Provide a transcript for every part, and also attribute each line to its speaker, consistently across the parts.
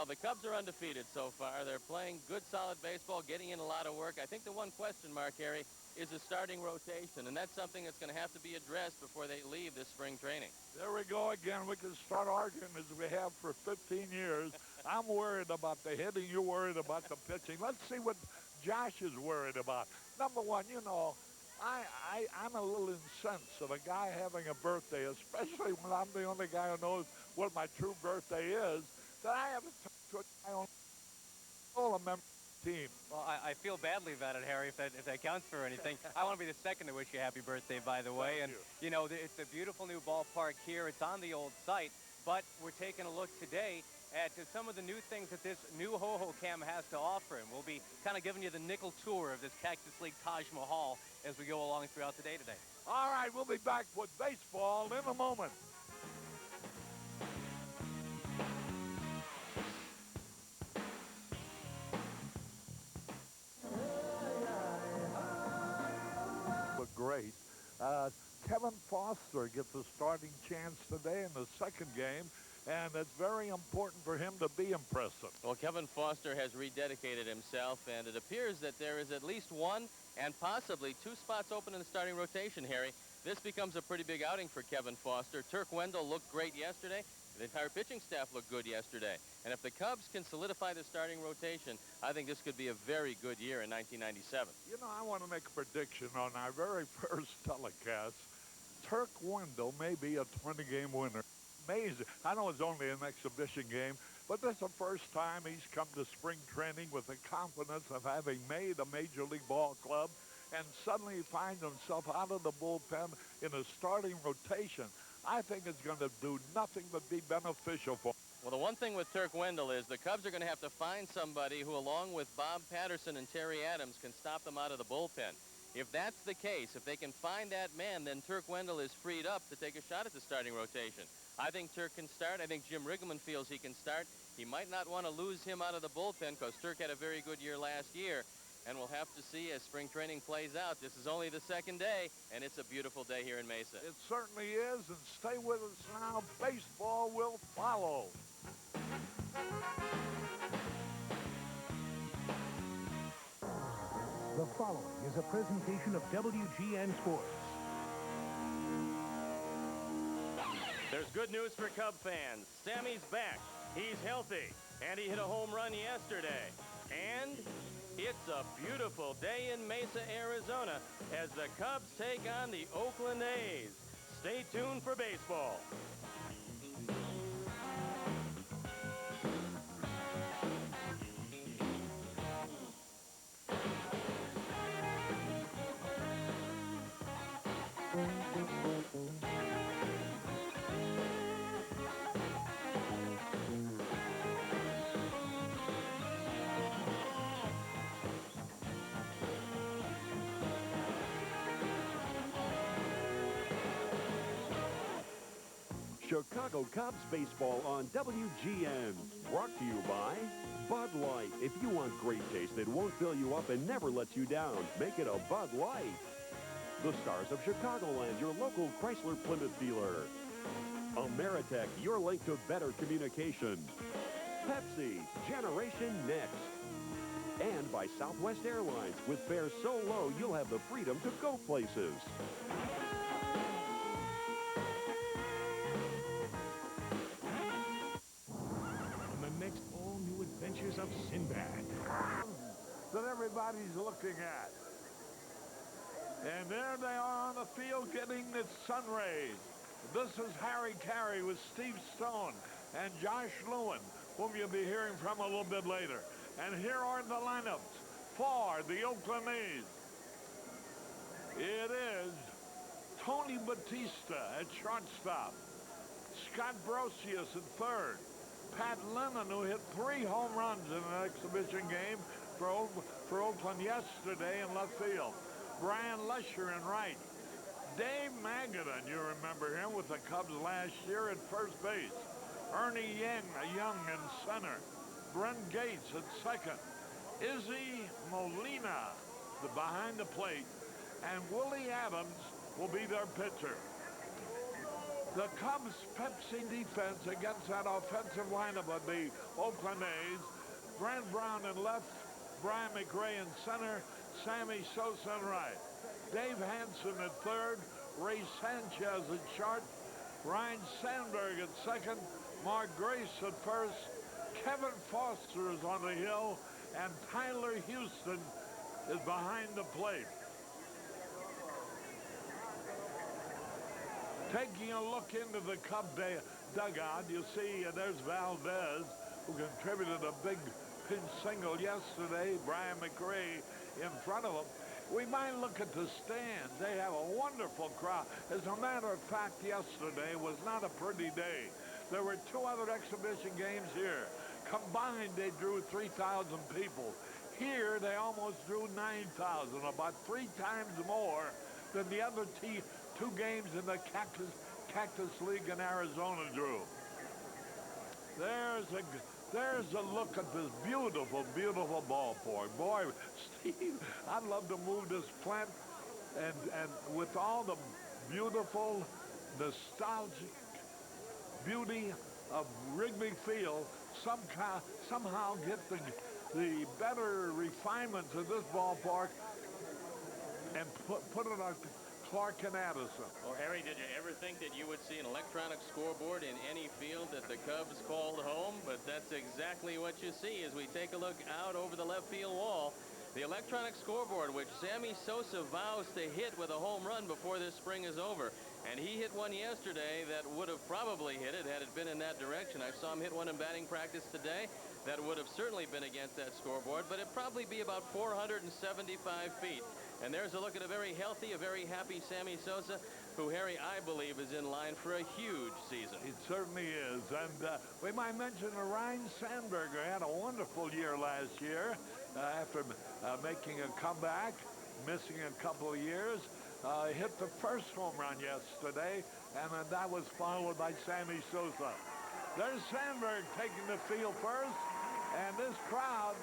Speaker 1: Well, the Cubs are undefeated so far. They're playing good, solid baseball, getting in a lot of work. I think the one question mark, Harry, is the starting rotation, and that's something that's going to have to be addressed before they leave this spring training.
Speaker 2: There we go again. We can start arguing as we have for 15 years. I'm worried about the hitting. You're worried about the pitching. Let's see what Josh is worried about. Number one, you know, I'm a little incensed of a guy having a birthday, especially when I'm the only guy who knows what my true birthday is, that I haven't talked to a guy on all a member of the team.
Speaker 3: Well, I feel badly about it, Harry, if that counts for anything. I want to be the second to wish you a happy birthday, by the way.
Speaker 2: Thank
Speaker 3: And, you know, it's a beautiful new ballpark here. It's on the old site, but we're taking a look today at some of the new things that this new Ho-Ho Cam has to offer. And we'll be kind of giving you the nickel tour of this Cactus League Taj Mahal as we go along throughout the day today.
Speaker 2: All right, we'll be back with baseball in a moment. Look great. Kevin Foster gets a starting chance today in the second game, and it's very important for him to be impressive.
Speaker 1: Well, Kevin Foster has rededicated himself, and it appears that there is at least one and possibly two spots open in the starting rotation, Harry. This becomes a pretty big outing for Kevin Foster. Turk Wendell looked great yesterday. The entire pitching staff looked good yesterday. And if the Cubs can solidify the starting rotation, I think this could be a very good year in 1997.
Speaker 2: You know, I want to make a prediction on our very first telecast. Turk Wendell may be a 20-game winner. Amazing. I know it's only an exhibition game, but this is the first time he's come to spring training with the confidence of having made a Major League Ball club, and suddenly he finds himself out of the bullpen in a starting rotation. I think it's going to do nothing but be beneficial for him.
Speaker 1: Well, the one thing with Turk Wendell is the Cubs are going to have to find somebody who, along with Bob Patterson and Terry Adams, can stop them out of the bullpen. If that's the case, if they can find that man, then Turk Wendell is freed up to take a shot at the starting rotation. I think Turk can start. I think Jim Riggleman feels he can start. He might not want to lose him out of the bullpen because Turk had a very good year last year. And we'll have to see as spring training plays out. This is only the second day, and it's a beautiful day here in Mesa.
Speaker 2: It certainly is, and stay with us now. Baseball will follow.
Speaker 4: The following is a presentation of WGN Sports.
Speaker 1: There's good news for Cub fans. Sammy's back. He's healthy, and he hit a home run yesterday. And it's a beautiful day in Mesa, Arizona, as the Cubs take on the Oakland A's. Stay tuned for baseball.
Speaker 5: Chicago Cubs baseball on WGN. Brought to you by Bud Light. If you want great taste that won't fill you up and never lets you down, make it a Bud Light. The Stars of Chicagoland, your local Chrysler Plymouth dealer. Ameritech, your link to better communication. Pepsi, Generation Next. And by Southwest Airlines, with fares so low you'll have the freedom to go places.
Speaker 4: Of Sinbad
Speaker 2: that everybody's looking at. And there they are on the field getting the sun rays. This is Harry Caray with Steve Stone and Josh Lewin, whom you'll be hearing from a little bit later. And here are the lineups for the Oakland A's. It is Tony Batista at shortstop, Scott Brosius at third, Pat Lennon, who hit 3 home runs in an exhibition game for Oakland yesterday in left field. Brian Lesher in right. Dave Magadan, you remember him with the Cubs last year at first base. Ernie Young in center. Brent Gates at second. Izzy Molina behind the plate. And Willie Adams will be their pitcher. The Cubs' Pepsi defense against that offensive lineup of the Oakland A's. Brent Brown in left, Brian McRae in center, Sammy Sosa in right. Dave Hansen at third, Ray Sanchez at short, Ryan Sandberg at second, Mark Grace at first, Kevin Foster is on the hill, and Tyler Houston is behind the plate. Taking a look into the Cub dugout, you see there's Valdez, who contributed a big pinch single yesterday. Brian McRae in front of him. We might look at the stands. They have a wonderful crowd. As a matter of fact, yesterday was not a pretty day. There were two other exhibition games here. Combined, they drew 3,000 people. Here, they almost drew 9,000, about 3 times more than the other two games in the Cactus League in Arizona drew. There's a look at this beautiful, beautiful ballpark. Boy, Steve, I'd love to move this plant, and with all the beautiful, nostalgic beauty of Wrigley Field, somehow get the better refinements of this ballpark and put it on Clark and Addison.
Speaker 1: Well, Harry, did you ever think that you would see an electronic scoreboard in any field that the Cubs called home? But that's exactly what you see as we take a look out over the left field wall. The electronic scoreboard, which Sammy Sosa vows to hit with a home run before this spring is over. And he hit one yesterday that would have probably hit it had it been in that direction. I saw him hit one in batting practice today that would have certainly been against that scoreboard, but it'd probably be about 475 feet. And there's a look at a very healthy, a very happy Sammy Sosa, who, Harry, I believe is in line for a huge season.
Speaker 2: It certainly is. And we might mention Ryan Sandberger had a wonderful year last year after making a comeback, missing a couple of years. Hit the first home run yesterday, and that was followed by Sammy Sosa. There's Sandberg taking the field first, and this crowd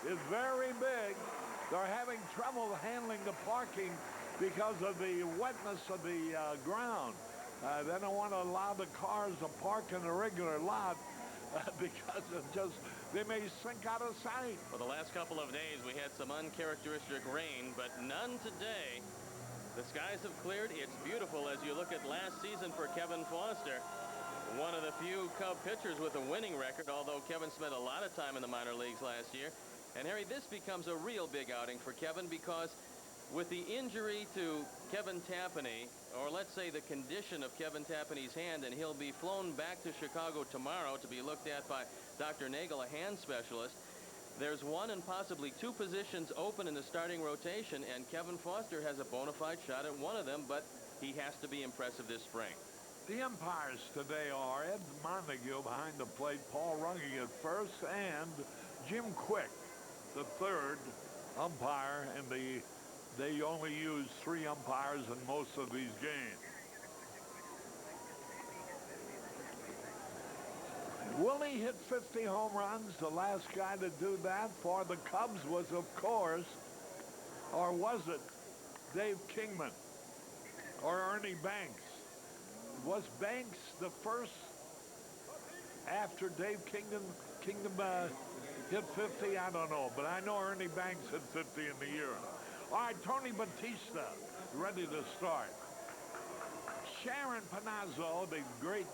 Speaker 2: is very big. They're having trouble handling the parking because of the wetness of the ground. They don't want to allow the cars to park in the regular lot because they may sink out of sight.
Speaker 1: For the last couple of days, we had some uncharacteristic rain, but none today. The skies have cleared. It's beautiful as you look at last season for Kevin Foster. One of the few Cub pitchers with a winning record, although Kevin spent a lot of time in the minor leagues last year. And, Harry, this becomes a real big outing for Kevin because with the injury to Kevin Tapani, or let's say the condition of Kevin Tapani's hand, and he'll be flown back to Chicago tomorrow to be looked at by Dr. Nagel, a hand specialist. There's one and possibly two positions open in the starting rotation, and Kevin Foster has a bona fide shot at one of them, but he has to be impressive this spring.
Speaker 2: The umpires today are Ed Montague behind the plate, Paul Runge at first, and Jim Quick, the third umpire, and they only use 3 umpires in most of these games. Willie hit 50 home runs. The last guy to do that for the Cubs was, of course, or was it Dave Kingman or Ernie Banks? Was Banks the first after Dave Kingdom hit 50? I don't know, but I know Ernie Banks hit 50 in the year. All right, Tony Batista ready to start. Sharon Panazzo, the great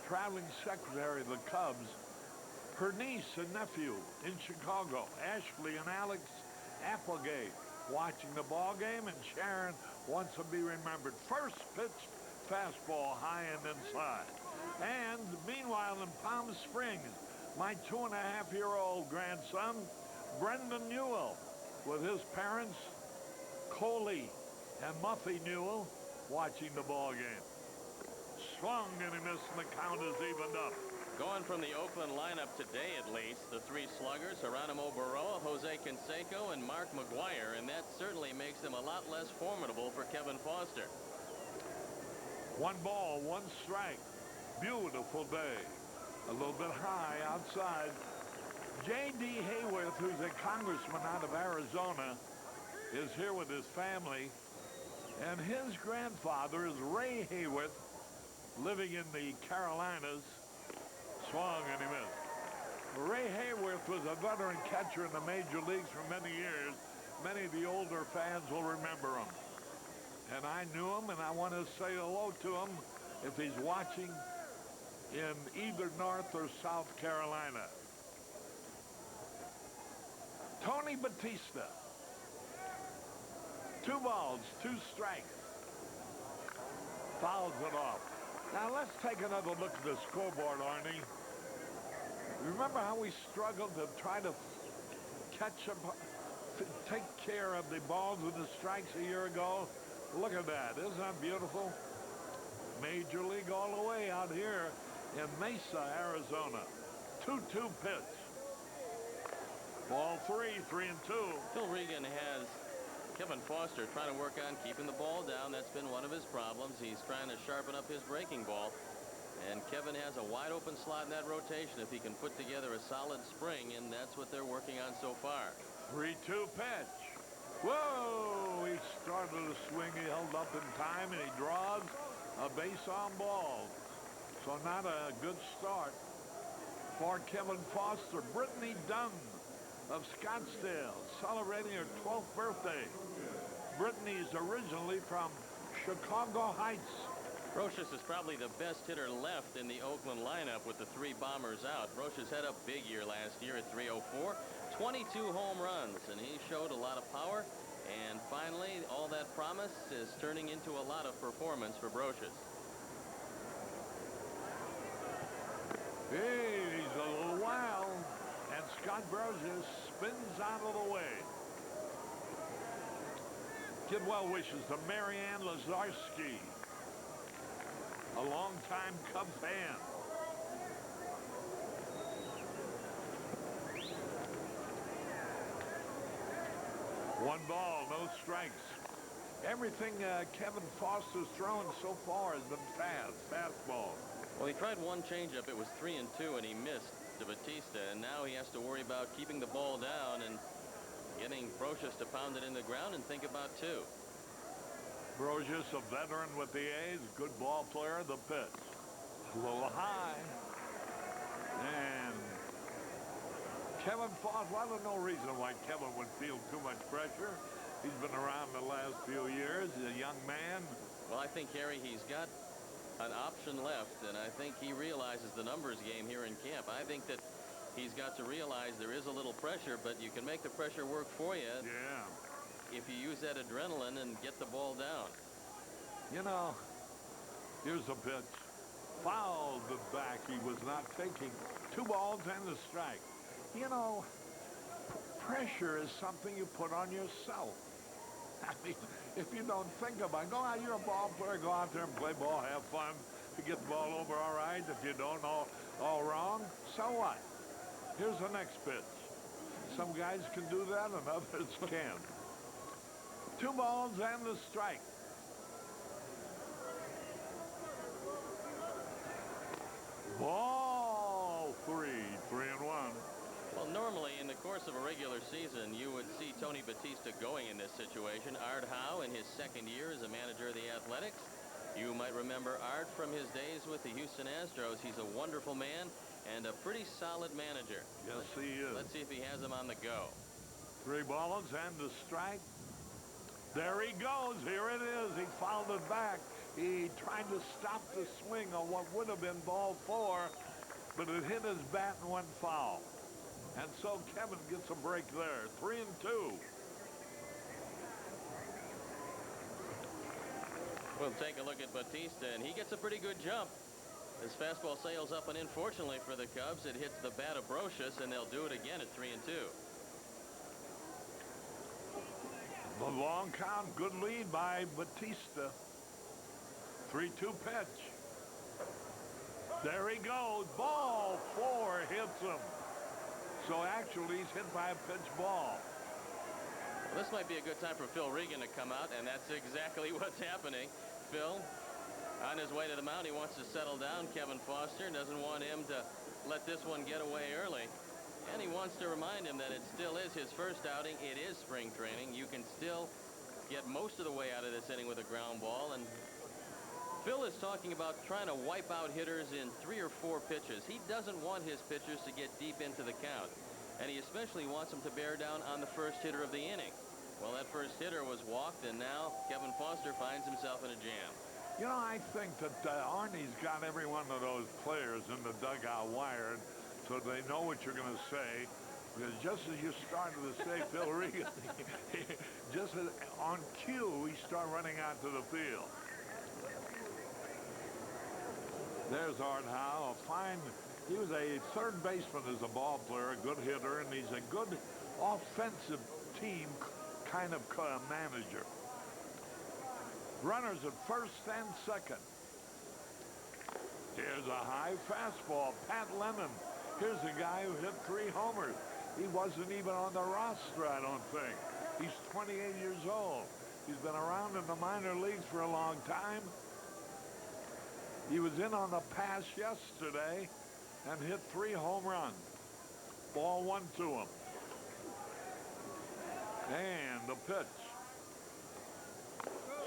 Speaker 2: traveling secretary of the Cubs, her niece and nephew in Chicago, Ashley and Alex Applegate, watching the ball game, and Sharon wants to be remembered. First pitch fastball high and inside. And meanwhile in Palm Springs, my 2.5-year-old grandson, Brendan Newell, with his parents, Coley and Muffy Newell, watching the ball game. Swung and he missed, and the count is evened up.
Speaker 1: Going from the Oakland lineup today, at least, the 3 sluggers, Geronimo Barroa, Jose Canseco, and Mark McGuire, and that certainly makes them a lot less formidable for Kevin Foster.
Speaker 2: 1 ball, 1 strike. Beautiful day. A little bit high outside. J.D. Hayworth, who's a congressman out of Arizona, is here with his family. And his grandfather is Ray Hayworth, living in the Carolinas. Swung and he missed. Ray Hayworth was a veteran catcher in the major leagues for many years. Many of the older fans will remember him. And I knew him, and I want to say hello to him if he's watching in either North or South Carolina. Tony Batista. 2 balls, 2 strikes. Fouls it off. Now let's take another look at the scoreboard, Arnie. Remember how we struggled to try to catch up, take care of the balls and the strikes a year ago? Look at that. Isn't that beautiful? Major League all the way out here in Mesa, Arizona. 2-2 pitch. Ball 3, 3-2.
Speaker 1: Phil Regan has Kevin Foster trying to work on keeping the ball down. That's been one of his problems. He's trying to sharpen up his breaking ball. And Kevin has a wide open slot in that rotation if he can put together a solid spring, and that's what they're working on so far.
Speaker 2: 3-2 pitch. Whoa! He started to swing. He held up in time, and he draws a base on ball. So not a good start for Kevin Foster. Brittany Dunn of Scottsdale celebrating her 12th birthday. Brittany is originally from Chicago Heights.
Speaker 1: Brocious is probably the best hitter left in the Oakland lineup with the 3 bombers out. Brocious had a big year last year at 304, 22 home runs, and he showed a lot of power. And finally, all that promise is turning into a lot of performance for Brocious.
Speaker 2: Hey, he's a little wild, and Scott Brocious spins out of the way. Give well wishes to Marianne Lazarski, a longtime Cub fan. One ball, no strikes. Everything Kevin Foster's thrown so far has been fastball.
Speaker 1: Well, he tried one changeup. It was 3-2, and he missed to Batista. And now he has to worry about keeping the ball down and getting Brocious to pound it in the ground and think about 2.
Speaker 2: Brocious, a veteran with the A's, good ball player. The pitch, a little high, and Kevin Foster. Well, I don't know reason why Kevin would feel too much pressure. He's been around the last few years. He's a young man.
Speaker 1: Well, I think, Harry, he's got an option left, and I think he realizes the numbers game here in camp. I think that he's got to realize there is a little pressure, but you can make the pressure work for you.
Speaker 2: Yeah.
Speaker 1: If you use that adrenaline and get the ball down.
Speaker 2: You know, here's a pitch. Fouled the back. He was not thinking. 2 balls and a strike. You know, pressure is something you put on yourself. I mean, if you don't think about it, go out, you're a ball player, go out there and play ball, have fun. If you get the ball over, all right. If you don't, all wrong, so what? Here's the next pitch. Some guys can do that and others can't. 2 balls and a strike. Ball 3, 3-1.
Speaker 1: Well, normally in the course of a regular season, you would see Tony Batista going in this situation. Art Howe in his 2nd year as a manager of the Athletics. You might remember Art from his days with the Houston Astros. He's a wonderful man and a pretty solid manager.
Speaker 2: Yes, he is.
Speaker 1: Let's see if he has him on the go.
Speaker 2: 3 balls and a strike. There he goes. Here it is. He fouled it back. He tried to stop the swing on what would have been ball 4, but it hit his bat and went foul. And so Kevin gets a break there. 3-2.
Speaker 1: We'll take a look at Batista, and he gets a pretty good jump. His fastball sails up, and unfortunately for the Cubs, it hits the bat of Brocious, and they'll do it again at 3-2.
Speaker 2: The long count, good lead by Batista. 3-2 pitch. There he goes. Ball 4 hits him. So actually he's hit by a pitch ball.
Speaker 1: Well, this might be a good time for Phil Regan to come out, and that's exactly what's happening. Phil, on his way to the mound, he wants to settle down Kevin Foster, doesn't want him to let this one get away early. And he wants to remind him that it still is his first outing. It is spring training. You can still get most of the way out of this inning with a ground ball. And Phil is talking about trying to wipe out hitters in 3 or 4 pitches. He doesn't want his pitchers to get deep into the count, and he especially wants them to bear down on the first hitter of the inning. Well, that first hitter was walked, and now Kevin Foster finds himself in a jam.
Speaker 2: You know, I think that Arnie's got every one of those players in the dugout wired so they know what you're going to say. Because just as you started to say, Phil Regan, just as on cue, we start running out to the field. There's Art Howe, he was a third baseman as a ball player, a good hitter, and he's a good offensive team kind of manager. Runners at first and second. Here's a high fastball. Pat Lemon. Here's a guy who hit 3 homers. He wasn't even on the roster, I don't think. He's 28 years old. He's been around in the minor leagues for a long time. He was in on the pass yesterday and hit 3 home runs. Ball 1 to him. And the pitch.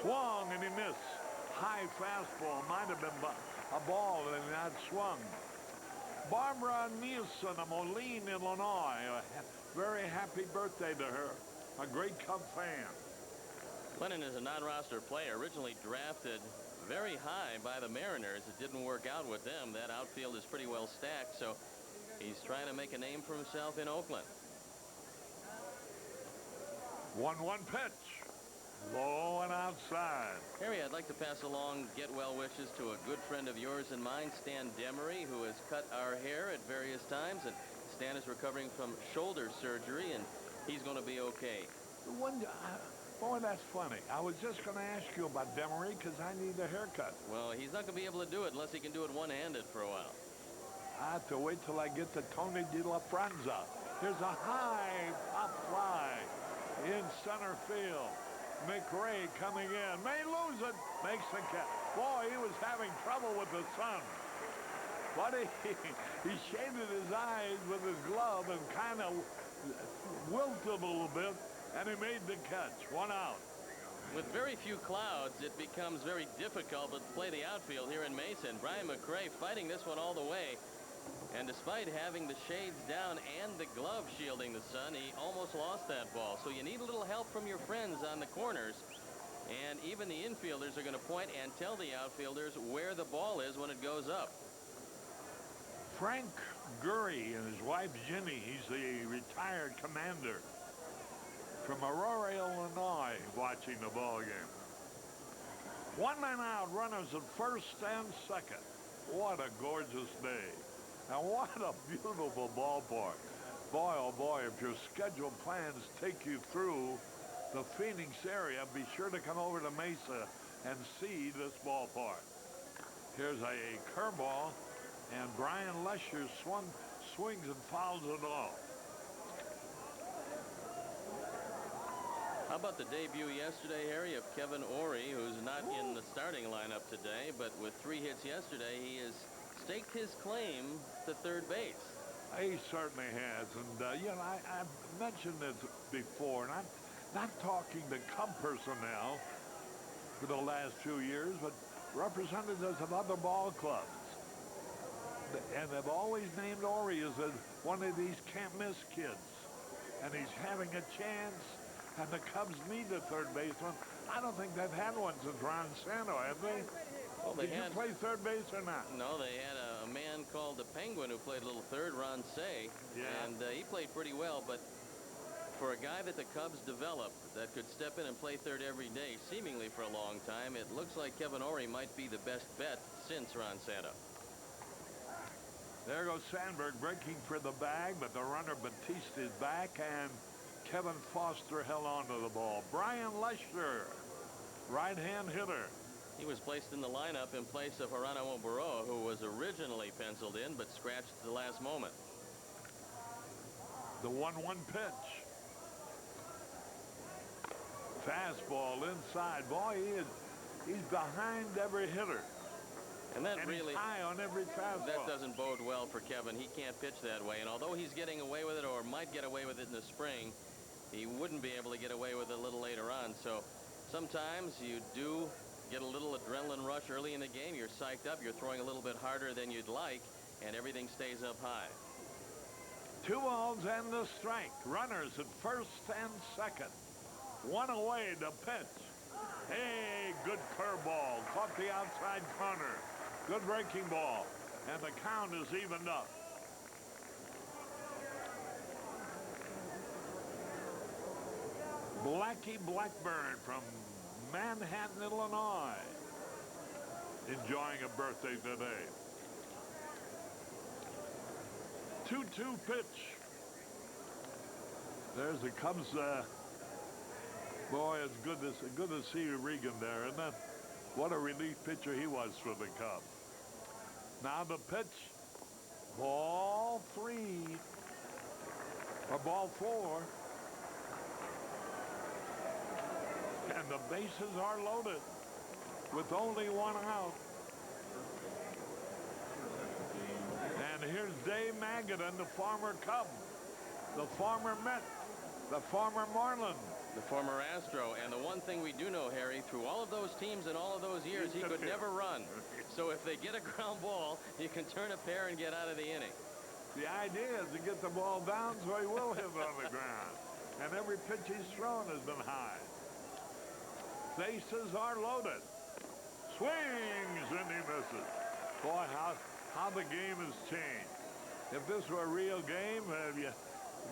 Speaker 2: Swung and he missed. High fastball. Might have been a ball and not swung. Barbara Nielsen of Moline, Illinois. A very happy birthday to her. A great Cub fan.
Speaker 1: Lennon is a non-roster player, originally drafted very high by the Mariners. It didn't work out with them. That outfield is pretty well stacked, so he's trying to make a name for himself in Oakland.
Speaker 2: 1-1 pitch. Low and outside.
Speaker 1: Harry, I'd like to pass along get well wishes to a good friend of yours and mine, Stan Demery, who has cut our hair at various times. And Stan is recovering from shoulder surgery, and he's going to be okay.
Speaker 2: Boy, that's funny. I was just going to ask you about Demery because I need a haircut.
Speaker 1: Well, he's not going to be able to do it unless he can do it one-handed for a while.
Speaker 2: I have to wait till I get to Tony De La Franza. Here's a high pop fly in center field. McRae coming in. May lose it. Makes the catch. Boy, he was having trouble with the sun. But he shaded his eyes with his glove and kind of wilted a little bit, and he made the catch. 1 out.
Speaker 1: With very few clouds, it becomes very difficult to play the outfield here in Mason. Brian McRae fighting this one all the way. And despite having the shades down and the glove shielding the sun, he almost lost that ball. So you need a little help from your friends on the corners. And even the infielders are going to point and tell the outfielders where the ball is when it goes up.
Speaker 2: Frank Gurry and his wife Ginny, he's the retired commander from Aurora, Illinois, watching the ball game. 1 man out, runners at first and second. What a gorgeous day. And what a beautiful ballpark. Boy, oh boy, if your scheduled plans take you through the Phoenix area, be sure to come over to Mesa and see this ballpark. Here's a curveball, and Brian Lesher swings and fouls it off.
Speaker 1: How about the debut yesterday, Harry, of Kevin Ory, who's not in the starting lineup today, but with 3 hits yesterday, he has staked his claim to third base.
Speaker 2: He certainly has, and you know, I've mentioned this before, and I'm not talking to Cub personnel for the last few years, but representatives of other ball clubs, and they've always named Ory as one of these can't-miss kids, and he's having a chance, and the Cubs need a third baseman. I don't think they've had one since Ron Santo, have they?
Speaker 1: Well,
Speaker 2: Did you play third base or not?
Speaker 1: No, they had a man called the Penguin who played a little third, Ron Say, and he played pretty well, but for a guy that the Cubs developed that could step in and play third every day, seemingly for a long time, it looks like Kevin Ory might be the best bet since Ron Santo.
Speaker 2: There goes Sandberg breaking for the bag, but the runner Batista is back, and Kevin Foster held on to the ball. Brian Lesher, right-hand hitter.
Speaker 1: He was placed in the lineup in place of Geronimo Baroa, who was originally penciled in but scratched at the last moment.
Speaker 2: The 1-1 pitch. Fastball inside. Boy, he's behind every hitter.
Speaker 1: And that
Speaker 2: and
Speaker 1: really
Speaker 2: he's high on every fastball.
Speaker 1: That doesn't bode well for Kevin. He can't pitch that way. And although he's getting away with it, or might get away with it in the spring, he wouldn't be able to get away with it a little later on. So sometimes you do get a little adrenaline rush early in the game. You're psyched up. You're throwing a little bit harder than you'd like, and everything stays up high.
Speaker 2: 2 balls and the strike. Runners at first and second. 1 away to pitch. Hey, good curveball. Caught the outside corner. Good breaking ball. And the count is evened up. Blackie Blackburn from Manhattan, Illinois, enjoying a birthday today. 2-2 pitch. There's the Cubs. Boy, it's good to see Regan there, isn't it? What a relief pitcher he was for the Cubs. Now the pitch. Ball 3. Or ball 4. And the bases are loaded with only 1 out. And here's Dave Magadan, the former Cub, the former Met, the former Marlin.
Speaker 1: The former Astro. And the one thing we do know, Harry, through all of those teams and all of those years, he could never run. So if they get a ground ball, you can turn a pair and get out of the inning.
Speaker 2: The idea is to get the ball down so he will hit it on the ground. And every pitch he's thrown has been high. Bases are loaded. Swings and he misses. Boy, how the game has changed. If this were a real game,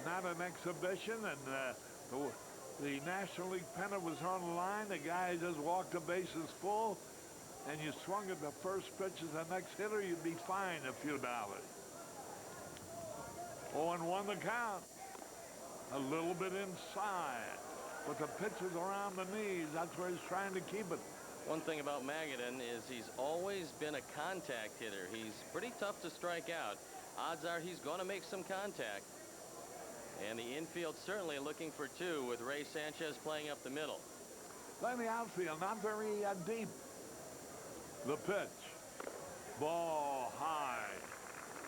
Speaker 2: not an exhibition, and the National League pennant was on the line, the guy just walked the bases full, and you swung at the first pitch as the next hitter, you'd be fined a few dollars. 0-1 the count. A little bit inside. But the pitch is around the knees. That's where he's trying to keep it.
Speaker 1: One thing about Magadan is he's always been a contact hitter. He's pretty tough to strike out. Odds are he's going to make some contact. And the infield certainly looking for 2 with Ray Sanchez playing up the middle.
Speaker 2: Playing the outfield, not very deep. The pitch. Ball high.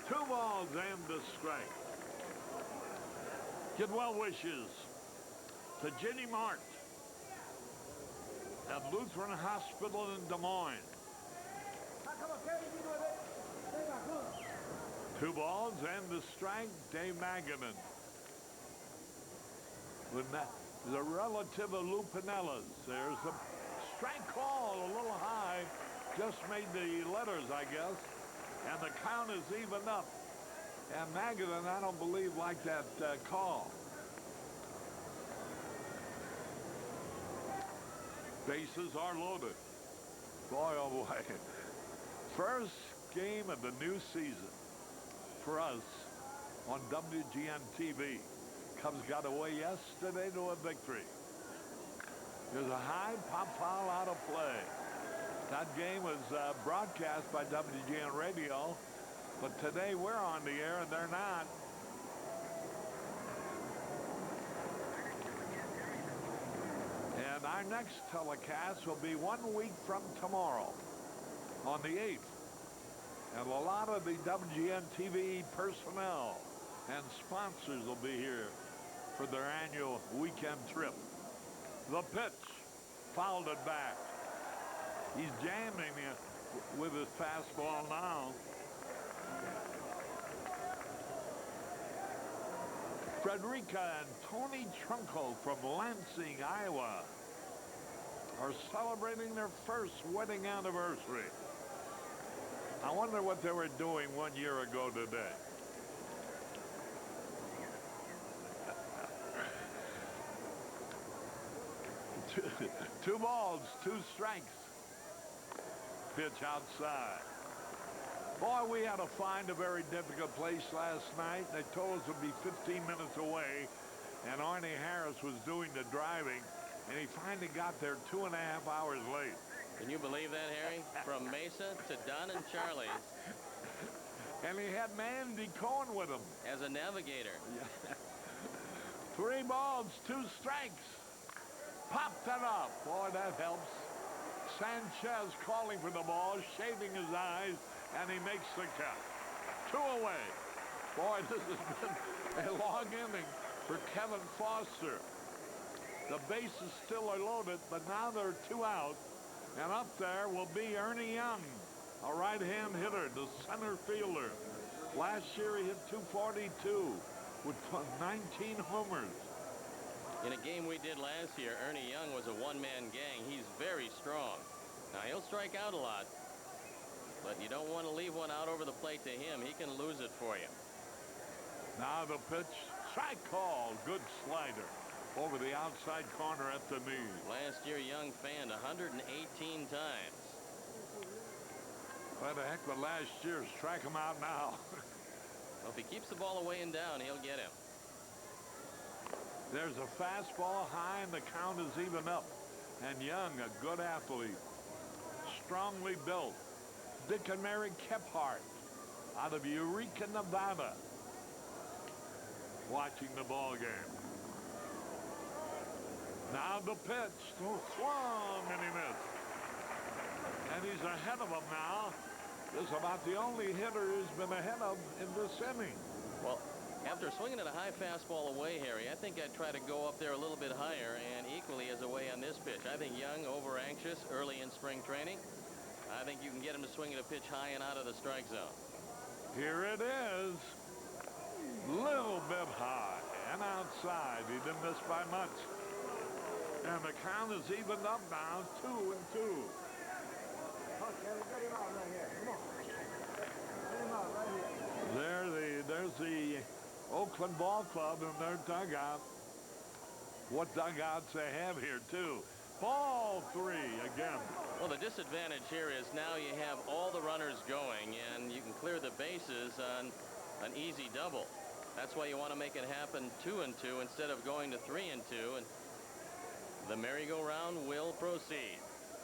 Speaker 2: 2 balls and the strike. Get well wishes to Ginny Mart at Lutheran Hospital in Des Moines. 2 balls and the strike, Dave Magadan. With the relative of Lou Pinellas. There's a strike call, a little high. Just made the letters, I guess. And the count is even up. And Magadan, I don't believe, liked that call. Bases are loaded. Boy, oh boy. First game of the new season for us on WGN TV. Cubs got away yesterday to a victory. There's a high pop foul out of play. That game was broadcast by WGN Radio, but today we're on the air and they're not. And our next telecast will be 1 week from tomorrow, on the 8th. And a lot of the WGN TV personnel and sponsors will be here for their annual weekend trip. The pitch, fouled it back. He's jamming it with his fastball now. Frederica and Tony Trunkel from Lansing, Iowa, are celebrating their first wedding anniversary. I wonder what they were doing 1 year ago today. Two balls, 2 strikes. Pitch outside. Boy, we had to find a very difficult place last night. They told us it would be 15 minutes away, and Arnie Harris was doing the driving, and he finally got there 2.5 hours late.
Speaker 1: Can you believe that, Harry? From Mesa to Don and Charlie's.
Speaker 2: And he had Mandy Cohen with him.
Speaker 1: As a navigator.
Speaker 2: Yeah. 3 balls, 2 strikes. Popped it up. Boy, that helps. Sanchez calling for the ball, shaving his eyes, and he makes the catch. 2 away. Boy, this has been a long inning for Kevin Foster. The bases still are loaded, but now there are 2 out, And up there will be Ernie Young, a right-hand hitter, the center fielder. Last year he hit 242 with 19 homers.
Speaker 1: In a game we did last year, Ernie Young was a one-man gang. He's very strong. Now, he'll strike out a lot, but you don't want to leave one out over the plate to him. He can lose it for you.
Speaker 2: Now the pitch, strike call, good slider over the outside corner at the knee.
Speaker 1: Last year, Young fanned 118 times.
Speaker 2: What the heck with last year, strike him out now.
Speaker 1: Well, if he keeps the ball away and down, he'll get him.
Speaker 2: There's a fastball high and the count is even up. And Young, a good athlete, strongly built. Dick and Mary Kephart out of Eureka, Nevada, watching the ball game. Now the pitch, swung and he missed. And he's ahead of him now. This is about the only hitter he's been ahead of in this inning.
Speaker 1: Well, after swinging at a high fastball away, Harry, I think I'd try to go up there a little bit higher and equally as away on this pitch. I think Young over anxious early in spring training. I think you can get him to swing at a pitch high and out of the strike zone.
Speaker 2: Here it is. Little bit high and outside. He didn't miss by much. And the count is evened up now, 2-2. There's the Oakland Ball Club in their dugout. What dugouts they have here, too. Ball 3 again.
Speaker 1: Well, the disadvantage here is now you have all the runners going, and you can clear the bases on an easy double. That's why you want to make it happen 2-2 instead of going to 3-2, and the merry-go-round will proceed.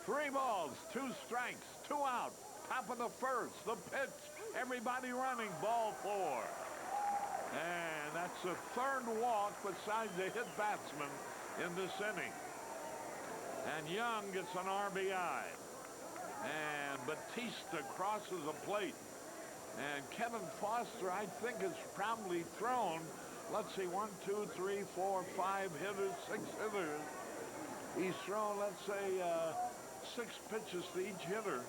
Speaker 2: 3 balls, 2 strikes, 2 out. Top of the first, the pitch. Everybody running, ball 4. And that's the 3rd walk besides the hit batsman in this inning. And Young gets an RBI. And Batista crosses the plate. And Kevin Foster, I think, is probably thrown, let's see, 1, 2, 3, 4, 5 hitters, 6 hitters. He's thrown, let's say, 6 pitches to each hitter.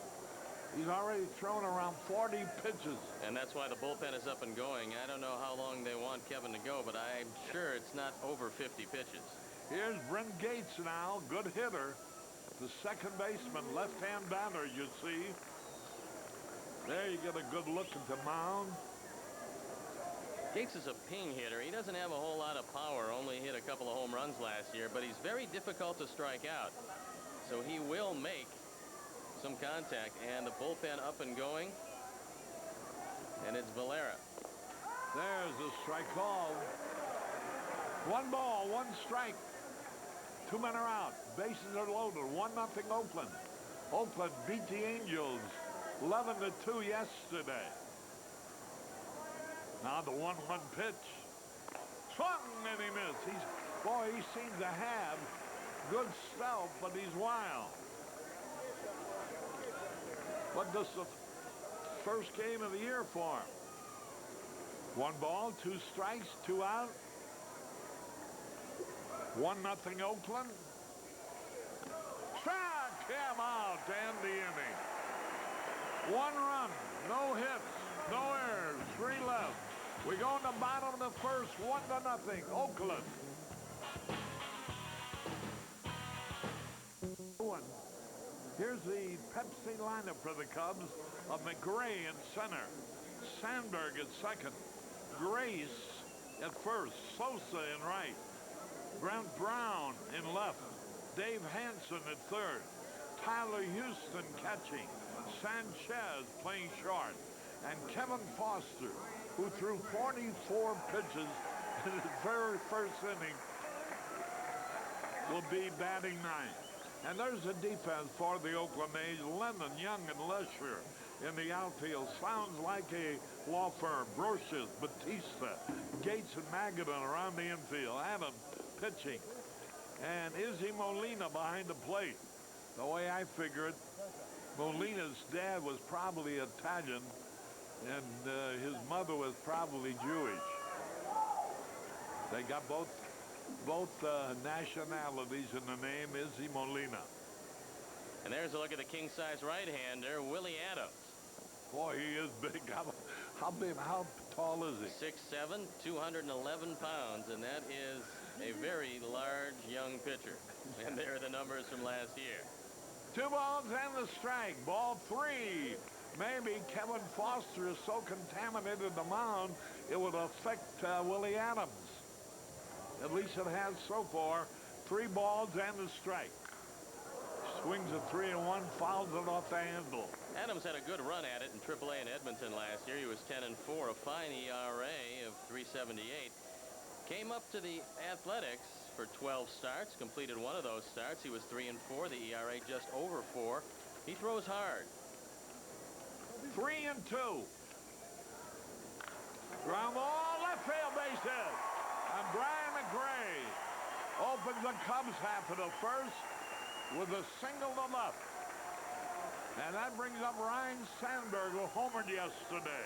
Speaker 2: He's already thrown around 40 pitches.
Speaker 1: And that's why the bullpen is up and going. I don't know how long they want Kevin to go, but I'm sure it's not over 50 pitches.
Speaker 2: Here's Brent Gates now, good hitter. The second baseman, left-hand batter, you see. There you get a good look at the mound.
Speaker 1: Gates is a ping hitter. He doesn't have a whole lot of power, only hit a couple of home runs last year, but he's very difficult to strike out. So he will make some contact, and the bullpen up and going, and it's Valera.
Speaker 2: There's the strike call. 1 ball, 1 strike. 2 men are out. Bases are loaded. 1-0 Oakland. Oakland beat the Angels 11-2 yesterday. Now the 1-1 pitch. Swung and he missed. He seems to have good stuff, but he's wild. But this is the first game of the year for him. 1 ball, 2 strikes, 2 out. 1-0 Oakland. Struck him out to end the inning. 1 run, no hits, no errors, 3 left. We go in the bottom of the first, 1-0, Oakland. Here's the Pepsi lineup for the Cubs of McGray in center, Sandberg at second, Grace at first, Sosa in right, Brent Brown in left, Dave Hansen at third, Tyler Houston catching, Sanchez playing short, and Kevin Foster, who threw 44 pitches in his very first inning, will be batting 9th. And there's the defense for the Oakland A's. Lennon, Young, and Lesher in the outfield. Sounds like a law firm. Brocious, Batista, Gates, and Magadan around the infield. Adams pitching. And Izzy Molina behind the plate. The way I figure it, Molina's dad was probably Italian, and his mother was probably Jewish. They got both nationalities in the name, Izzy Molina.
Speaker 1: And there's a look at the king-size right-hander, Willie Adams.
Speaker 2: Boy, he is big. How big? How tall is he?
Speaker 1: 6'7", 211 pounds, and that is a very large young pitcher. And there are the numbers from last year.
Speaker 2: 2 balls and the strike. Ball 3. Maybe Kevin Foster is so contaminated the mound, it would affect Willie Adams. At least it has so far. 3 balls and the strike. Swings a 3-1, fouls it off the handle.
Speaker 1: Adams had a good run at it in AAA in Edmonton last year. He was 10-4, a fine ERA of 3.78. Came up to the Athletics for 12 starts, completed one of those starts. He was 3-4, the ERA just over 4. He throws hard.
Speaker 2: 3-2. Ground ball, left field base hit. And Brian McRae opens the Cubs half of the first with a single to left. And that brings up Ryan Sandberg, who homered yesterday.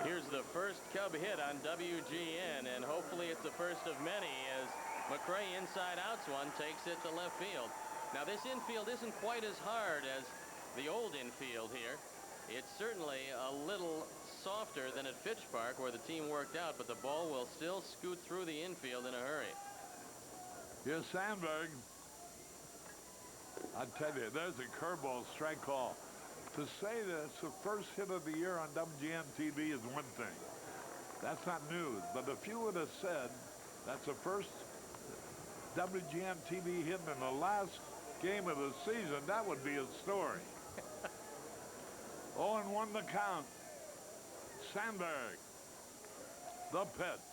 Speaker 1: Here's the first Cub hit on WGN, and hopefully it's the first of many as McRae inside outs one, takes it to left field. Now this infield isn't quite as hard as the old infield here. It's certainly a little softer than at Fitch Park where the team worked out, but the ball will still scoot through the infield in a hurry.
Speaker 2: Here's Sandberg. I tell you, there's a curveball strike call. To say that it's the first hit of the year on WGN TV is one thing. That's not news. But if you would have said that's the first WGN TV hit in the last game of the season, that would be a story. 0-1 the count. Sandberg. The pitch.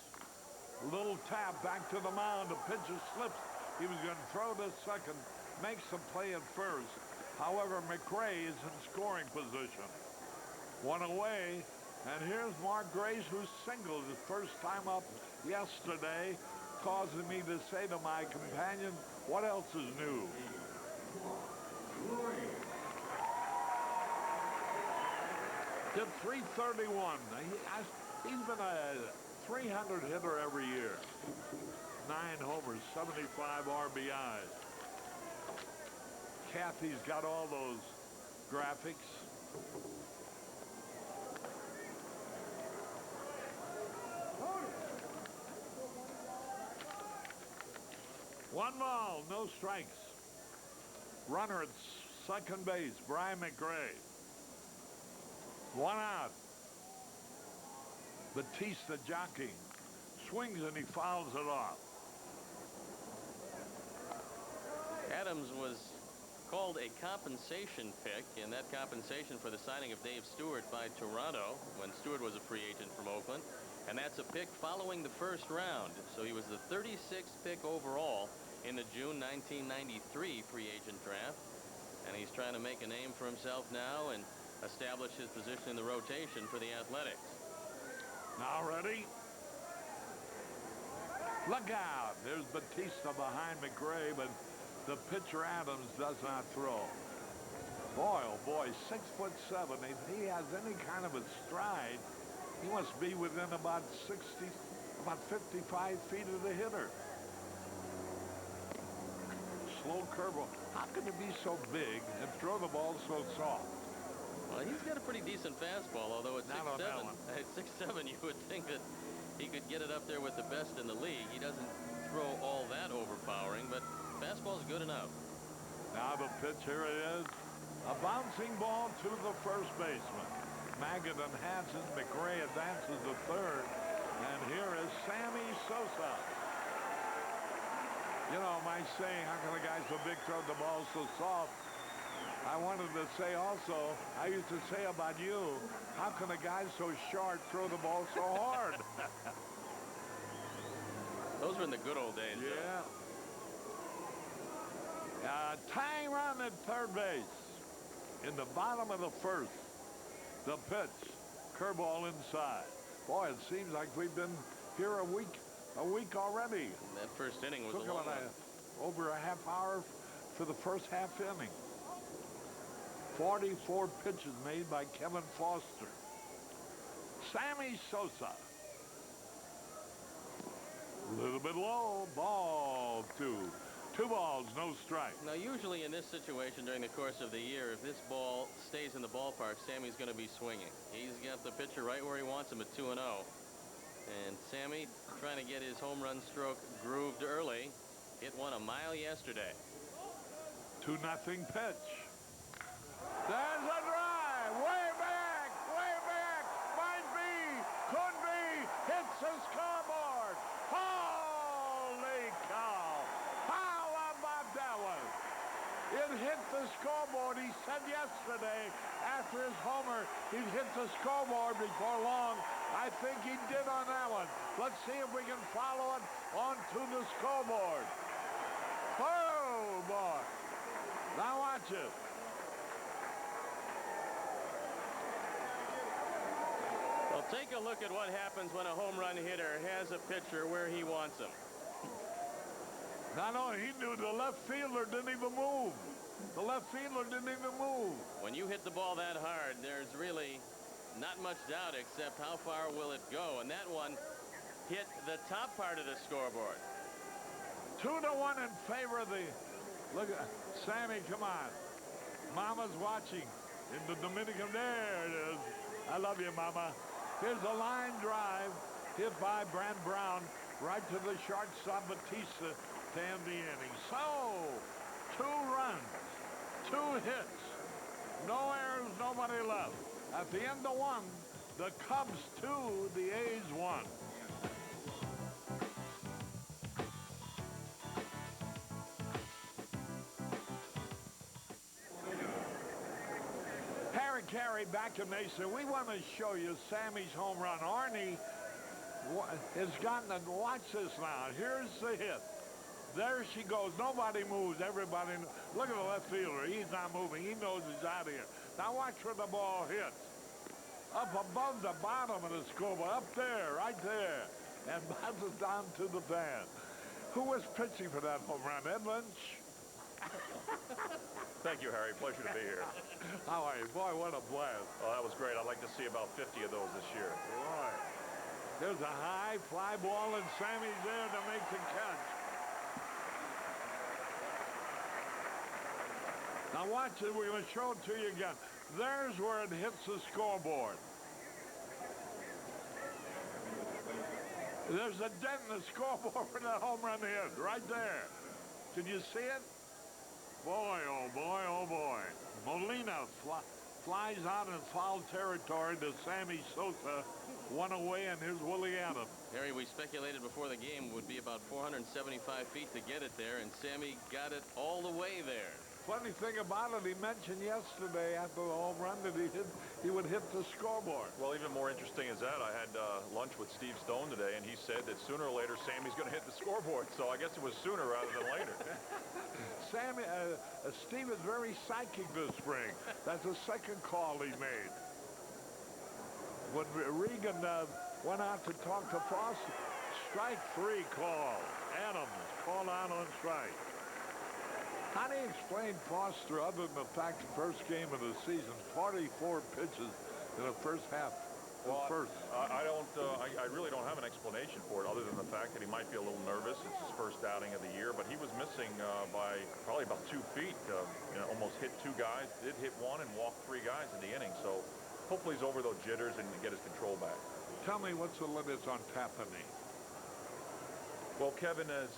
Speaker 2: Little tap back to the mound. The pitcher slips. He was going to throw to second. Makes the play at first. However, McRae is in scoring position. 1 away. And here's Mark Grace, who singled his first time up yesterday, causing me to say to my companion, what else is new? Hit 331. He's been a 300 hitter every year. 9 homers, 75 RBIs. Kathy's got all those graphics. One ball, no strikes. Runner at second base, Brian McRae. 1 out. Batista jockeying. Swings and he fouls it off.
Speaker 1: Adams was called a compensation pick, and that compensation for the signing of Dave Stewart by Toronto when Stewart was a free agent from Oakland. And that's a pick following the first round. So he was the 36th pick overall in the June 1993 free agent draft. And he's trying to make a name for himself now and establish his position in the rotation for the Athletics.
Speaker 2: Now ready? Look out. There's Batista behind McRae, but the pitcher Adams does not throw. Boy, oh boy, 6'7". If he has any kind of a stride, he must be within about 55 feet of the hitter. Slow curveball. How can it be so big and throw the ball so soft?
Speaker 1: Well, he's got a pretty decent fastball, although at
Speaker 2: Not on that one.
Speaker 1: 6'7", you would think that he could get it up there with the best in the league. He doesn't throw all that overpowering, but fastball's good enough.
Speaker 2: Now the pitch, here it is. A bouncing ball to the first baseman. Maggott enhances, McRae advances to third, and here is Sammy Sosa. You know, my saying, how can a guy so big throw the ball so soft? I wanted to say also, I used to say about you, how can a guy so short throw the ball so hard?
Speaker 1: Those were in the good old days.
Speaker 2: Yeah. Tying run at third base. In the bottom of the first. The pitch. Curveball inside. Boy, it seems like we've been here a week already.
Speaker 1: And that first inning was
Speaker 2: Took
Speaker 1: a long
Speaker 2: about
Speaker 1: one.
Speaker 2: over a half hour for the first half inning. 44 pitches made by Kevin Foster. Sammy Sosa. A little bit low. Ball 2. 2 balls, no strike.
Speaker 1: Now, usually in this situation during the course of the year, if this ball stays in the ballpark, Sammy's going to be swinging. He's got the pitcher right where he wants him at 2-0. And Sammy trying to get his home run stroke grooved early. Hit one a mile yesterday.
Speaker 2: 2-0 pitch. There's a drive. Way back. Way back. Might be. Could be. Hits the scoreboard. Holy cow. How about that one? It hit the scoreboard. He said yesterday after his homer he'd hit the scoreboard before long. I think he did on that one. Let's see if we can follow it onto the scoreboard. Oh, boy. Now watch it.
Speaker 1: Well, take a look at what happens when a home run hitter has a pitcher where he wants him.
Speaker 2: Not only he knew, the left fielder didn't even move. The left fielder didn't even move.
Speaker 1: When you hit the ball that hard, there's really not much doubt except how far will it go. And that one hit the top part of the scoreboard.
Speaker 2: 2-1 in favor of the... Look at Sammy, come on. Mama's watching in the Dominican. There it is. I love you, Mama. Here's a line drive hit by Brand Brown right to the shortstop Batista to end the inning. So, 2 runs, 2 hits, no errors, nobody left. At the end of 1, the Cubs 2, the A's 1. Caray back to Mesa. We want to show you Sammy's home run. Arnie has gotten to watch this now. Here's the hit. There she goes. Nobody moves. Everybody. Look at the left fielder. He's not moving. He knows he's out of here. Now watch where the ball hits. Up above the bottom of the scoreboard. Up there. Right there. And bounces down to the fan. Who was pitching for that home run? Ed Lynch?
Speaker 6: Thank you, Harry. Pleasure to be here.
Speaker 2: How are you? Boy, what a blast.
Speaker 6: Oh, that was great. I'd like to see about 50 of those this year.
Speaker 2: Boy. There's a high fly ball, and Sammy's there to make the catch. Now watch it. We're going to show it to you again. There's where it hits the scoreboard. There's a dent in the scoreboard for that home run hit. Right there. Can you see it? Boy, oh boy, oh boy. Molina flies out in foul territory to Sammy Sosa. 1 away, and here's Willie Adams.
Speaker 1: Harry, we speculated before the game would be about 475 feet to get it there, and Sammy got it all the way there.
Speaker 2: Funny thing about it, he mentioned yesterday after the home run that he would hit the scoreboard.
Speaker 6: Well, even more interesting is that I had lunch with Steve Stone today, and he said that sooner or later Sammy's going to hit the scoreboard. So I guess it was sooner rather than later.
Speaker 2: Sammy, Steve is very psychic this spring. That's the second call he made. When Regan went out to talk to Foster, strike 3 call. Adams called out on strike. How do you explain Foster other than the fact the first game of the season, 44 pitches in the first half?
Speaker 6: Well, I really don't have an explanation for it other than the fact that he might be a little nervous. It's his first outing of the year, but he was missing by probably about 2 feet. Almost hit 2 guys, did hit 1 and walked 3 guys in the inning. So hopefully he's over those jitters and get his control back.
Speaker 2: Tell me what's the limits on Tapani?
Speaker 6: Well, Kevin, as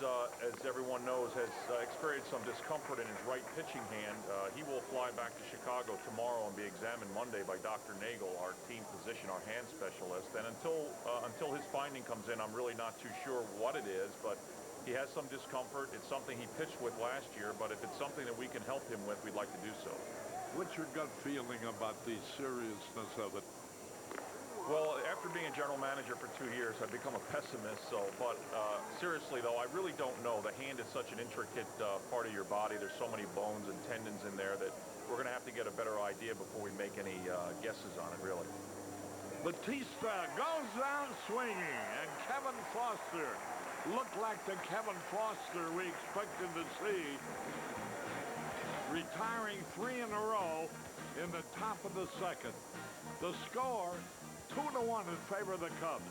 Speaker 6: everyone knows, has experienced some discomfort in his right pitching hand. He will fly back to Chicago tomorrow and be examined Monday by Dr. Nagel, our team physician, our hand specialist. And until his finding comes in, I'm really not too sure what it is, but he has some discomfort. It's something he pitched with last year, but if it's something that we can help him with, we'd like to do so. What's your gut feeling about the seriousness of it? Well, after being a general manager for 2 years, I've become a pessimist. But seriously, though, I really don't know. The hand is such an intricate part of your body. There's so many bones and tendons in there that we're going to have to get a better idea before we make any guesses on it, really.
Speaker 2: Batista goes down swinging, and Kevin Foster looked like the Kevin Foster we expected to see, retiring 3 in a row in the top of the second. The score, 2-1 in favor of the Cubs.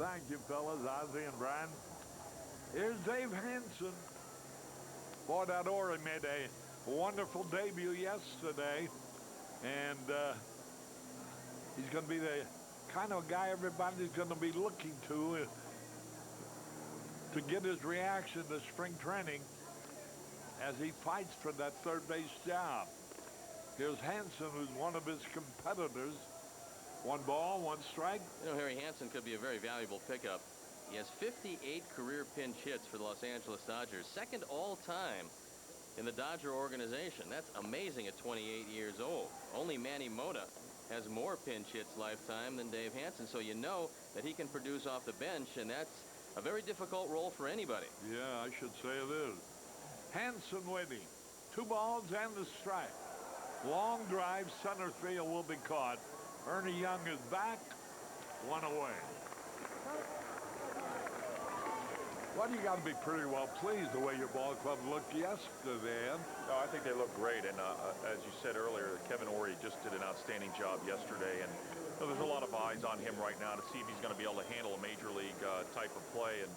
Speaker 2: Thank you, fellas, Ozzie and Brian. Here's Dave Hansen. Boy, that Ori made a wonderful debut yesterday. And he's going to be the kind of guy everybody's going to be looking to get his reaction to spring training as he fights for that third base job. Here's Hansen, who's one of his competitors. 1 ball, 1 strike.
Speaker 1: You know, Harry Hansen could be a very valuable pickup. He has 58 career pinch hits for the Los Angeles Dodgers, second all-time in the Dodger organization. That's amazing at 28 years old. Only Manny Mota has more pinch hits lifetime than Dave Hansen, so you know that he can produce off the bench, and that's a very difficult role for anybody.
Speaker 2: Yeah, I should say it is. Hansen waiting. 2 balls and the strike. Long drive, center field will be caught. Ernie Young is back. 1 away. Well, you got to be pretty well pleased the way your ball club looked yesterday, Ed.
Speaker 6: No, I think they look great, and as you said earlier, Kevin Ori just did an outstanding job yesterday, and there's a lot of eyes on him right now to see if he's going to be able to handle a major league type of play. And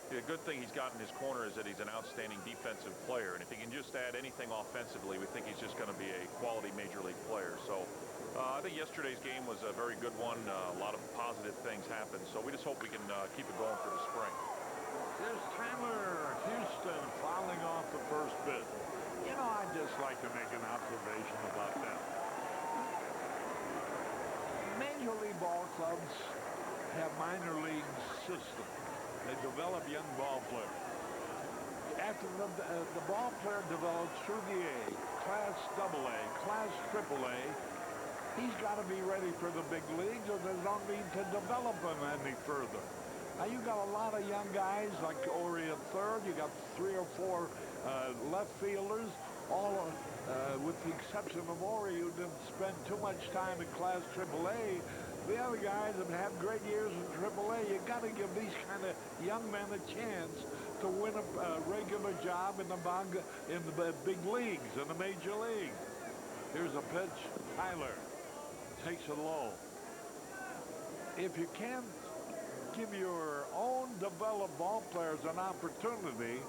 Speaker 6: the good thing he's got in his corner is that he's an outstanding defensive player, and if he can just add anything offensively, we think he's just going to be a quality major league player. So I think yesterday's game was a very good one. A lot of positive things happened, so we just hope we can keep it going for the spring.
Speaker 2: There's Tyler Houston fouling off the first pitch. You know, I'd just like to make an observation about that. Major league ball clubs have minor league systems. They develop young ball players. After the ball player develops through the A, Class AA, Class AAA, he's got to be ready for the big leagues, or there's no need to develop him any further. Now, you got a lot of young guys like Ori at third. You got 3 or 4 left fielders, all with the exception of Ori, who didn't spend too much time in Class AAA. The other guys have had great years in AAA. You got to give these kind of young men a chance to win a regular job in the big leagues, in the major league. Here's a pitch. Tyler takes it low. If you can't give your own developed ball players an opportunity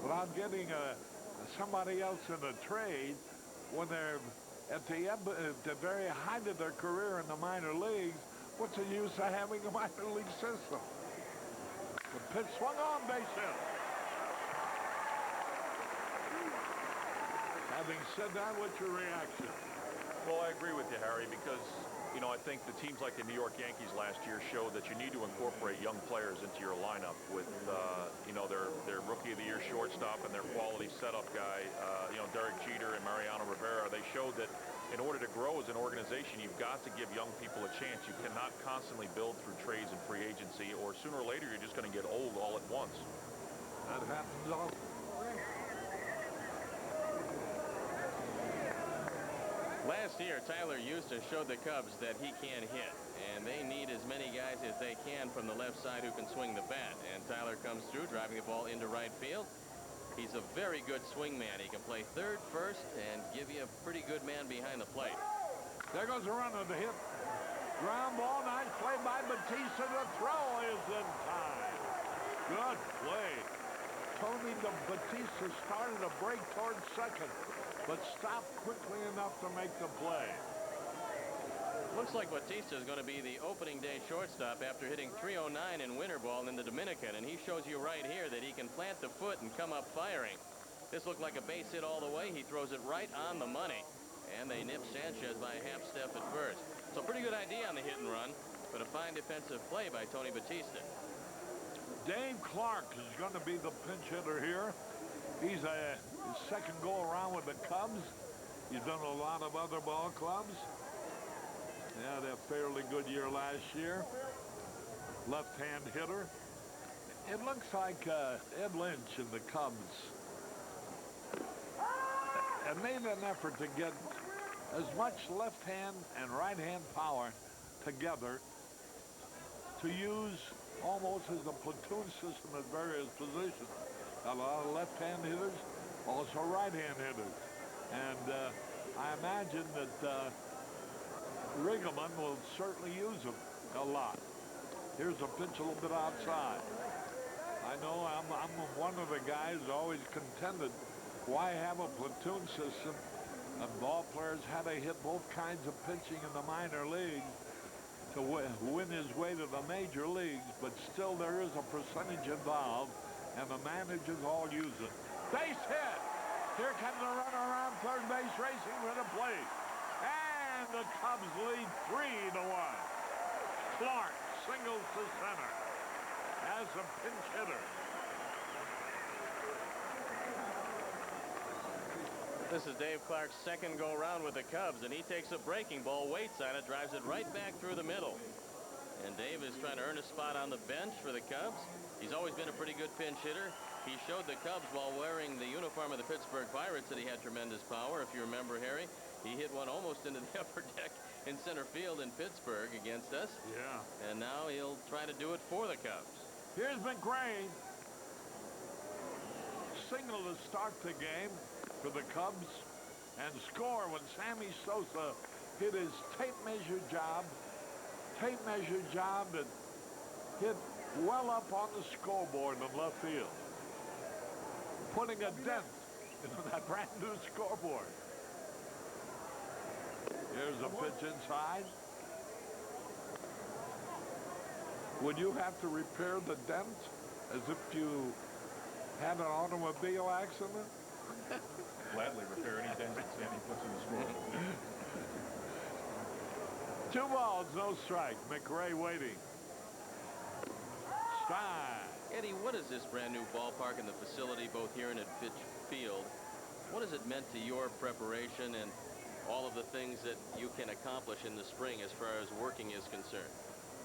Speaker 2: without getting somebody else in a trade when they're at the very height of their career in the minor leagues, what's the use of having a minor league system? The pitch swung on, base hit. Having said that, what's your reaction?
Speaker 6: Well, I agree with you, Harry, because, you know, I think the teams like the New York Yankees last year showed that you need to incorporate young players into your lineup with, you know, their Rookie of the Year shortstop and their quality setup guy, you know, Derek Jeter and Mariano Rivera. They showed that in order to grow as an organization, you've got to give young people a chance. You cannot constantly build through trades and free agency, or sooner or later you're just going to get old all at once.
Speaker 2: That happens all.
Speaker 1: Last year, Tyler Houston showed the Cubs that he can hit, and they need as many guys as they can from the left side who can swing the bat. And Tyler comes through, driving the ball into right field. He's a very good swing man. He can play third, first, and give you a pretty good man behind the plate.
Speaker 2: There goes the runner to hit. Ground ball, nice play by Batista. The throw is in time. Good play. Tony Batista started to break towards second, but stopped quickly enough to make the play.
Speaker 1: Looks like Batista is going to be the opening day shortstop after hitting .309 in winter ball in the Dominican, and he shows you right here that he can plant the foot and come up firing. This looked like a base hit all the way. He throws it right on the money, and they nip Sanchez by a half step at first. So pretty good idea on the hit and run, but a fine defensive play by Tony Batista.
Speaker 2: Dave Clark is going to be the pinch hitter here. He's his second go around with the Cubs. He's done a lot of other ball clubs. He had a fairly good year last year. Left-hand hitter. It looks like Ed Lynch and the Cubs have made an effort to get as much left-hand and right-hand power together to use almost as a platoon system at various positions. A lot of left-hand hitters, also right-hand hitters. And I imagine that Riggleman will certainly use them a lot. Here's a pitch a little bit outside. I know I'm one of the guys who always contended, why have a platoon system? And ball players had to hit both kinds of pitching in the minor leagues to win his way to the major leagues, but still there is a percentage involved, and the managers all use it. Base hit! Here comes the runner around third base, racing for the plate. And the Cubs lead 3-1. Clark singles to center as a pinch hitter.
Speaker 1: This is Dave Clark's second go-round with the Cubs, and he takes a breaking ball, waits on it, drives it right back through the middle. And Dave is trying to earn a spot on the bench for the Cubs. He's always been a pretty good pinch hitter. He showed the Cubs while wearing the uniform of the Pittsburgh Pirates that he had tremendous power. If you remember, Harry, he hit one almost into the upper deck in center field in Pittsburgh against us.
Speaker 2: Yeah.
Speaker 1: And now he'll try to do it for the Cubs.
Speaker 2: Here's McGray. Single to start the game for the Cubs and score when Sammy Sosa hit his tape measure job that hit well up on the scoreboard in left field, putting a dent in that brand new scoreboard. Here's a pitch inside. Would you have to repair the dent as if you had an automobile accident?
Speaker 6: Gladly repair any dents that Sammy puts in the score.
Speaker 2: 2 balls, no strike. McRae waiting. Strike.
Speaker 1: Eddie, what is this brand new ballpark and the facility both here and at Fitch Field? What has it meant to your preparation and all of the things that you can accomplish in the spring as far as working is concerned?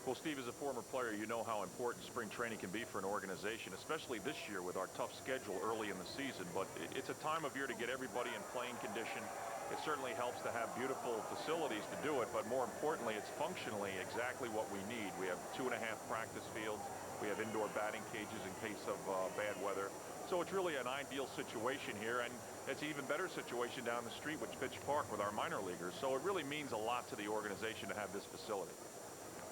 Speaker 6: Well, Steve, as a former player, you know how important spring training can be for an organization, especially this year with our tough schedule early in the season. But it's a time of year to get everybody in playing condition. It certainly helps to have beautiful facilities to do it, but more importantly, it's functionally exactly what we need. We have 2.5 practice fields. We have indoor batting cages in case of bad weather. So it's really an ideal situation here, and it's an even better situation down the street with Fitch Park with our minor leaguers. So it really means a lot to the organization to have this facility.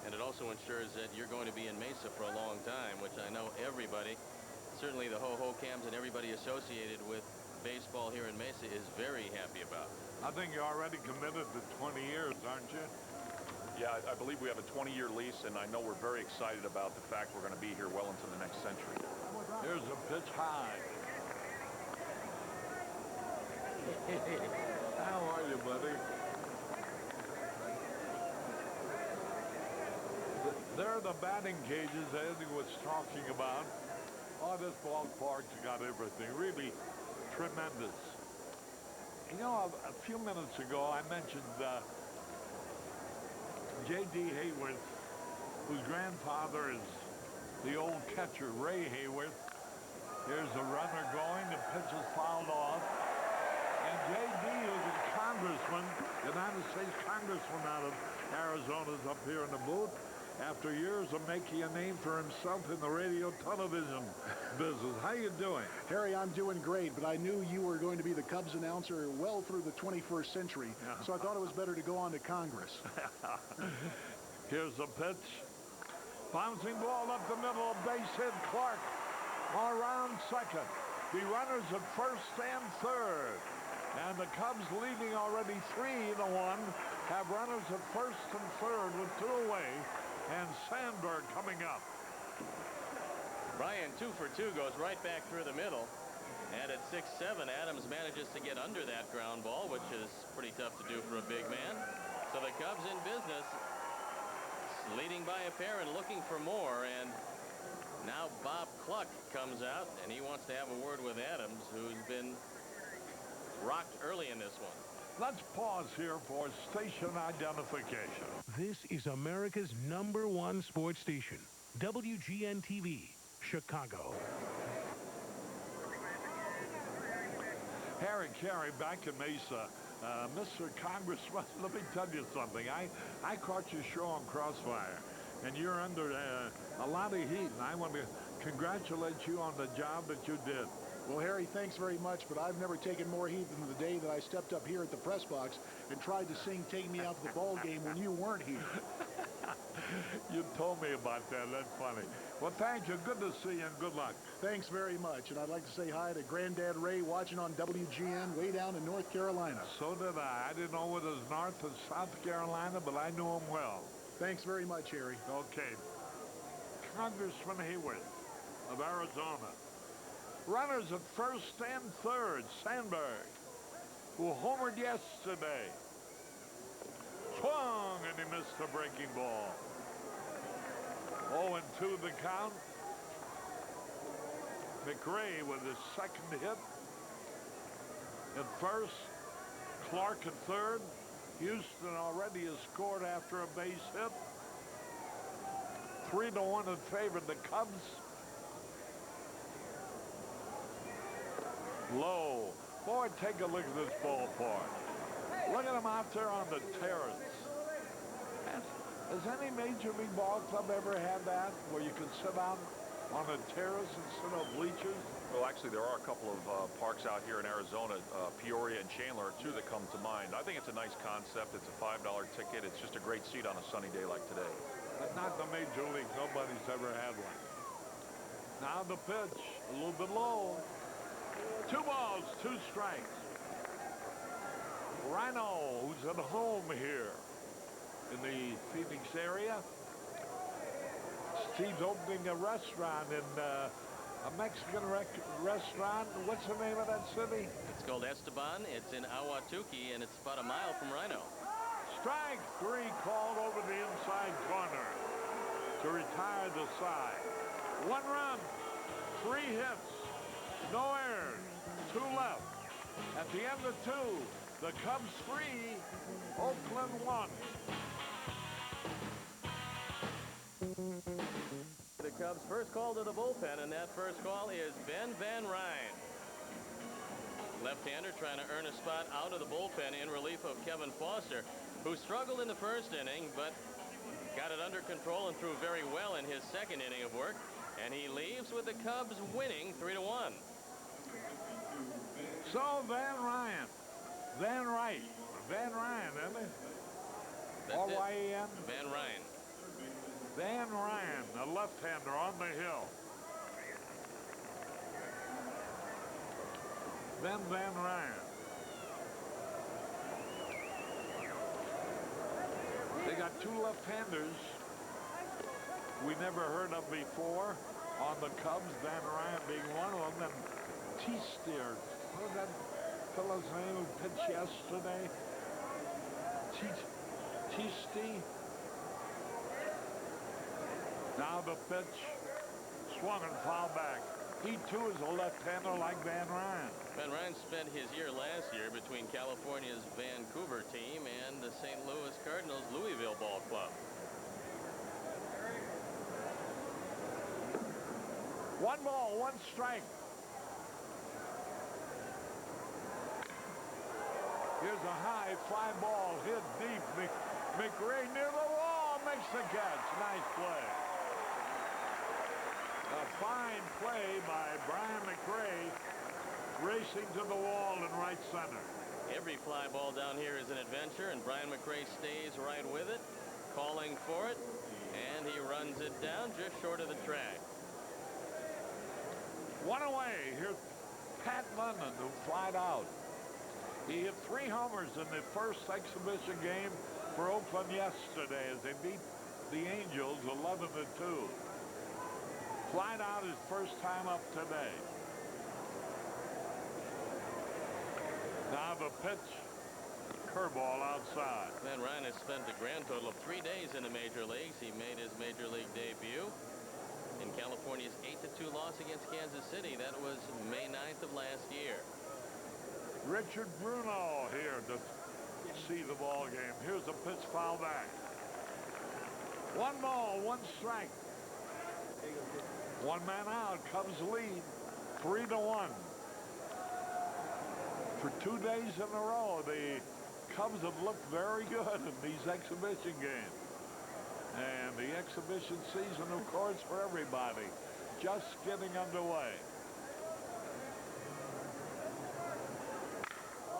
Speaker 1: And it also ensures that you're going to be in Mesa for a long time, which I know everybody, certainly the Ho-Ho-Cams and everybody associated with baseball here in Mesa is very happy about.
Speaker 2: I think you're already committed to 20 years, aren't you?
Speaker 6: Yeah, I believe we have a 20-year lease, and I know we're very excited about the fact we're going to be here well into the next century.
Speaker 2: Here's a pitch high. How are you, buddy? There are the batting cages Eddie was talking about. Oh, this ballpark's got everything. Really tremendous. You know, a few minutes ago, I mentioned J.D. Hayworth, whose grandfather is the old catcher, Ray Hayworth. Here's the runner going. The pitch is fouled off. And J.D., who's a congressman, United States congressman out of Arizona, is up here in the booth after years of making a name for himself in the radio television business. How you doing?
Speaker 7: Harry, I'm doing great, but I knew you were going to be the Cubs announcer well through the 21st century, so I thought it was better to go on to Congress.
Speaker 2: Here's the pitch. Bouncing ball up the middle, base hit. Clark around second. The runners at first and third. And the Cubs leading already 3-1, have runners at first and third with 2 away. And Sandberg coming up.
Speaker 1: Brian, 2 for 2, goes right back through the middle. And at 6-7, Adams manages to get under that ground ball, which is pretty tough to do for a big man. So the Cubs in business, leading by a pair and looking for more. And now Bob Cluck comes out, and he wants to have a word with Adams, who's been rocked early in this one.
Speaker 2: Let's pause here for station identification.
Speaker 4: This is America's #1 sports station, WGN-TV, Chicago.
Speaker 2: Harry Caray back in Mesa. Mr. Congressman, let me tell you something. I caught your show on Crossfire, and you're under a lot of heat, and I want to congratulate you on the job that you did.
Speaker 7: Well, Harry, thanks very much, but I've never taken more heat than the day that I stepped up here at the press box and tried to sing Take Me Out to the Ball Game when you weren't here.
Speaker 2: You told me about that. That's funny. Well, thank you. Good to see you, and good luck.
Speaker 7: Thanks very much, and I'd like to say hi to Granddad Ray watching on WGN way down in North Carolina.
Speaker 2: So did I. I didn't know whether it was North or South Carolina, but I knew him well.
Speaker 7: Thanks very much, Harry.
Speaker 2: Okay. Congressman Haywood of Arizona. Runners at first and third. Sandberg, who homered yesterday. Swung, and he missed the breaking ball. 0-2 the count. McRae with his second hit. At first, Clark at third. Houston already has scored after a base hit. 3-1 in favor of the Cubs. Low. Boy, take a look at this ballpark. Look at them out there on the terrace. Has any Major League Ball club ever had that, where you can sit out on a terrace instead of bleachers?
Speaker 6: Well, actually, there are a couple of parks out here in Arizona. Peoria and Chandler are two that come to mind. I think it's a nice concept. It's a $5 ticket. It's just a great seat on a sunny day like today.
Speaker 2: But not the Major League. Nobody's ever had one. Now the pitch, a little bit low. 2 balls, 2 strikes. Rhino, who's at home here in the Phoenix area. Steve's opening a restaurant in a Mexican restaurant. What's the name of that city?
Speaker 1: It's called Esteban. It's in Ahwatukee, and it's about a mile from Rhino.
Speaker 2: Strike 3 called over the inside corner to retire the side. 1 run, 3 hits, no errors, 2 left. At the end of 2, the Cubs 3, Oakland 1.
Speaker 1: The Cubs' first call to the bullpen, and that first call is Ben Van Ryn. Left-hander trying to earn a spot out of the bullpen in relief of Kevin Foster, who struggled in the first inning, but got it under control and threw very well in his second inning of work. And he leaves with the Cubs winning 3-1.
Speaker 2: So Van Ryn, Van Ryn, isn't it? R-Y-A-N?
Speaker 1: Van Ryn.
Speaker 2: Van Ryn, a left-hander on the hill. Then Van Ryn. They got 2 left-handers we never heard of before on the Cubs, Van Ryn being one of them. Then T-Steer, what was that fellow's name who pitched yesterday? T-Stee. Now the pitch, swung and fouled back. He too is a left-hander like Van Ryn.
Speaker 1: Van Ryn spent his year last year between California's Vancouver team and the St. Louis Cardinals Louisville Ball Club.
Speaker 2: 1 ball, 1 strike. Here's a high fly ball hit deep. McRae near the wall makes the catch. Nice play. A fine play by Brian McRae, racing to the wall in right center.
Speaker 1: Every fly ball down here is an adventure, and Brian McRae stays right with it, calling for it, and he runs it down just short of the track.
Speaker 2: 1 away. Here's Pat London, who flied out. He hit 3 homers in the first exhibition game for Oakland yesterday as they beat the Angels 11-2. Flied out his first time up today. Now the pitch, curveball outside.
Speaker 1: Van Ryn has spent a grand total of 3 days in the major leagues. He made his major league debut in California's 8-2 loss against Kansas City. That was May 9th of last year.
Speaker 2: Richard Bruno here to see the ball game. Here's a pitch foul back. 1 ball, 1 strike. 1 man out. Cubs lead 3-1. For 2 days in a row, the Cubs have looked very good in these exhibition games. And the exhibition season, of course, for everybody, just getting underway.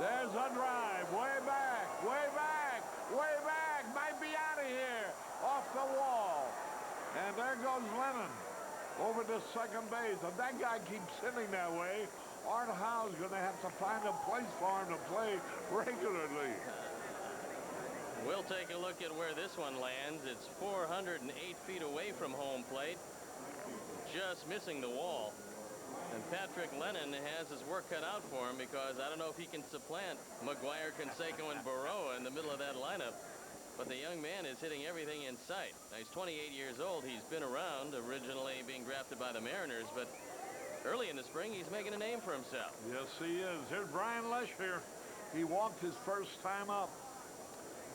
Speaker 2: There's a drive. Way back, way back, way back. Might be out of here. Off the wall. And there goes Lennon over to second base. If that guy keeps sitting that way, Art Howe's going to have to find a place for him to play regularly.
Speaker 1: We'll take a look at where this one lands. It's 408 feet away from home plate, just missing the wall. And Patrick Lennon has his work cut out for him, because I don't know if he can supplant McGuire, Canseco, and Barroa in the middle of that lineup. But the young man is hitting everything in sight. Now, he's 28 years old. He's been around, originally being drafted by the Mariners, but early in the spring, he's making a name for himself.
Speaker 2: Yes, he is. Here's Brian Lesher. He walked his first time up.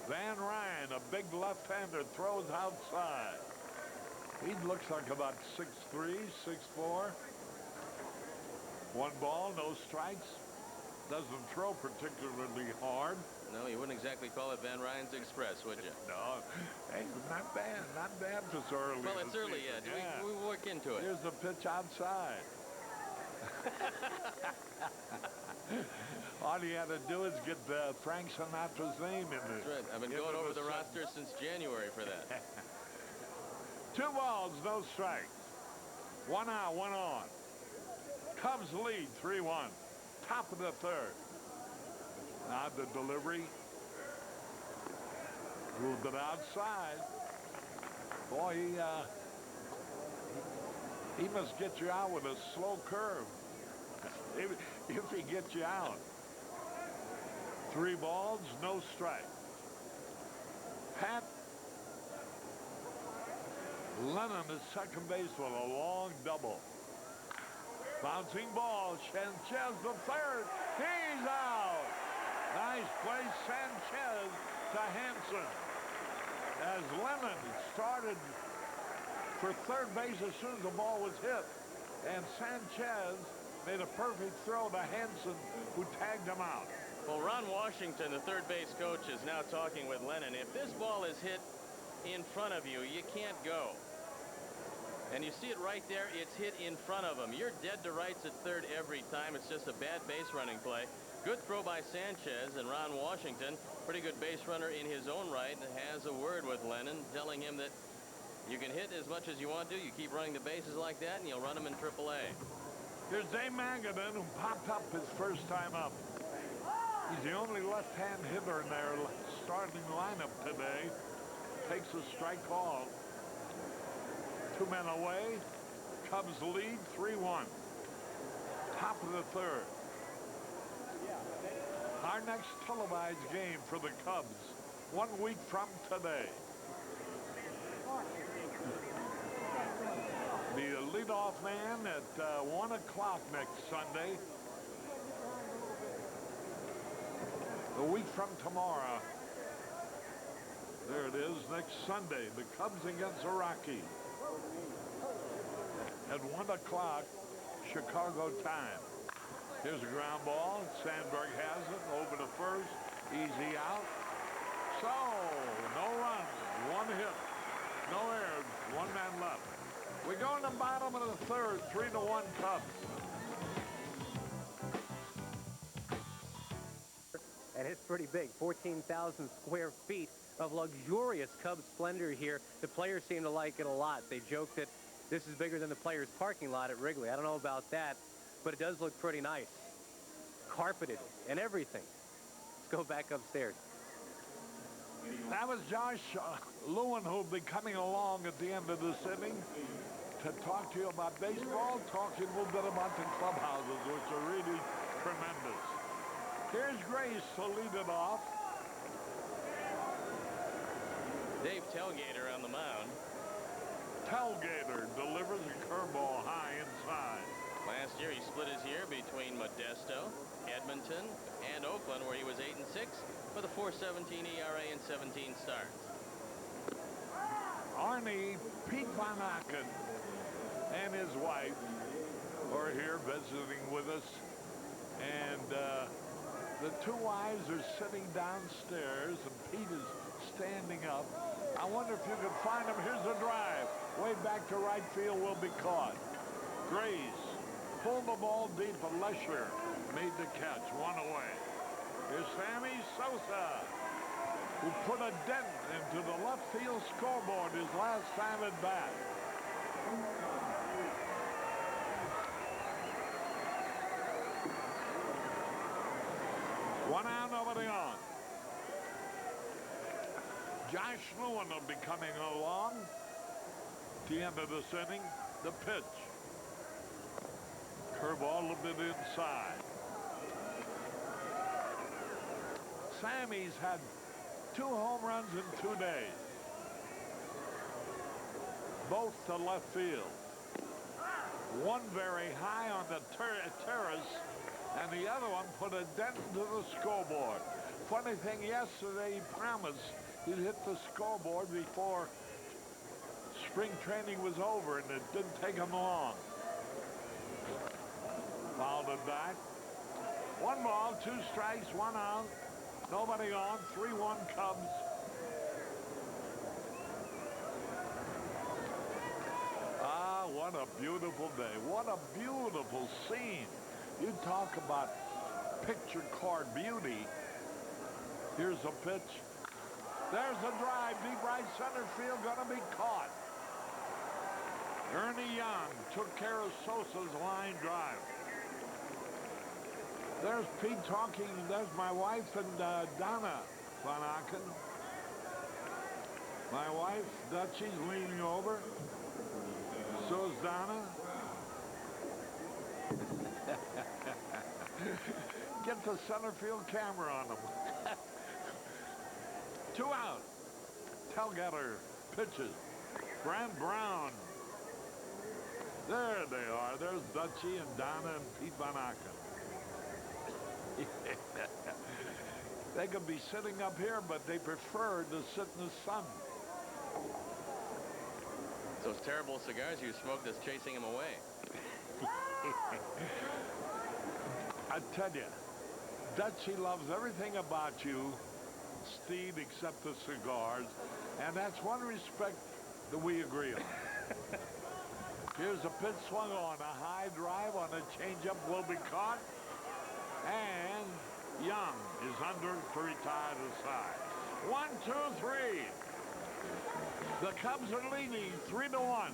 Speaker 2: Van Ryn, a big left-hander, throws outside. He looks like about 6'3", 6'4". 1 ball, no strikes. Doesn't throw particularly hard.
Speaker 1: No, you wouldn't exactly call it Van Ryn's Express, would you?
Speaker 2: No. Hey, not bad. Not bad for so early.
Speaker 1: Well, it's early yet.
Speaker 2: Yeah.
Speaker 1: We work into it.
Speaker 2: Here's the pitch outside. All you had to do is get Frank Sinatra's name in there.
Speaker 1: That's right. I've been going over the roster since January for that.
Speaker 2: 2 balls, no strikes. 1 out, 1 on. Cubs lead 3-1. Top of the 3rd. Now the delivery. Moved it outside. Boy, he must get you out with a slow curve. If he gets you out. 3 balls, no strike. Pat Lennon is second base with a long double. Bouncing ball, Sanchez the 3rd. He's out. Nice play, Sanchez to Hanson. As Lennon started for third base as soon as the ball was hit. And Sanchez made a perfect throw to Hanson, who tagged him out.
Speaker 1: Well, Ron Washington, the third base coach, is now talking with Lennon. If this ball is hit in front of you, you can't go. And you see it right there. It's hit in front of him. You're dead to rights at third every time. It's just a bad base running play. Good throw by Sanchez, and Ron Washington, pretty good base runner in his own right, has a word with Lennon, telling him that you can hit as much as you want to. You keep running the bases like that, and you'll run them in AAA.
Speaker 2: Here's Dave Magadan, who popped up his first time up. He's the only left-hand hitter in their starting lineup today. Takes a strike call. 2 men away. Cubs lead 3-1. Top of the 3rd. Our next televised game for the Cubs, 1 week from today. The leadoff man at 1 o'clock next Sunday. A week from tomorrow. There it is, next Sunday. The Cubs against the Rockies. At 1 o'clock, Chicago time. Here's a ground ball. Sandberg has it. Over to first. Easy out. So, no runs. 1 hit. No errors. 1 man left. We go in the bottom of the 3rd. 3-1 Cubs.
Speaker 3: And it's pretty big. 14,000 square feet of luxurious Cubs splendor here. The players seem to like it a lot. They joke that this is bigger than the players' parking lot at Wrigley. I don't know about that, but it does look pretty nice. Carpeted and everything. Let's go back upstairs.
Speaker 2: That was Josh Lewin, who'll be coming along at the end of this inning to talk to you about baseball, talking a little bit about the clubhouses, which are really tremendous. Here's Grace to lead it off.
Speaker 1: Dave Telgater on the mound.
Speaker 2: Telgater delivers a curveball high inside.
Speaker 1: Last year, he split his year between Modesto, Edmonton, and Oakland, where he was 8-6 with a 4.17 ERA and 17 starts.
Speaker 2: Arnie, Pete Van Aken, and his wife are here visiting with us. And the 2 wives are sitting downstairs, and Pete is standing up. I wonder if you could find him. Here's the drive. Way back to right field will be caught. Grace pulled the ball deep, but Lesher made the catch. 1 away. Here's Sammy Sosa, who put a dent into the left field scoreboard his last time at bat. One out, nobody on. Josh Lewin will be coming along at the end of this inning. The pitch. Curveball a little bit inside. Sammy's had 2 home runs in 2 days. Both to left field. One very high on the terrace, and the other one put a dent into the scoreboard. Funny thing, yesterday he promised he'd hit the scoreboard before spring training was over, and it didn't take him long. Fouled it back. 1 ball, 2 strikes, 1 out. Nobody on. 3-1 Cubs. Ah, what a beautiful day. What a beautiful scene. You talk about picture card beauty. Here's a pitch. There's a drive. Deep right center field. Gonna be caught. Ernie Young took care of Sosa's line drive. There's Pete talking. There's my wife and Donna Van Aken. My wife, Dutchie's leaning over. So's Donna. Get the center field camera on them. 2 out. Telgetter pitches. Grant Brown. There they are. There's Dutchie and Donna and Pete Van Aken. They could be sitting up here, but they prefer to sit in the sun.
Speaker 1: Those terrible cigars you smoked is chasing him away.
Speaker 2: I tell you, Dutchie loves everything about you, Steve, except the cigars, and that's one respect that we agree on. Here's a pitch swung on, a high drive on a changeup will be caught, and Young is under to retire the side. 1, 2, 3. The Cubs are leading 3-1.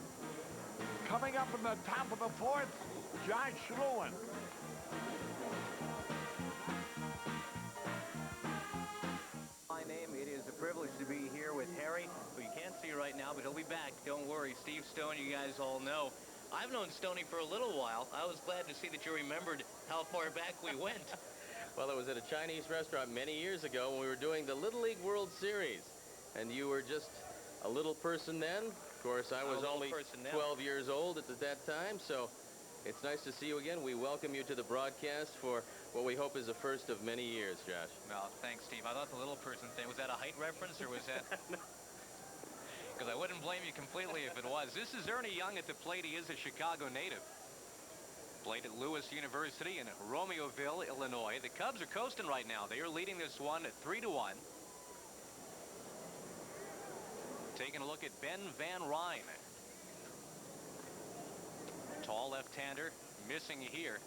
Speaker 2: Coming up in the top of the 4th, Josh Lewin.
Speaker 3: My name, it is a privilege to be here with Haray, who you can't see right now, but he'll be back. Don't worry. Steve Stone, you guys all know. I've known Stoney for a little while. I was glad to see that you remembered how far back we went.
Speaker 1: Well, it was at a Chinese restaurant many years ago when we were doing the Little League World Series. And you were just a little person then. Of course, I was only 12 years old at that time, so it's nice to see you again. We welcome you to the broadcast for what we hope is the first of many years, Josh.
Speaker 3: Well, thanks, Steve. I thought the little person thing, was that a height reference, or was that... Because I wouldn't blame you completely if it was. This is Ernie Young at the plate. He is a Chicago native. Played at Lewis University in Romeoville, Illinois. The Cubs are coasting right now. They are leading this one at 3-1. Taking a look at Ben Van Ryn. Tall left-hander, missing here.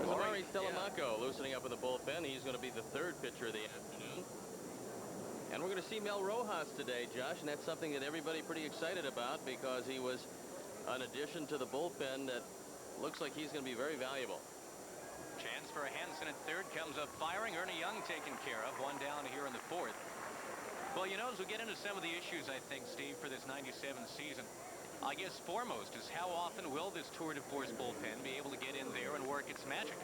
Speaker 1: Haray Telemaco loosening up in the bullpen. He's going to be the 3rd pitcher of the afternoon. And we're going to see Mel Rojas today, Josh, and that's something that everybody pretty excited about because he was an addition to the bullpen that looks like he's going to be very valuable.
Speaker 3: Chance for Hansen at 3rd, comes up firing. Ernie Young taken care of. 1 down here in the 4th. Well, you know, as we get into some of the issues, I think, Steve, for this 97 season, I guess foremost is how often will this Tour de Force bullpen be able to get in there and work its magic?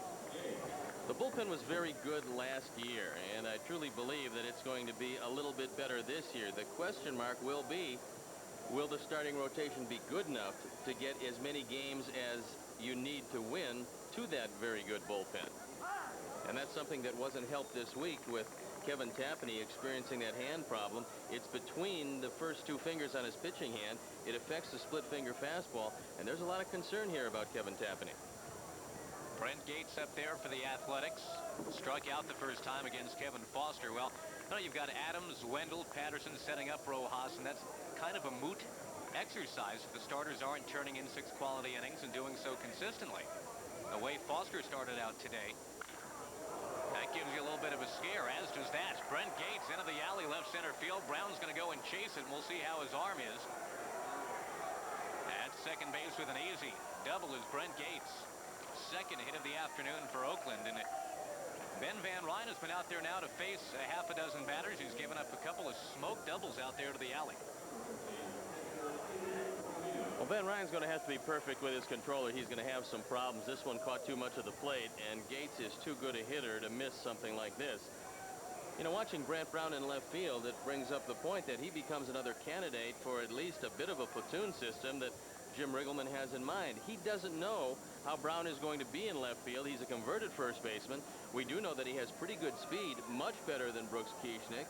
Speaker 1: The bullpen was very good last year, and I truly believe that it's going to be a little bit better this year. The question mark will be, will the starting rotation be good enough to get as many games as you need to win to that very good bullpen? And that's something that wasn't helped this week with Kevin Tapani experiencing that hand problem. It's between the first 2 fingers on his pitching hand. It affects the split finger fastball, and there's a lot of concern here about Kevin Tapani.
Speaker 3: Brent Gates up there for the Athletics. Struck out the first time against Kevin Foster. Well, you've got Adams, Wendell, Patterson setting up Rojas, and that's kind of a moot exercise if the starters aren't turning in 6 quality innings and doing so consistently. The way Foster started out today,
Speaker 8: Brent Gates into the alley, left center field. Brown's going to go and chase it, and we'll see how his arm is. At second base with an easy double is Brent Gates. Second hit of the afternoon for Oakland. And Ben Van Ryn has been out there now to face a half a dozen batters. He's given up a couple of smoke doubles out there to the alley.
Speaker 1: Well, Ben Ryan's going to have to be perfect with his controller. He's going to have some problems. This one caught too much of the plate, and Gates is too good a hitter to miss something like this. You know, watching Brant Brown in left field, it brings up the point that he becomes another candidate for at least a bit of a platoon system that Jim Riggleman has in mind. He doesn't know how Brown is going to be in left field. He's a converted first baseman. We do know that he has pretty good speed, much better than Brooks Kieschnick,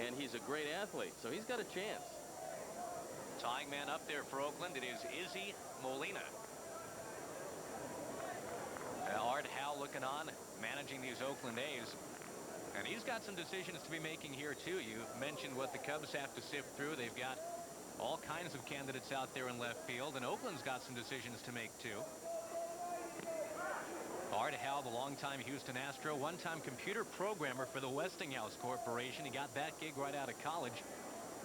Speaker 1: and he's a great athlete, so he's got a chance.
Speaker 8: Tying man up there for Oakland, it is Izzy Molina. Art Howe looking on, managing these Oakland A's. And he's got some decisions to be making here, too. You mentioned what the Cubs have to sift through. They've got all kinds of candidates out there in left field, and Oakland's got some decisions to make, too. Art Howe, the longtime Houston Astro, one-time computer programmer for the Westinghouse Corporation. He got that gig right out of college.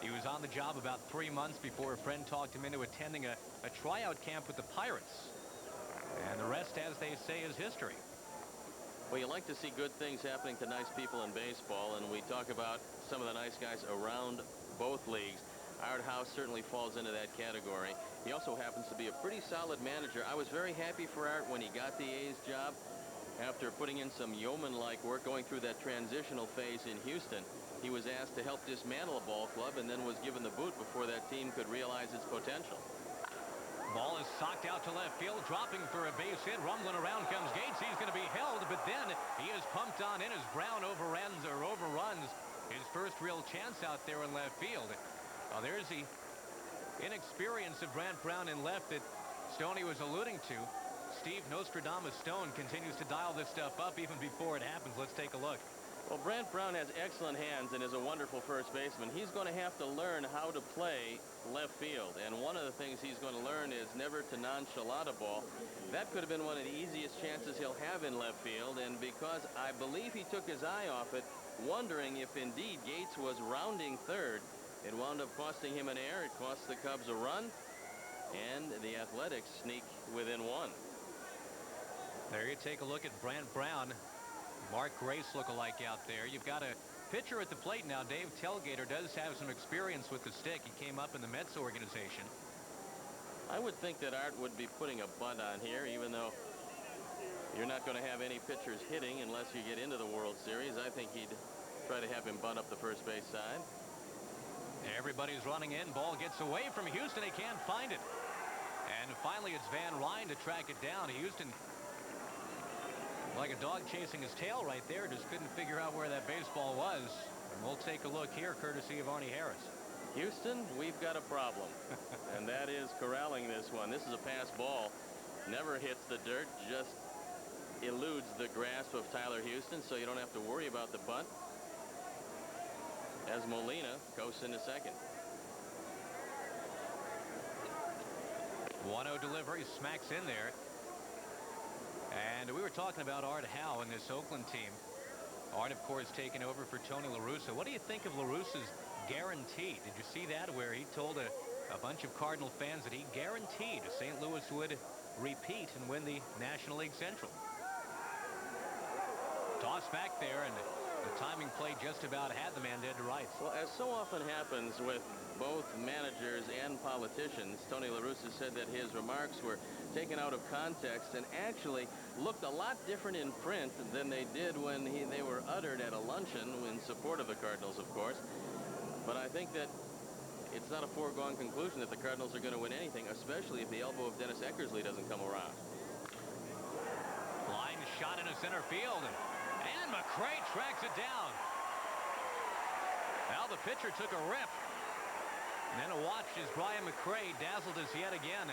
Speaker 8: He was on the job about 3 months before a friend talked him into attending a tryout camp with the Pirates. And the rest, as they say, is history.
Speaker 1: Well, you like to see good things happening to nice people in baseball, and we talk about some of the nice guys around both leagues. Art Howe certainly falls into that category. He also happens to be a pretty solid manager. I was very happy for Art when he got the A's job after putting in some yeoman-like work going through that transitional phase in Houston. He was asked to help dismantle a ball club and then was given the boot before that team could realize its potential.
Speaker 8: Ball is socked out to left field, dropping for a base hit. Rumbling around comes Gates. He's going to be held, but then he is pumped on in as Brown overruns his first real chance out there in left field. There's the inexperience of Brant Brown in left that Stoney was alluding to. Steve Nostradamus Stone continues to dial this stuff up even before it happens. Let's take a look.
Speaker 1: Well, Brant Brown has excellent hands and is a wonderful first baseman. He's going to have to learn how to play left field, and one of the things he's going to learn is never to nonchalant a ball. That could have been one of the easiest chances he'll have in left field, and because I believe he took his eye off it, wondering if indeed Gates was rounding third, it wound up costing him an error. It cost the Cubs a run, and the Athletics sneak within one.
Speaker 8: There you take a look at Brant Brown. Mark Grace look-alike out there. You've got a pitcher at the plate now. Dave Telgater does have some experience with the stick. He came up in the Mets organization.
Speaker 1: I would think that Art would be putting a bunt on here, even though you're not going to have any pitchers hitting unless you get into the World Series. I think he'd try to have him bunt up the first base side.
Speaker 8: Everybody's running in. Ball gets away from Houston. He can't find it. And finally, it's Van Ryn to track it down. Houston, like a dog chasing his tail right there, just couldn't figure out where that baseball was. And we'll take a look here, courtesy of Arnie Harris.
Speaker 1: Houston, we've got a problem, and that is corralling this one. This is a pass ball. Never hits the dirt, just eludes the grasp of Tyler Houston, so you don't have to worry about the bunt. As Molina coasts into second.
Speaker 8: 1-0 delivery, smacks in there. And we were talking about Art Howe in this Oakland team. Art, of course, taking over for Tony La Russa. What do you think of La Russa's guarantee? Did you see that, where he told a bunch of Cardinal fans that he guaranteed St. Louis would repeat and win the National League Central? Toss back there, and the timing play just about had the man dead to rights.
Speaker 1: Well, as so often happens with both managers and politicians, Tony La Russa said that his remarks were taken out of context and actually looked a lot different in print than they did when they were uttered at a luncheon in support of the Cardinals, of course. But I think that it's not a foregone conclusion that the Cardinals are going to win anything, especially if the elbow of Dennis Eckersley doesn't come around.
Speaker 8: Line shot into center field, and McCray tracks it down. Now the pitcher took a rip, and then a watch as Brian McCray dazzled us yet again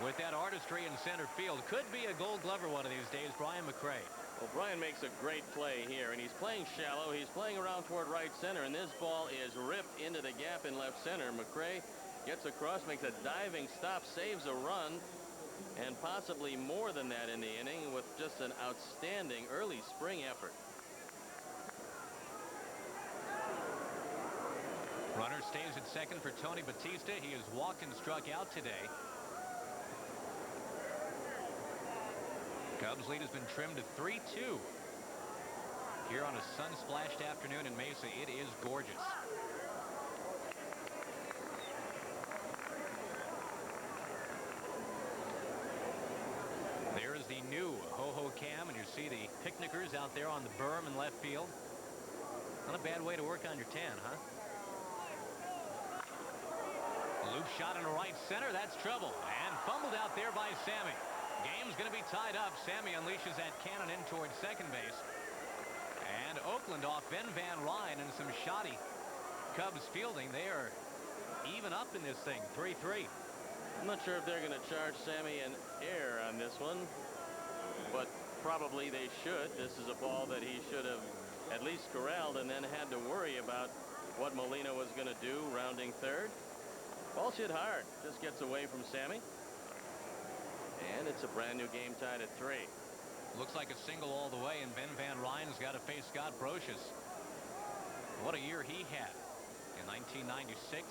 Speaker 8: with that artistry in center field. Could be a Gold Glover one of these days, Brian McCray.
Speaker 1: Well, Brian makes a great play here, and he's playing shallow. He's playing around toward right center, and this ball is ripped into the gap in left center. McCray gets across, makes a diving stop, saves a run, and possibly more than that in the inning with just an outstanding early spring effort.
Speaker 8: Runner stays at second for Tony Batista. He has walked and struck out today. Cubs lead has been trimmed to 3-2. Here on a sun-splashed afternoon in Mesa, it is gorgeous. There's the new ho-ho cam, and you see the picnickers out there on the berm in left field. Not a bad way to work on your tan, huh? Loop shot into right center. That's trouble. And fumbled out there by Sammy. Game's going to be tied up. Sammy unleashes that cannon in towards second base. And Oakland off Ben Van Ryn and some shoddy Cubs fielding. They are even up in this thing, 3-3.
Speaker 1: I'm not sure if they're going to charge Sammy an error on this one, but probably they should. This is a ball that he should have at least corralled and then had to worry about what Molina was going to do rounding third. Ball's hit hard, just gets away from Sammy. And it's a brand new game tied at 3.
Speaker 8: Looks like a single all the way, and Ben Van Ryn's got to face Scott Brocious. What a year he had in 1996.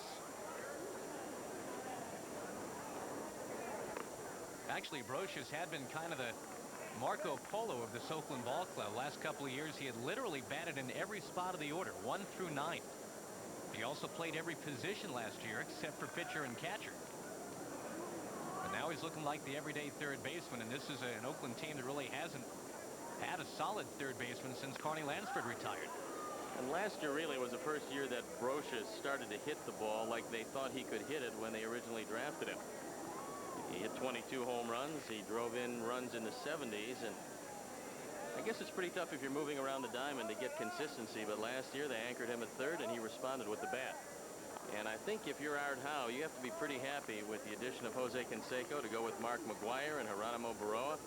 Speaker 8: Actually, Brocious had been kind of the Marco Polo of this Oakland ball club. Last couple of years, he had literally batted in every spot of the order, 1 through 9. He also played every position last year except for pitcher and catcher. But now he's looking like the everyday third baseman, and this is an Oakland team that really hasn't had a solid third baseman since Carney Lansford retired.
Speaker 1: And last year really was the first year that Brocious started to hit the ball like they thought he could hit it when they originally drafted him. He hit 22 home runs. He drove in runs in the 70s, and I guess it's pretty tough if you're moving around the diamond to get consistency, but last year they anchored him at third and he responded with the bat. And I think if you're Art Howe, you have to be pretty happy with the addition of Jose Canseco to go with Mark McGuire and Geronimo Baroa,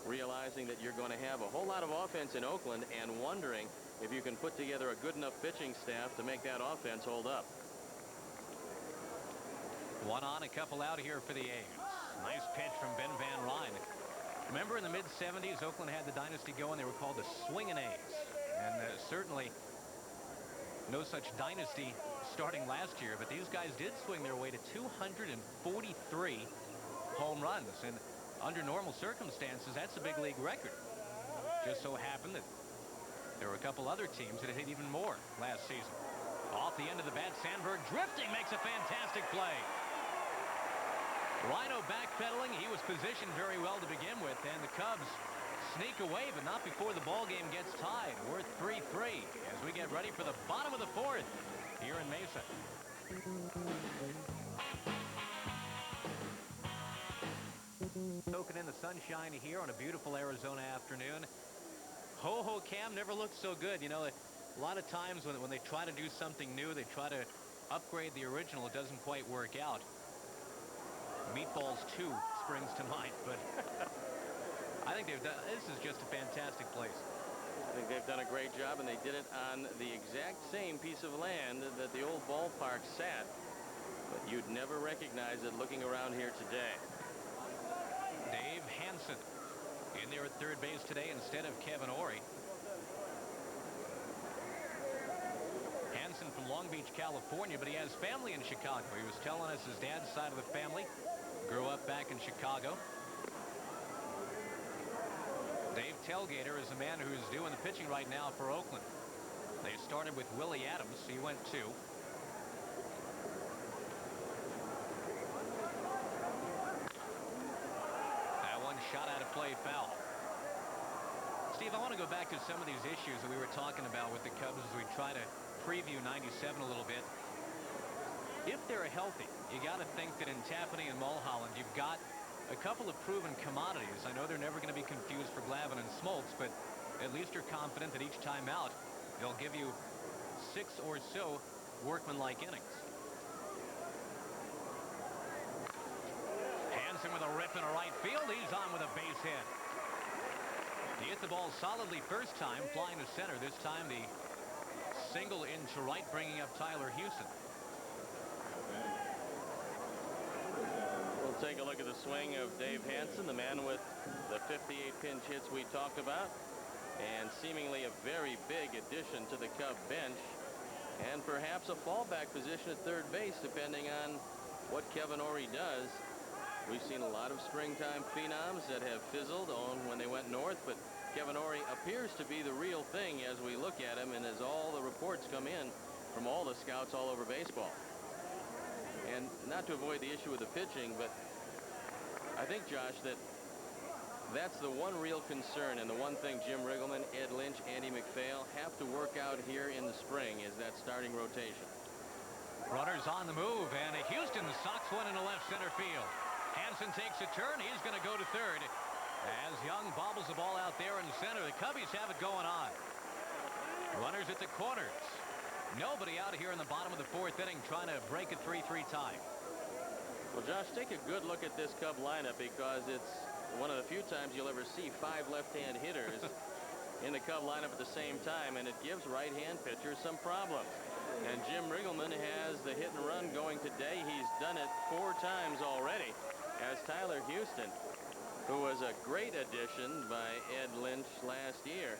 Speaker 1: realizing that you're going to have a whole lot of offense in Oakland and wondering if you can put together a good enough pitching staff to make that offense hold up.
Speaker 8: One on, a couple out here for the A's. Nice pitch from Ben Van Ryn. Remember in the mid-70s, Oakland had the dynasty going. They were called the Swingin' A's. And certainly no such dynasty starting last year. But these guys did swing their way to 243 home runs. And under normal circumstances, that's a big league record. Just so happened that there were a couple other teams that hit even more last season. Off the end of the bat, Sandberg drifting makes a fantastic play. Rhino backpedaling. He was positioned very well to begin with, and the Cubs sneak away, but not before the ball game gets tied. We're 3-3 as we get ready for the bottom of the fourth here in Mesa. Soaking in the sunshine here on a beautiful Arizona afternoon. Ho-ho cam never looked so good. You know, a lot of times when they try to do something new, they try to upgrade the original. It doesn't quite work out. Meatballs 2 springs to mind, but I think they've done, this is just a fantastic place.
Speaker 1: I think they've done a great job, and they did it on the exact same piece of land that the old ballpark sat. But you'd never recognize it looking around here today.
Speaker 8: Dave Hansen in there at third base today instead of Kevin Ory. Hansen from Long Beach, California, but he has family in Chicago. He was telling us his dad's side of the family grew up back in Chicago. Dave Telgater is the man who's doing the pitching right now for Oakland. They started with Willie Adams. He went 2. That one shot out of play, foul. Steve, I want to go back to some of these issues that we were talking about with the Cubs as we try to preview 97 a little bit. If they're healthy, you got to think that in Tapani and Mulholland, you've got a couple of proven commodities. I know they're never going to be confused for Glavine and Smoltz, but at least you're confident that each time out, they'll give you 6 or so workmanlike innings. Hansen with a rip in a right field. He's on with a base hit. He hit the ball solidly first time, flying to center. This time the single into right, bringing up Tyler Houston.
Speaker 1: We'll take a look at the swing of Dave Hansen, the man with the 58 pinch hits we talked about, and seemingly a very big addition to the Cub bench. and perhaps a fallback position at third base, depending on what Kevin Ory does. We've seen a lot of springtime phenoms that have fizzled on when they went north, but Kevin Ory appears to be the real thing as we look at him and as all the reports come in from all the scouts all over baseball. And not to avoid the issue with the pitching, but I think, Josh, that's the one real concern, and the one thing Jim Riggleman, Ed Lynch, Andy McPhail have to work out here in the spring is that starting rotation.
Speaker 8: Runners on the move, and Houston socks one into left center field. Hansen takes a turn. He's going to go to third as Young bobbles the ball out there in center. The Cubbies have it going on. Runners at the corners. Nobody out here in the bottom of the fourth inning trying to break a 3-3 tie.
Speaker 1: Well, Josh, take a good look at this Cub lineup, because it's one of the few times you'll ever see 5 left-hand hitters in the Cub lineup at the same time, and it gives right-hand pitchers some problems. And Jim Riggleman has the hit and run going today. He's done it 4 times already, as Tyler Houston, who was a great addition by Ed Lynch last year,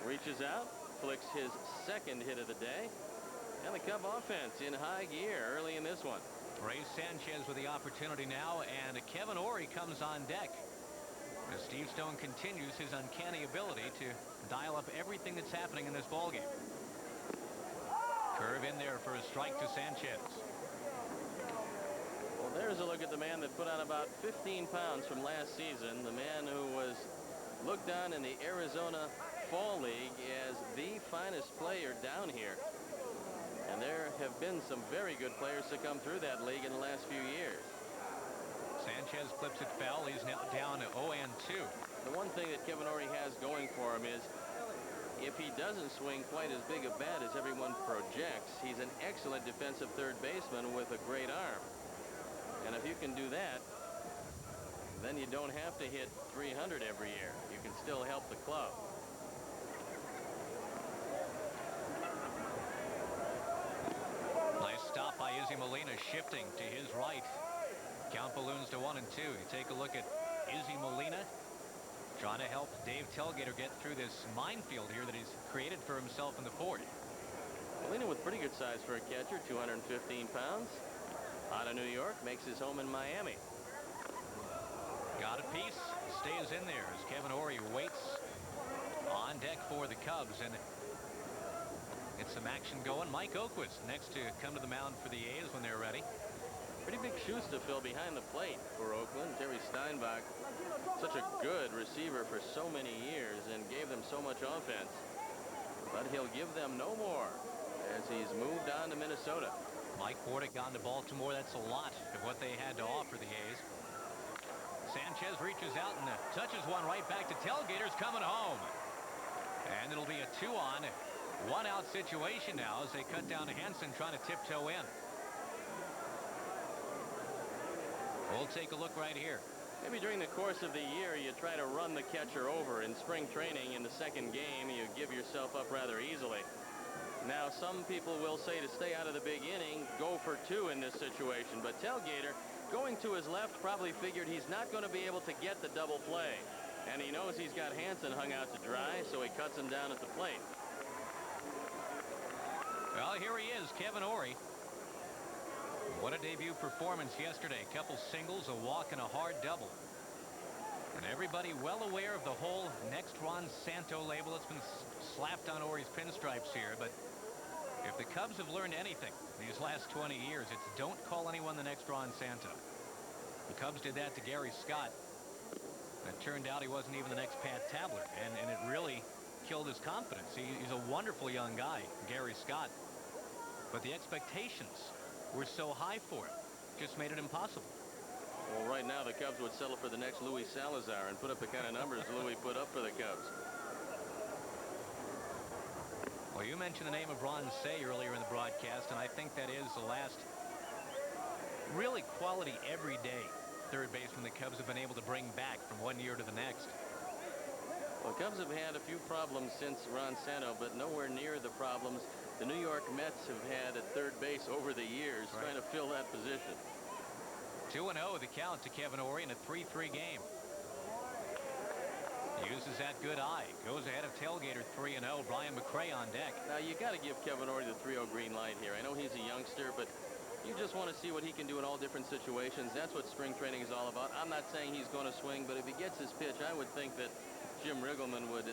Speaker 1: reaches out, flicks his second hit of the day, and the Cub offense in high gear early in this one.
Speaker 8: Ray Sanchez with the opportunity now, and Kevin Ory comes on deck as Steve Stone continues his uncanny ability to dial up everything that's happening in this ballgame. Curve in there for a strike to Sanchez.
Speaker 1: Well, there's a look at the man that put on about 15 pounds from last season, the man who was looked on in the Arizona Fall League as the finest player down here. And there have been some very good players to come through that league in the last few years.
Speaker 8: Sanchez flips it foul. He's now down to 0-2.
Speaker 1: The one thing that Kevin Ory has going for him is, if he doesn't swing quite as big a bat as everyone projects, he's an excellent defensive third baseman with a great arm. And if you can do that, then you don't have to hit 300 every year. You can still help the club.
Speaker 8: Nice stop by Izzy Molina, shifting to his right. Count balloons to 1-2. You take a look at Izzy Molina trying to help Dave Telgater get through this minefield here that he's created for himself in the fourth.
Speaker 1: Molina with pretty good size for a catcher, 215 pounds. Out of New York, makes his home in Miami.
Speaker 8: Got a piece, stays in there as Kevin Ory waits on deck for the Cubs, and it's some action going. Mike Oquist next to come to the mound for the A's when they're ready.
Speaker 1: Pretty big shoes to fill behind the plate for Oakland. Terry Steinbach, such a good receiver for so many years and gave them so much offense. But he'll give them no more as he's moved on to Minnesota.
Speaker 8: Mike Bordick gone to Baltimore. That's a lot of what they had to offer the A's. Sanchez reaches out and touches one right back to Telgater's coming home. And it'll be a 2-on, 1-out situation now as they cut down to Hansen trying to tiptoe in. We'll take a look right here.
Speaker 1: Maybe during the course of the year you try to run the catcher over. In spring training in the second game you give yourself up rather easily. Now some people will say to stay out of the big inning, go for 2 in this situation, but Telgater going to his left probably figured he's not going to be able to get the double play, and he knows he's got Hansen hung out to dry, so he cuts him down at the plate.
Speaker 8: Well, here he is, Kevin Ory. What a debut performance yesterday. A couple singles, a walk, and a hard double. And everybody well aware of the whole next Ron Santo label that's been slapped on Ory's pinstripes here. But if the Cubs have learned anything these last 20 years, it's don't call anyone the next Ron Santo. The Cubs did that to Gary Scott. And it turned out he wasn't even the next Pat Tabler. And it really killed his confidence. He's a wonderful young guy, Gary Scott. But the expectations were so high for him, just made it impossible.
Speaker 1: Well, right now the Cubs would settle for the next Luis Salazar and put up the kind of numbers Louis put up for the Cubs.
Speaker 8: Well, you mentioned the name of Ron Say earlier in the broadcast, and I think that is the last really quality everyday third baseman the Cubs have been able to bring back from one year to the next.
Speaker 1: Well, Cubs have had a few problems since Ron Santo, but nowhere near the problems the New York Mets have had at third base over the years, trying to fill that position.
Speaker 8: 2-0 the count to Kevin Ory in a 3-3 game. Uses that good eye. Goes ahead of tailgater 3-0. Brian McCray on deck.
Speaker 1: Now, you got to give Kevin Ory the 3-0 green light here. I know he's a youngster, but you just want to see what he can do in all different situations. That's what spring training is all about. I'm not saying he's going to swing, but if he gets his pitch, I would think that Jim Riggleman would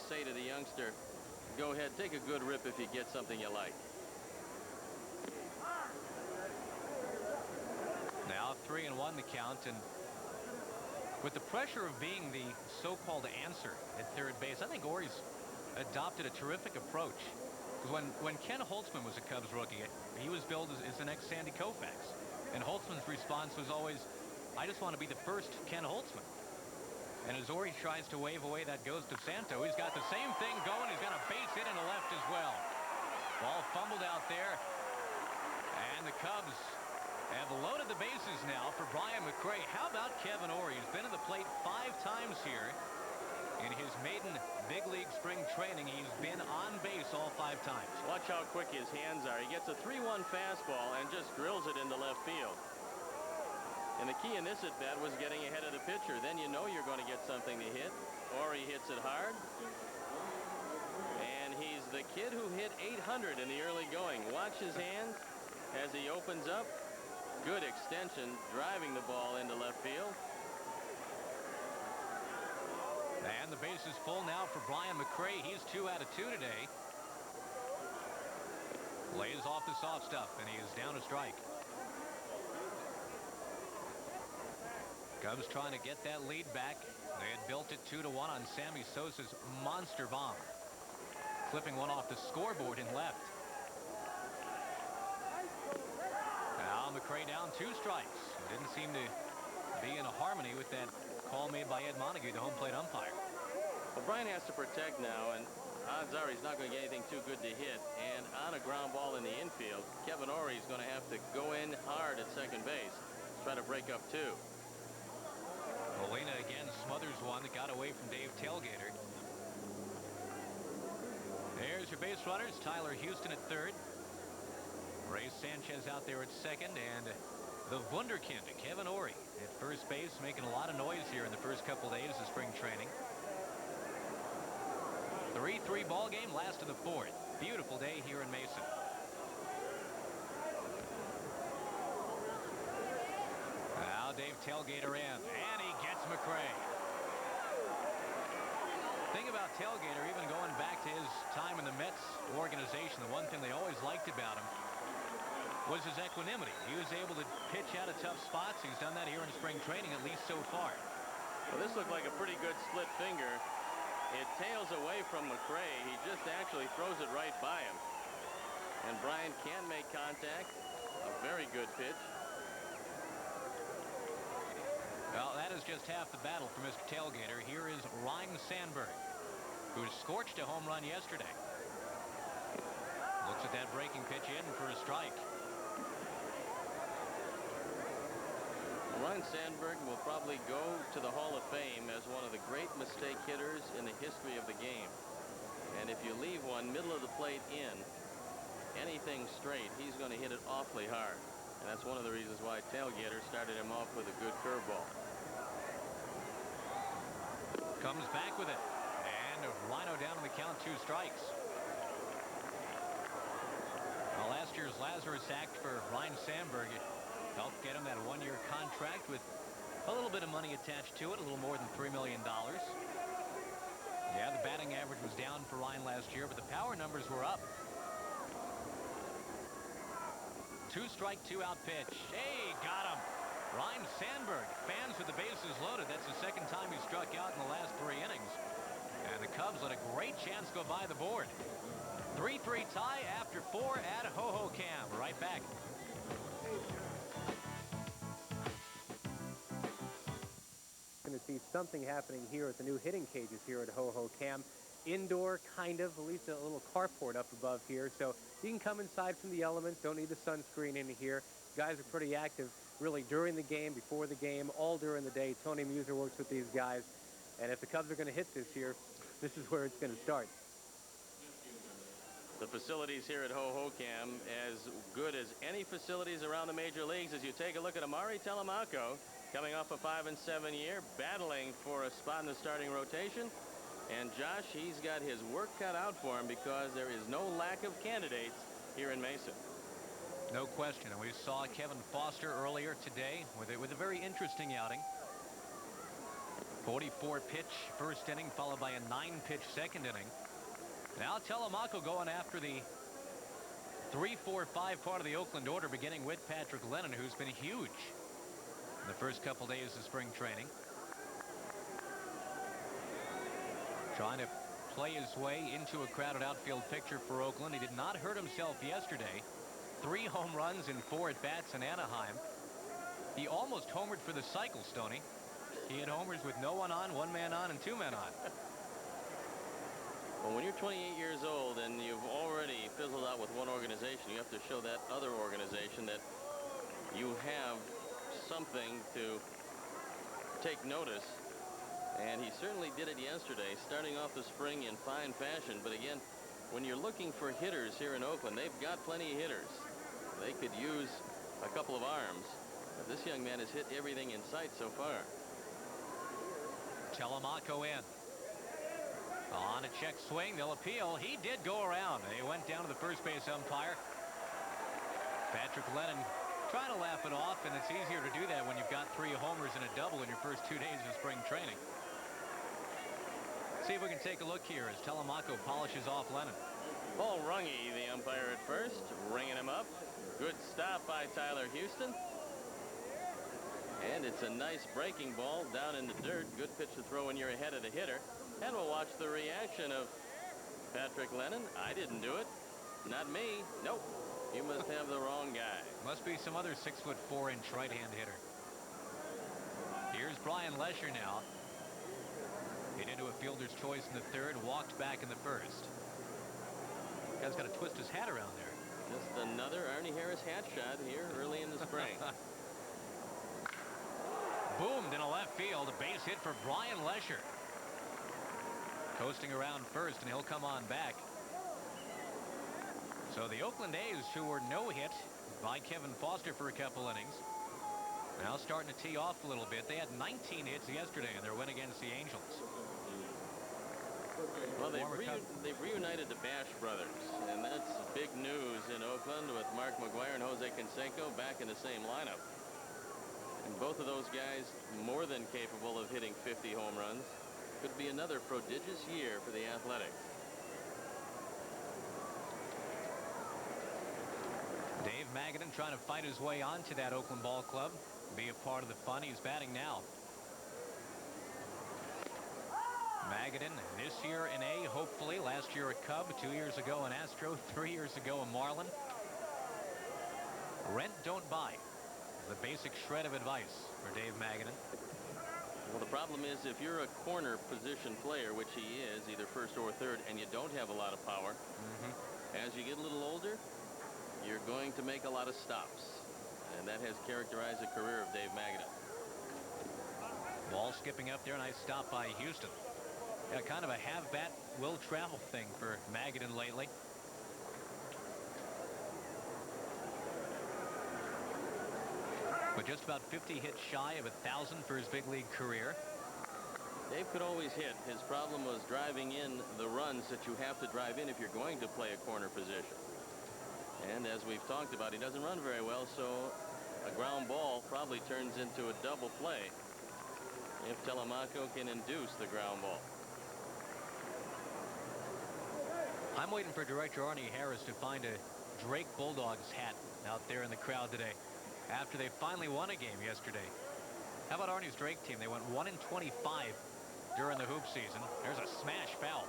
Speaker 1: say to the youngster, go ahead, take a good rip if you get something you like.
Speaker 8: Now 3-1 the count, and with the pressure of being the so-called answer at third base, I think Ory's adopted a terrific approach. Because when Ken Holtzman was a Cubs rookie, he was billed as the next Sandy Koufax. And Holtzman's response was always, I just want to be the first Ken Holtzman. And as Ory tries to wave away that ghost of Santo, he's got the same thing going. He's got a base hit in the left as well. Ball fumbled out there. And the Cubs have loaded the bases now for Brian McCray. How about Kevin Ory? He's been at the plate 5 times here. In his maiden big league spring training, he's been on base all 5 times.
Speaker 1: Watch how quick his hands are. He gets a 3-1 fastball and just drills it into left field. And the key in this at bat was getting ahead of the pitcher. Then you know you're going to get something to hit. Ory hits it hard. And he's the kid who hit 800 in the early going. Watch his hands as he opens up. Good extension, driving the ball into left field.
Speaker 8: And the base is full now for Brian McCray. He's 2 out of 2 today. Lays off the soft stuff, and he is down a strike. Cubs trying to get that lead back. They had built it 2-1 on Sammy Sosa's monster bomb. Flipping one off the scoreboard in left. Now McCray down 2 strikes. Didn't seem to be in a harmony with that call made by Ed Montague, the home plate umpire.
Speaker 1: Well, Brian has to protect now, and odds are he's not going to get anything too good to hit. And on a ground ball in the infield, Kevin Ory is going to have to go in hard at second base, try to break up 2.
Speaker 8: Molina again smothers one that got away from Dave Tailgater. There's your base runners. Tyler Houston at third. Ray Sanchez out there at second, and the wunderkind, Kevin Ory, at first base, making a lot of noise here in the first couple days of spring training. 3-3 ball game, last of the 4th. Beautiful day here in Mason. Now Dave Tailgater in, and he gets McCray. Thing about Tailgater, even going back to his time in the Mets organization, the one thing they always liked about him was his equanimity. He was able to pitch out of tough spots. He's done that here in spring training, at least so far.
Speaker 1: Well, this looked like a pretty good split finger. It tails away from McCray. He just actually throws it right by him. And Brian can make contact. A very good pitch.
Speaker 8: Well, that is just half the battle for Mr. Tailgater. Here is Ryne Sandberg, who scorched a home run yesterday. Looks at that breaking pitch in for a strike.
Speaker 1: Ryne Sandberg will probably go to the Hall of Fame as one of the great mistake hitters in the history of the game. And if you leave one middle of the plate in, anything straight, he's going to hit it awfully hard. And that's one of the reasons why Tailgater started him off with a good curveball.
Speaker 8: Comes back with it. And Rhino down on the count, 2 strikes. Well, last year's Lazarus Act for Ryne Sandberg helped get him that 1-year contract with a little bit of money attached to it, a little more than $3 million. Yeah, the batting average was down for Ryne last year, but the power numbers were up. 2-strike, 2-out pitch. Hey, got him. Ryne Sandberg, fans with the bases loaded. That's the second time he struck out in the last 3 innings. And the Cubs let a great chance go by the board. 3-3 tie after 4 at Hohokam. Right back.
Speaker 3: Going to see something happening here at the new hitting cages here at Hohokam. Indoor, kind of, at least a little carport up above here. So you can come inside from the elements. Don't need the sunscreen in here. Guys are pretty active really during the game, before the game, all during the day. Tony Muser works with these guys. And if the Cubs are going to hit this year, this is where it's going to start.
Speaker 1: The facilities here at Hohokam as good as any facilities around the major leagues. As you take a look at Amari Telemaco, coming off a 5-7 year, battling for a spot in the starting rotation. And Josh, he's got his work cut out for him because there is no lack of candidates here in Mesa.
Speaker 8: No question. And we saw Kevin Foster earlier today with a very interesting outing. 44-pitch first inning, followed by a 9-pitch second inning. Now Telemaco going after the 3-4-5 part of the Oakland order, beginning with Patrick Lennon, who's been huge in the first couple days of spring training. Trying to play his way into a crowded outfield picture for Oakland. He did not hurt himself yesterday. 3 home runs in 4 at-bats in Anaheim. He almost homered for the cycle, Stoney. He had homers with no one on, 1 man on, and 2 men on.
Speaker 1: Well, when you're 28 years old and you've already fizzled out with one organization, you have to show that other organization that you have something to take notice. And he certainly did it yesterday, starting off the spring in fine fashion. But again, when you're looking for hitters here in Oakland, they've got plenty of hitters. They could use a couple of arms. But this young man has hit everything in sight so far.
Speaker 8: Telemaco in. On a check swing, they'll appeal. He did go around. He went down to the first base umpire. Patrick Lennon trying to laugh it off, and it's easier to do that when you've got 3 homers and a double in your first 2 days of spring training. See if we can take a look here as Telemaco polishes off Lennon.
Speaker 1: Paul Runge, the umpire at first, ringing him up. Good stop by Tyler Houston. And it's a nice breaking ball down in the dirt. Good pitch to throw when you're ahead of the hitter. And we'll watch the reaction of Patrick Lennon. I didn't do it. Not me. Nope. You must have the wrong guy.
Speaker 8: Must be some other 6'4" right-hand hitter. Here's Brian Lesher now. Hit into a fielder's choice in the 3rd, walked back in the 1st. Guy's got to twist his hat around there.
Speaker 1: Just another Arnie Harris hat shot here early in the spring.
Speaker 8: Boomed into left field. A base hit for Brian Lesher. Coasting around first, and he'll come on back. So the Oakland A's, who were no hit by Kevin Foster for a couple innings, now starting to tee off a little bit. They had 19 hits yesterday in their win against the Angels.
Speaker 1: Well, they've reunited the Bash brothers, and that's big news in Oakland with Mark McGuire and Jose Canseco back in the same lineup. And both of those guys more than capable of hitting 50 home runs. Could be another prodigious year for the Athletics.
Speaker 8: Dave Magadan trying to fight his way onto that Oakland Ball Club, be a part of the fun. He's batting now. Magadan this year an A, hopefully. Last year a Cub, 2 years ago an Astro, 3 years ago a Marlin. Rent, don't buy. The basic shred of advice for Dave Magadan.
Speaker 1: Well, the problem is if you're a corner position player, which he is, either first or third, and you don't have a lot of power, as you get a little older, you're going to make a lot of stops. And that has characterized the career of Dave Magadan.
Speaker 8: Ball skipping up there. Nice stop by Houston. Yeah, kind of a have bat will travel thing for Magadan lately. But just about 50 hits shy of 1,000 for his big league career.
Speaker 1: Dave could always hit. His problem was driving in the runs that you have to drive in if you're going to play a corner position. And as we've talked about, he doesn't run very well, so a ground ball probably turns into a double play if Telemaco can induce the ground ball.
Speaker 8: I'm waiting for Director Arnie Harris to find a Drake Bulldogs hat out there in the crowd today after they finally won a game yesterday. How about Arnie's Drake team? They went 1-25 during the hoop season. There's a smash foul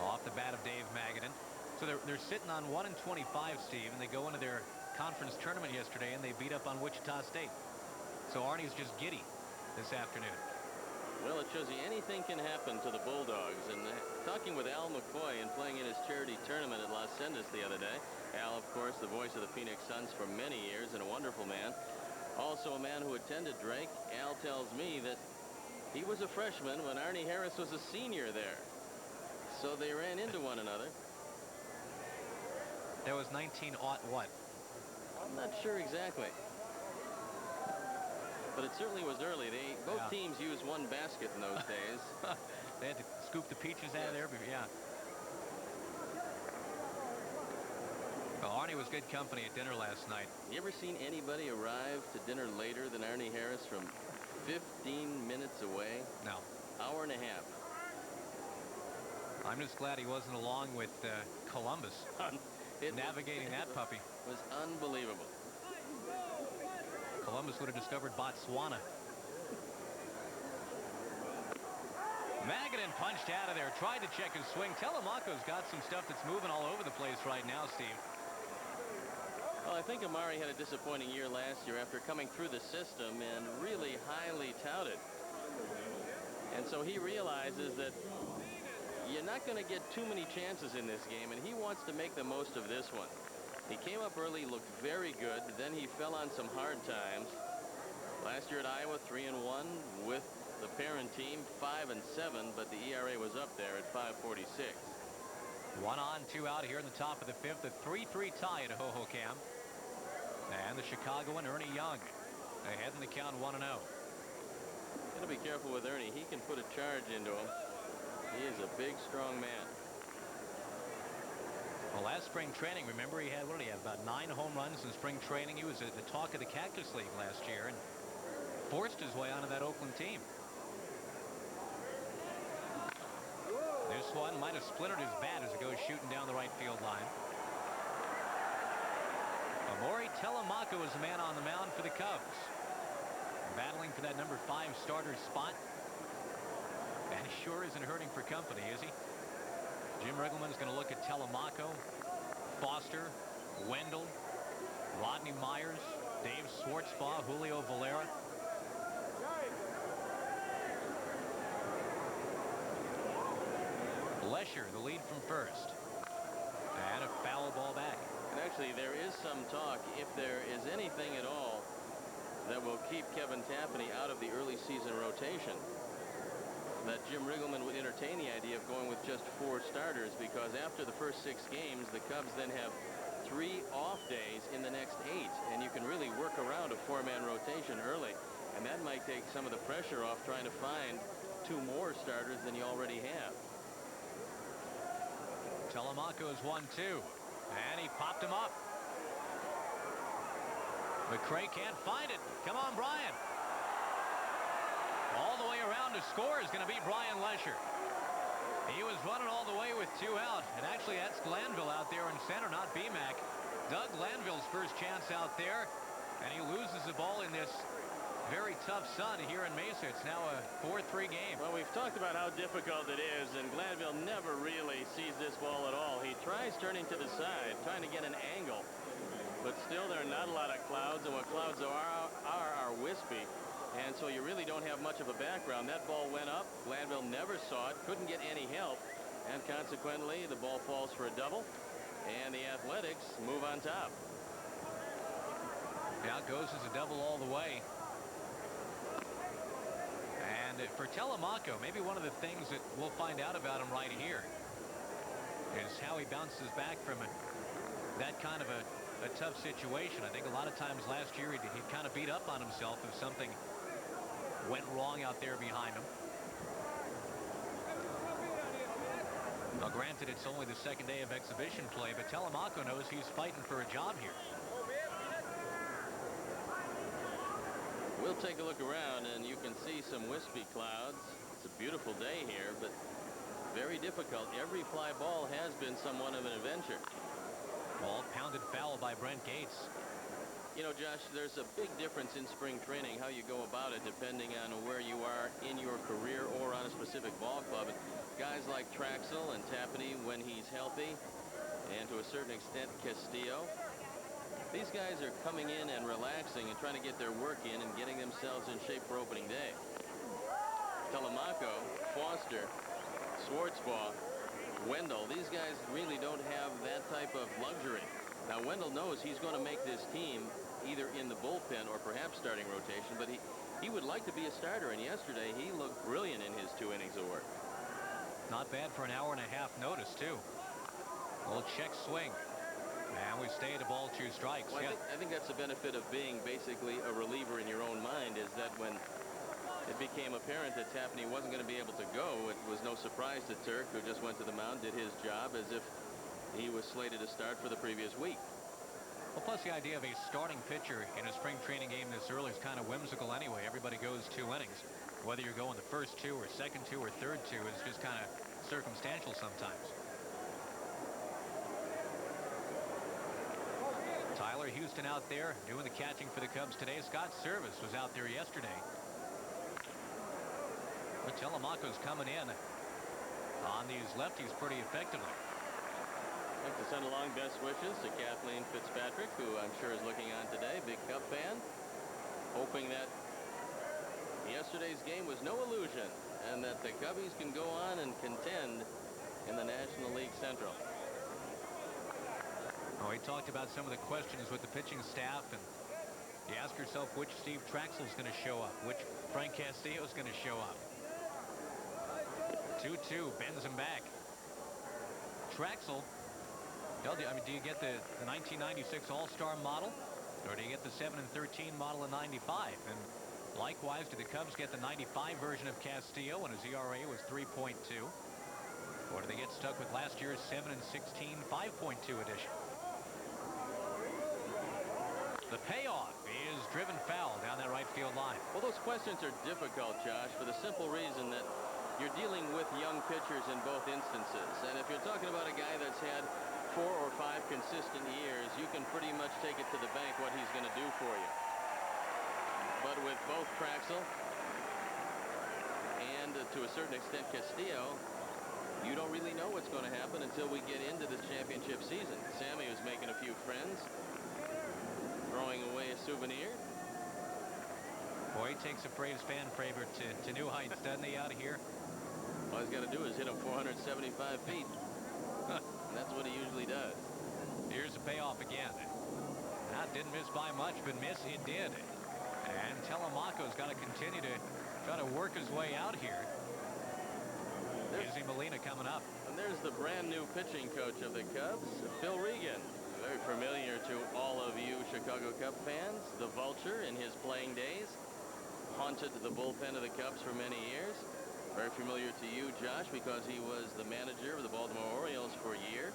Speaker 8: off the bat of Dave Magadan. So they're sitting on 1-25, Steve, and they go into their conference tournament yesterday and they beat up on Wichita State. So Arnie's just giddy this afternoon.
Speaker 1: Well, it shows you anything can happen to the Bulldogs. And talking with Al McCoy and playing in his charity tournament at Las Sendas the other day. Al, of course, the voice of the Phoenix Suns for many years and a wonderful man. Also a man who attended Drake. Al tells me that he was a freshman when Arnie Harris was a senior there. So they ran into one another.
Speaker 8: That was 19-what?
Speaker 1: I'm not sure exactly. But it certainly was early. Both teams used one basket in those days.
Speaker 8: They had to scoop the peaches out of there. Yeah. Well, Arnie was good company at dinner last night.
Speaker 1: You ever seen anybody arrive to dinner later than Arnie Harris from 15 minutes away?
Speaker 8: No.
Speaker 1: Hour and a half.
Speaker 8: I'm just glad he wasn't along with Columbus navigating that puppy.
Speaker 1: It was unbelievable.
Speaker 8: Columbus would have discovered Botswana. Magadan punched out of there, tried to check his swing. Telemaco's got some stuff that's moving all over the place right now, Steve.
Speaker 1: Well, I think Amari had a disappointing year last year after coming through the system and really highly touted. And so he realizes that you're not going to get too many chances in this game, and he wants to make the most of this one. He came up early, looked very good, then he fell on some hard times. Last year at Iowa, 3-1 with the parent team, 5-7, but the ERA was up there at 5.46.
Speaker 8: 1 on, 2 out here in the top of the 5th. A 3-3 tie at Hohokam. And the Chicagoan Ernie Young ahead in the count 1-0.
Speaker 1: Gotta be careful with Ernie. He can put a charge into him. He is a big, strong man.
Speaker 8: Well, last spring training, remember, he had, what did he have, about 9 home runs in spring training. He was at the talk of the Cactus League last year and forced his way onto that Oakland team. This one might have splintered his bat as it goes shooting down the right field line. Amori Telemaco is the man on the mound for the Cubs. Battling for that number 5 starter spot. And he sure isn't hurting for company, is he? Jim Riggleman's going to look at Telemaco, Foster, Wendell, Rodney Myers, Dave Schwartzbaugh, Julio Valera. Lesher, the lead from first. And a foul ball back.
Speaker 1: And actually, there is some talk, if there is anything at all that will keep Kevin Tapani out of the early season rotation, that Jim Riggleman would entertain the idea of going with just 4 starters, because after the first 6 games, the Cubs then have 3 off days in the next 8, and you can really work around a 4-man rotation early, and that might take some of the pressure off trying to find 2 more starters than you already have.
Speaker 8: Telemaco is 1-2, and he popped him up. McCray can't find it. Come on, Brian. All the way around to score is going to be Brian Lesher. He was running all the way with 2 out, and actually that's Glanville out there in center, not BMAC. Doug Glanville's first chance out there, and he loses the ball in this very tough sun here in Mesa. It's now a 4-3 game.
Speaker 1: Well, we've talked about how difficult it is, and Glanville never really sees this ball at all. He tries turning to the side, trying to get an angle, but still there are not a lot of clouds, and what clouds are wispy. And so you really don't have much of a background. That ball went up. Glanville never saw it, couldn't get any help, and consequently the ball falls for a double, and the Athletics move on top.
Speaker 8: Now it goes as a double all the way. And for Telemaco, maybe one of the things that we'll find out about him right here is how he bounces back from that kind of a tough situation. I think a lot of times last year he'd kind of beat up on himself if something went wrong out there behind him. Well, granted, it's only the 2nd day of exhibition play, but Telemaco knows he's fighting for a job here.
Speaker 1: We'll take a look around, and you can see some wispy clouds. It's a beautiful day here, but very difficult. Every fly ball has been somewhat of an adventure.
Speaker 8: Ball pounded foul by Brent Gates.
Speaker 1: You know, Josh, there's a big difference in spring training, how you go about it, depending on where you are in your career or on a specific ball club. And guys like Traxel and Tapani, when he's healthy, and to a certain extent Castillo, these guys are coming in and relaxing and trying to get their work in and getting themselves in shape for opening day. Telemaco, Foster, Schwartzbaugh, Wendell, these guys really don't have that type of luxury. Now, Wendell knows he's going to make this team either in the bullpen or perhaps starting rotation, but he would like to be a starter, and yesterday he looked brilliant in his 2 innings of work.
Speaker 8: Not bad for an hour and a half notice, too. A little check swing. And we stay at a ball, 2 strikes.
Speaker 1: Well,
Speaker 8: Yeah.
Speaker 1: I think that's the benefit of being basically a reliever in your own mind, is that when it became apparent that Tapney wasn't going to be able to go, it was no surprise to Turk, who just went to the mound, did his job as if he was slated to start for the previous week.
Speaker 8: Well, plus the idea of a starting pitcher in a spring training game this early is kind of whimsical anyway. Everybody goes 2 innings. Whether you're going the first 2 or second 2 or third 2 is just kind of circumstantial sometimes. Tyler Houston out there doing the catching for the Cubs today. Scott Service was out there yesterday. But Telemaco's coming in on these lefties pretty effectively.
Speaker 1: I'd like to send along best wishes to Kathleen Fitzpatrick, who I'm sure is looking on today, big Cub fan, hoping that yesterday's game was no illusion and that the Cubbies can go on and contend in the National League Central.
Speaker 8: Oh, he talked about some of the questions with the pitching staff, and you ask yourself which Steve Traxel's going to show up, which Frank Castillo's going to show up. 2-2, bends him back. Traxel, I mean, do you get the 1996 All-Star model, or do you get the 7 and 13 model in '95? And likewise, do the Cubs get the '95 version of Castillo when his ERA was 3.2, or do they get stuck with last year's 7 and 16 5.2 edition? The payoff is driven foul down that right field line.
Speaker 1: Well, those questions are difficult, Josh, for the simple reason that you're dealing with young pitchers in both instances. And if you're talking about a guy that's had 4 or 5 consistent years, you can pretty much take it to the bank what he's going to do for you. But with both Traxel and to a certain extent Castillo, you don't really know what's going to happen until we get into this championship season. Sammy was making a few friends, throwing away a souvenir.
Speaker 8: Boy, he takes a Braves fan favorite to new heights, doesn't he, out of here?
Speaker 1: All he's got to do is hit him 475 feet. And that's what he usually does.
Speaker 8: Here's the payoff again. That didn't miss by much, but miss it did. And Telemaco's got to continue to try to work his way out here. Izzy Molina coming up.
Speaker 1: And there's the brand new pitching coach of the Cubs, Phil Regan. Very familiar to all of you Chicago Cub fans. The Vulture in his playing days. Haunted the bullpen of the Cubs for many years. Very familiar to you, Josh, because he was the manager of the Baltimore Orioles for a year.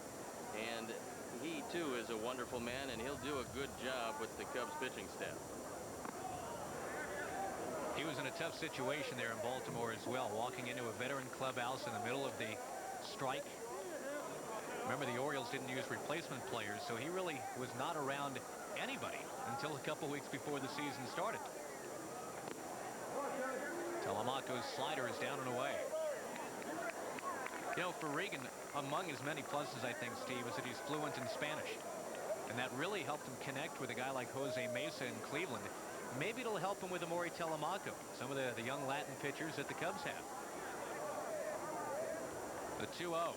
Speaker 1: And he, too, is a wonderful man, and he'll do a good job with the Cubs pitching staff.
Speaker 8: He was in a tough situation there in Baltimore as well, walking into a veteran clubhouse in the middle of the strike. Remember, the Orioles didn't use replacement players, so he really was not around anybody until a couple weeks before the season started. Telemaco's slider is down and away. You know, for Regan, among his many pluses, I think, Steve, is that he's fluent in Spanish. And that really helped him connect with a guy like Jose Mesa in Cleveland. Maybe it'll help him with Amori Telemaco, some of the young Latin pitchers that the Cubs have. The 2-0.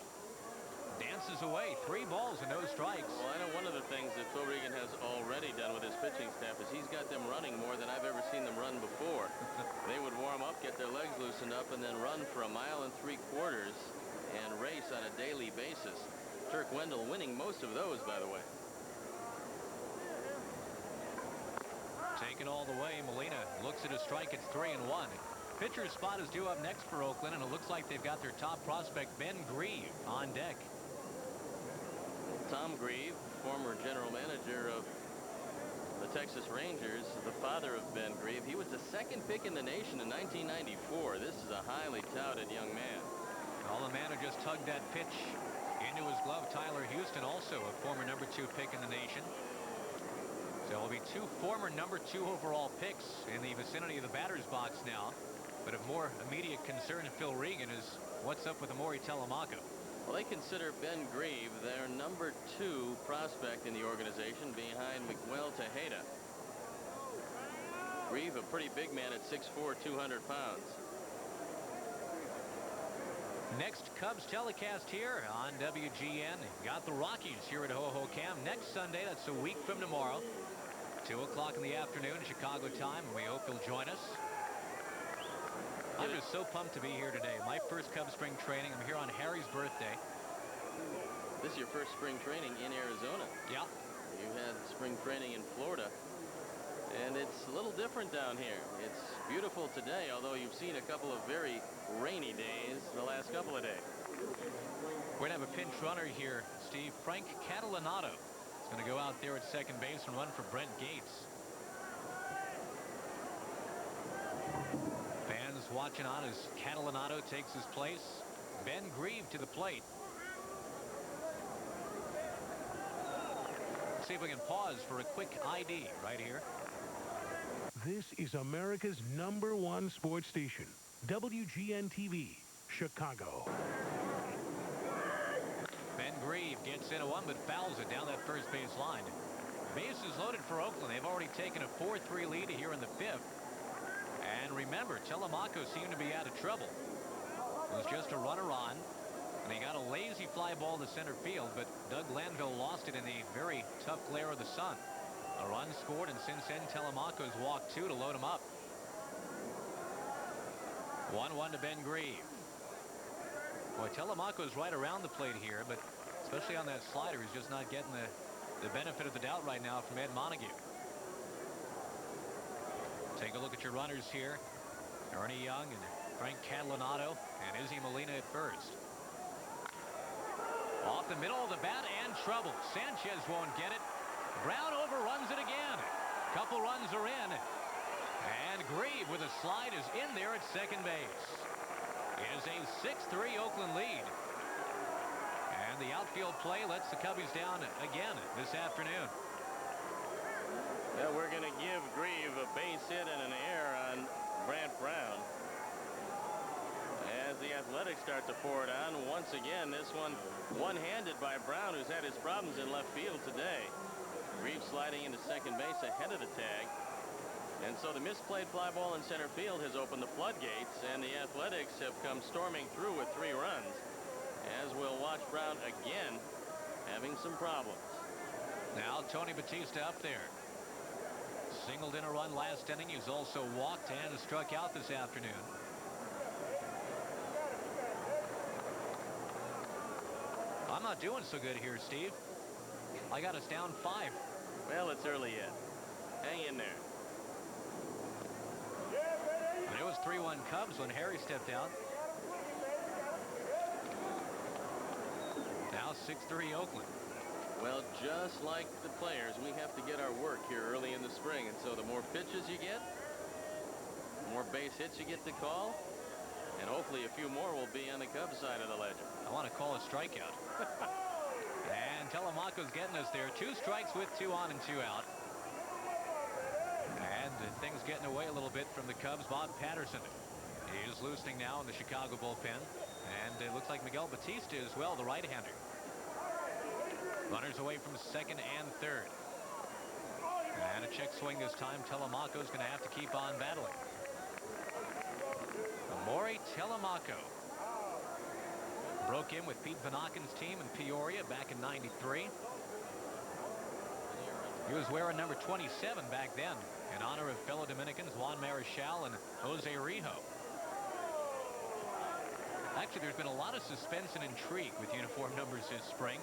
Speaker 8: Dances away. 3 balls and no strikes.
Speaker 1: Well, I know one of the things that Phil Regan has already done with his pitching staff is he's got them running more than I've ever seen them run before. They would warm up, get their legs loosened up, and then run for 1 3/4 miles and race on a daily basis. Turk Wendell winning most of those, by the way.
Speaker 8: Taken all the way. Molina looks at a strike. It's 3-1. Pitcher's spot is due up next for Oakland, and it looks like they've got their top prospect, Ben Grieve, on deck.
Speaker 1: Tom Grieve, former general manager of the Texas Rangers, the father of Ben Grieve. He was the 2nd pick in the nation in 1994. This is a highly touted young man.
Speaker 8: Well, the man who just tugged that pitch into his glove, Tyler Houston, also a former number 2 pick in the nation. So it will be 2 former number 2 overall picks in the vicinity of the batter's box now. But of more immediate concern to Phil Regan is what's up with Amori Telemaco.
Speaker 1: Well, they consider Ben Grieve their number 2 prospect in the organization behind Miguel Tejeda. Grieve, a pretty big man at 6'4", 200 pounds.
Speaker 8: Next Cubs telecast here on WGN. Got the Rockies here at Hohokam next Sunday. That's a week from tomorrow. 2 o'clock in the afternoon, Chicago time. We hope you'll join us. I'm just so pumped to be here today. My first Cubs spring training. I'm here on Harry's birthday.
Speaker 1: This is your first spring training in Arizona.
Speaker 8: Yeah.
Speaker 1: You had spring training in Florida. And it's a little different down here. It's beautiful today, although you've seen a couple of very rainy days the last couple of days.
Speaker 8: We're going to have a pinch runner here, Steve. Frank Catalanato is going to go out there at second base and run for Brent Gates. Fans watching on as Catalanato takes his place. Ben Grieve to the plate. See if we can pause for a quick ID right here.
Speaker 4: This is America's #1 sports station, WGN-TV, Chicago.
Speaker 8: Ben Grieve gets into one but fouls it down that first base line. Bases loaded for Oakland. They've already taken a 4-3 lead here in the 5th. And remember, Telemaco seemed to be out of trouble. It was just a runner on, and he got a lazy fly ball to center field, but Doug Glanville lost it in the very tough glare of the sun. A run scored, and since then, Telemaco's walked 2 to load him up. 1-1 to Ben Grieve. Boy, Telemaco's right around the plate here, but especially on that slider, he's just not getting the benefit of the doubt right now from Ed Montague. Take a look at your runners here. Ernie Young and Frank Catalanato and Izzy Molina at first. Off the middle of the bat and trouble. Sanchez won't get it. Brown overruns it again. Couple runs are in. And Grieve with a slide is in there at second base. It is a 6-3 Oakland lead. And the outfield play lets the Cubbies down again this afternoon.
Speaker 1: Well, we're going to give Grieve a base hit and an error on Brant Brown. As the Athletics start to pour it on, once again, this one-handed by Brown, who's had his problems in left field today. Grieve sliding into second base ahead of the tag. And so the misplayed fly ball in center field has opened the floodgates, and the Athletics have come storming through with 3 runs. As we'll watch Brown again having some problems.
Speaker 8: Now Tony Batista up there. Singled in a run last inning. He's also walked and struck out this afternoon. I'm not doing so good here, Steve. I got us down 5.
Speaker 1: Well, it's early yet. Hang in there.
Speaker 8: And it was 3-1 Cubs when Haray stepped out. Now 6-3 Oakland.
Speaker 1: Well, just like the players, we have to get our work here early in the spring. And so the more pitches you get, the more base hits you get to call, and hopefully a few more will be on the Cubs side of the ledger.
Speaker 8: I want to call a strikeout. And Telemaco's getting us there. 2 strikes with 2 on and 2 out. And things getting away a little bit from the Cubs. Bob Patterson is loosening now in the Chicago bullpen. And it looks like Miguel Batista as well, the right-hander. Runners away from second and third. And a check swing this time. Telemaco's going to have to keep on battling. Amore Telemaco broke in with Pete Vanaken's team in Peoria back in '93. He was wearing number 27 back then in honor of fellow Dominicans Juan Marichal and Jose Rijo. Actually, there's been a lot of suspense and intrigue with uniform numbers this spring,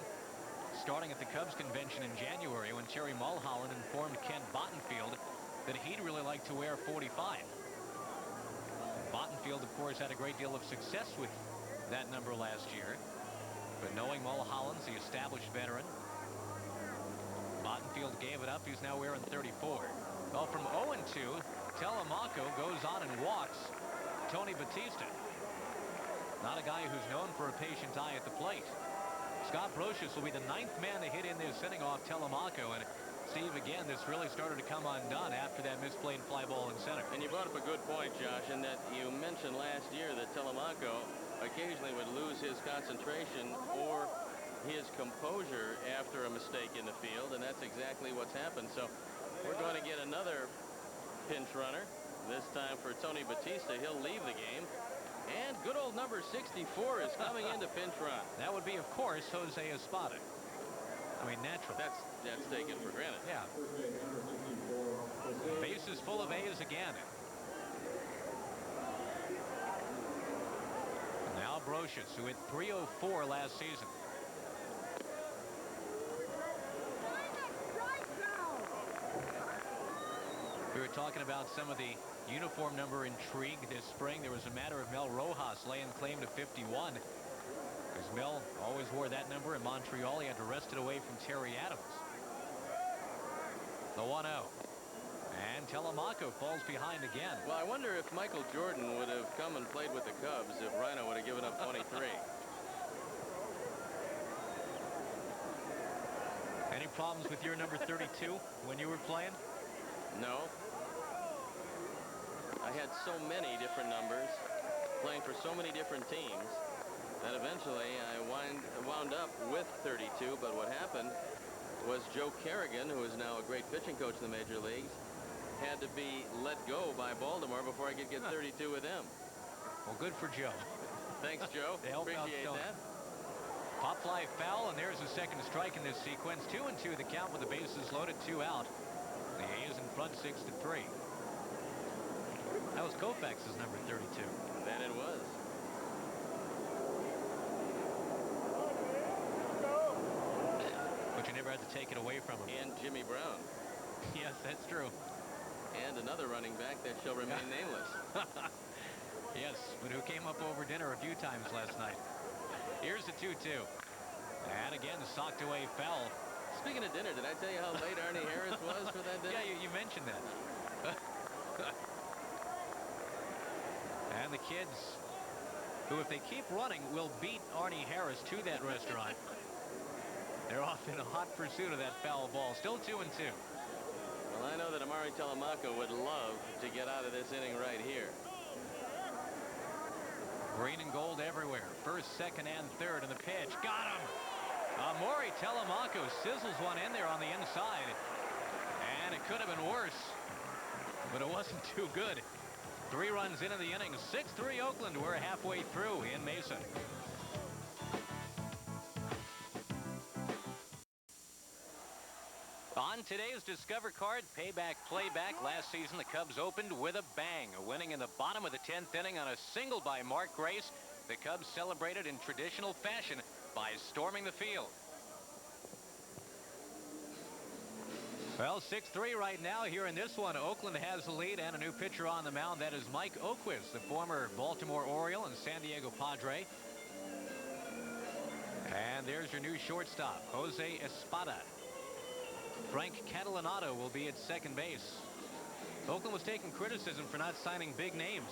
Speaker 8: starting at the Cubs convention in January when Terry Mulholland informed Kent Bottenfield that he'd really like to wear 45. Bottenfield, of course, had a great deal of success with that number last year, but knowing Mulholland's the established veteran, Bottenfield gave it up. He's now wearing 34. Well, from 0-2, Telemaco goes on and walks Tony Batista. Not a guy who's known for a patient eye at the plate. Scott Brocious will be the 9th man to hit in this inning off Telemaco. And Steve, again, this really started to come undone after that misplayed fly ball in center.
Speaker 1: And you brought up a good point, Josh, in that you mentioned last year that Telemaco occasionally would lose his concentration or his composure after a mistake in the field, and that's exactly what's happened. So we're going to get another pinch runner, this time for Tony Batista. He'll leave the game. And good old number 64 is coming into pinch run.
Speaker 8: That would be, of course, Jose Espada. I mean, natural.
Speaker 1: That's taken for granted.
Speaker 8: Yeah. Bases full of A's again. Now Brocious, who hit .304 last season. We were talking about some of the uniform number intrigue this spring. There was a matter of Mel Rojas laying claim to 51. Because Mel always wore that number in Montreal. He had to wrest it away from Terry Adams. The 1-0. And Telemaco falls behind again.
Speaker 1: Well, I wonder if Michael Jordan would have come and played with the Cubs if Rhino would have given up 23.
Speaker 8: Any problems with your number 32 when you were playing?
Speaker 1: No. I had so many different numbers, playing for so many different teams, that eventually I wound up with 32. But what happened was Joe Kerrigan, who is now a great pitching coach in the major leagues, had to be let go by Baltimore before I could get 32 with them.
Speaker 8: Well, good for Joe.
Speaker 1: Thanks, Joe. Appreciate that.
Speaker 8: Pop fly foul, and there's a second strike in this sequence. 2-2 the count with the bases loaded, 2 out. The A's in front 6-3. That was Koufax's number 32.
Speaker 1: That it was.
Speaker 8: But you never had to take it away from him.
Speaker 1: And Jimmy Brown.
Speaker 8: Yes, that's true.
Speaker 1: And another running back that shall remain nameless.
Speaker 8: Yes, but who came up over dinner a few times last night. Here's the 2-2. And again, socked away foul.
Speaker 1: Speaking of dinner, did I tell you how late Arnie Harris was for that dinner?
Speaker 8: Yeah, you mentioned that. And the kids, who if they keep running, will beat Arnie Harris to that restaurant. They're off in a hot pursuit of that foul ball. Still 2-2.
Speaker 1: Well, I know that Amari Telemaco would love to get out of this inning right here.
Speaker 8: Green and gold everywhere. First, second, and third, and the pitch. Got him! Amari Telemaco sizzles one in there on the inside. And it could have been worse. But it wasn't too good. 3 runs into the inning. 6-3 Oakland. We're halfway through in Mesa. On today's Discover card, payback playback. Last season, the Cubs opened with a bang, winning in the bottom of the 10th inning on a single by Mark Grace. The Cubs celebrated in traditional fashion by storming the field. Well, 6-3 right now here in this one. Oakland has the lead and a new pitcher on the mound. That is Mike Oquist, the former Baltimore Oriole and San Diego Padre. And there's your new shortstop, Jose Espada. Frank Catalanato will be at second base. Oakland was taking criticism for not signing big names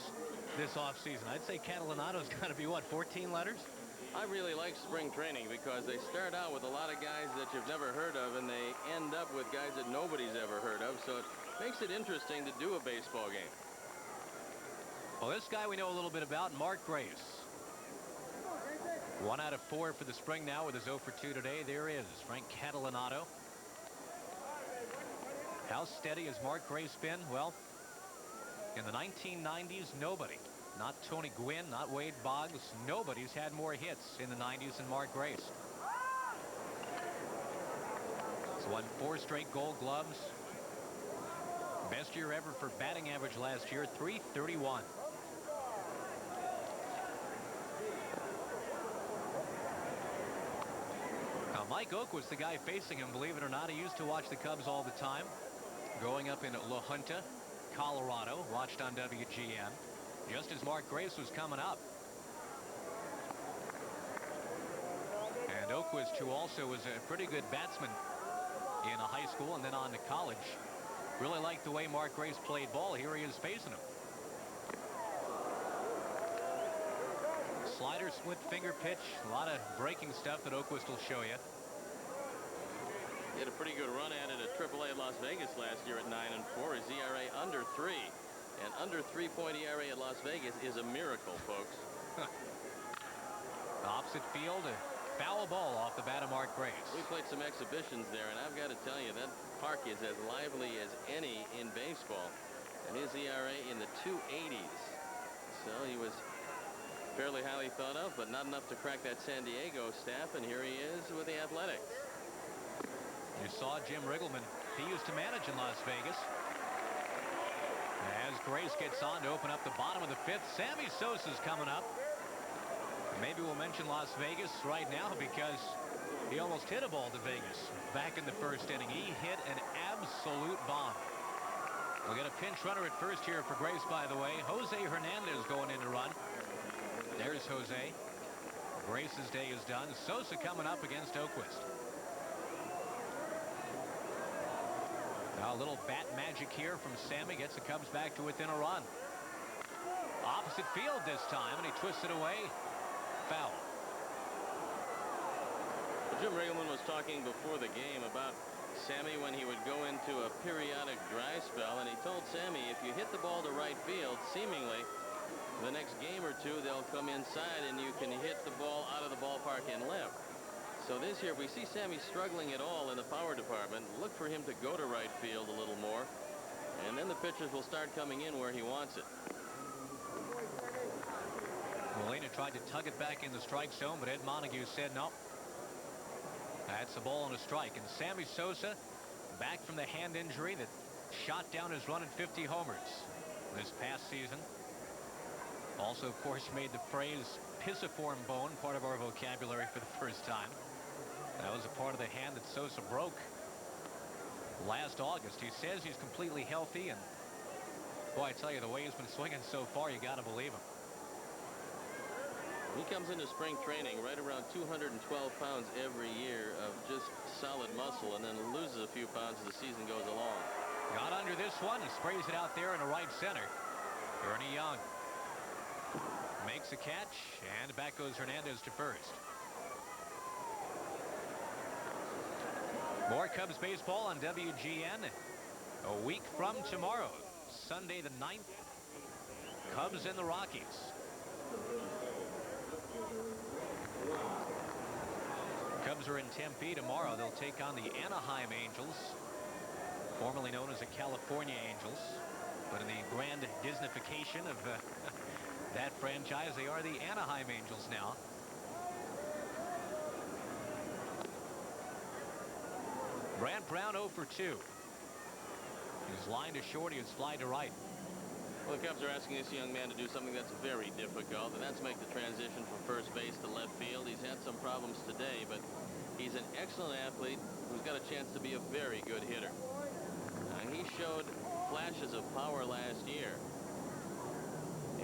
Speaker 8: this offseason. I'd say Catalanato's got to be, what, 14 letters?
Speaker 1: I really like spring training because they start out with a lot of guys that you've never heard of, and they end up with guys that nobody's ever heard of, so it makes it interesting to do a baseball game.
Speaker 8: Well, this guy we know a little bit about, Mark Grace. 1 out of 4 for the spring now with his 0 for 2 today. There is Frank Catalanato. How steady has Mark Grace been? Well, in the 1990s, nobody. Not Tony Gwynn, not Wade Boggs. Nobody's had more hits in the 90s than Mark Grace. He's won 4 straight Gold Gloves. Best year ever for batting average last year, .331. Now, Mike Oak was the guy facing him, believe it or not. He used to watch the Cubs all the time. Growing up in La Junta, Colorado, watched on WGN. Just as Mark Grace was coming up. And Oquist, who also was a pretty good batsman in a high school and then on to college, really liked the way Mark Grace played ball. Here he is facing him. Slider, split finger pitch, a lot of breaking stuff that Oquist will show you.
Speaker 1: He had a pretty good run at it at AAA at Las Vegas last year at 9-4. His ERA under 3. And under 3-point ERA at Las Vegas is a miracle, folks.
Speaker 8: Opposite field, a foul ball off the bat of Mark Grace.
Speaker 1: We played some exhibitions there, and I've got to tell you, that park is as lively as any in baseball. And his ERA in the 280s. So he was fairly highly thought of, but not enough to crack that San Diego staff, and here he is with the Athletics.
Speaker 8: You saw Jim Riggleman. He used to manage in Las Vegas. As Grace gets on to open up the bottom of the 5th, Sammy Sosa's coming up. Maybe we'll mention Las Vegas right now because he almost hit a ball to Vegas back in the 1st inning. He hit an absolute bomb. We'll get a pinch runner at first here for Grace, by the way. Jose Hernandez going in to run. There's Jose. Grace's day is done. Sosa coming up against Oquist. Now a little bat magic here from Sammy. Gets the Cubs back to within a run. Opposite field this time, and he twists it away. Foul.
Speaker 1: Jim Riggleman was talking before the game about Sammy when he would go into a periodic dry spell, and he told Sammy, if you hit the ball to right field, seemingly the next game or two they'll come inside and you can hit the ball out of the ballpark and left. So this year, if we see Sammy struggling at all in the power department, look for him to go to right field a little more, and then the pitchers will start coming in where he wants it.
Speaker 8: Molina tried to tug it back in the strike zone, but Ed Montague said no. That's a ball and a strike. And Sammy Sosa, back from the hand injury that shot down his run at 50 homers this past season. Also, of course, made the phrase pisiform bone part of our vocabulary for the first time. That was a part of the hand that Sosa broke last August. He says he's completely healthy, and boy, I tell you, the way he's been swinging so far, you got to believe him.
Speaker 1: He comes into spring training right around 212 pounds every year of just solid muscle, and then loses a few pounds as the season goes along.
Speaker 8: Got under this one and sprays it out there in the right center. Ernie Young makes a catch, and back goes Hernandez to first. More Cubs baseball on WGN a week from tomorrow, Sunday the 9th. Cubs and the Rockies. Cubs are in Tempe tomorrow. They'll take on the Anaheim Angels, formerly known as the California Angels, but in the grand Disneyfication of that franchise, they are the Anaheim Angels now. Brant Brown 0 for 2. He's lined to short. He was fly to right.
Speaker 1: Well, the Cubs are asking this young man to do something that's very difficult, and that's make the transition from first base to left field. He's had some problems today, but he's an excellent athlete who's got a chance to be a very good hitter. He showed flashes of power last year,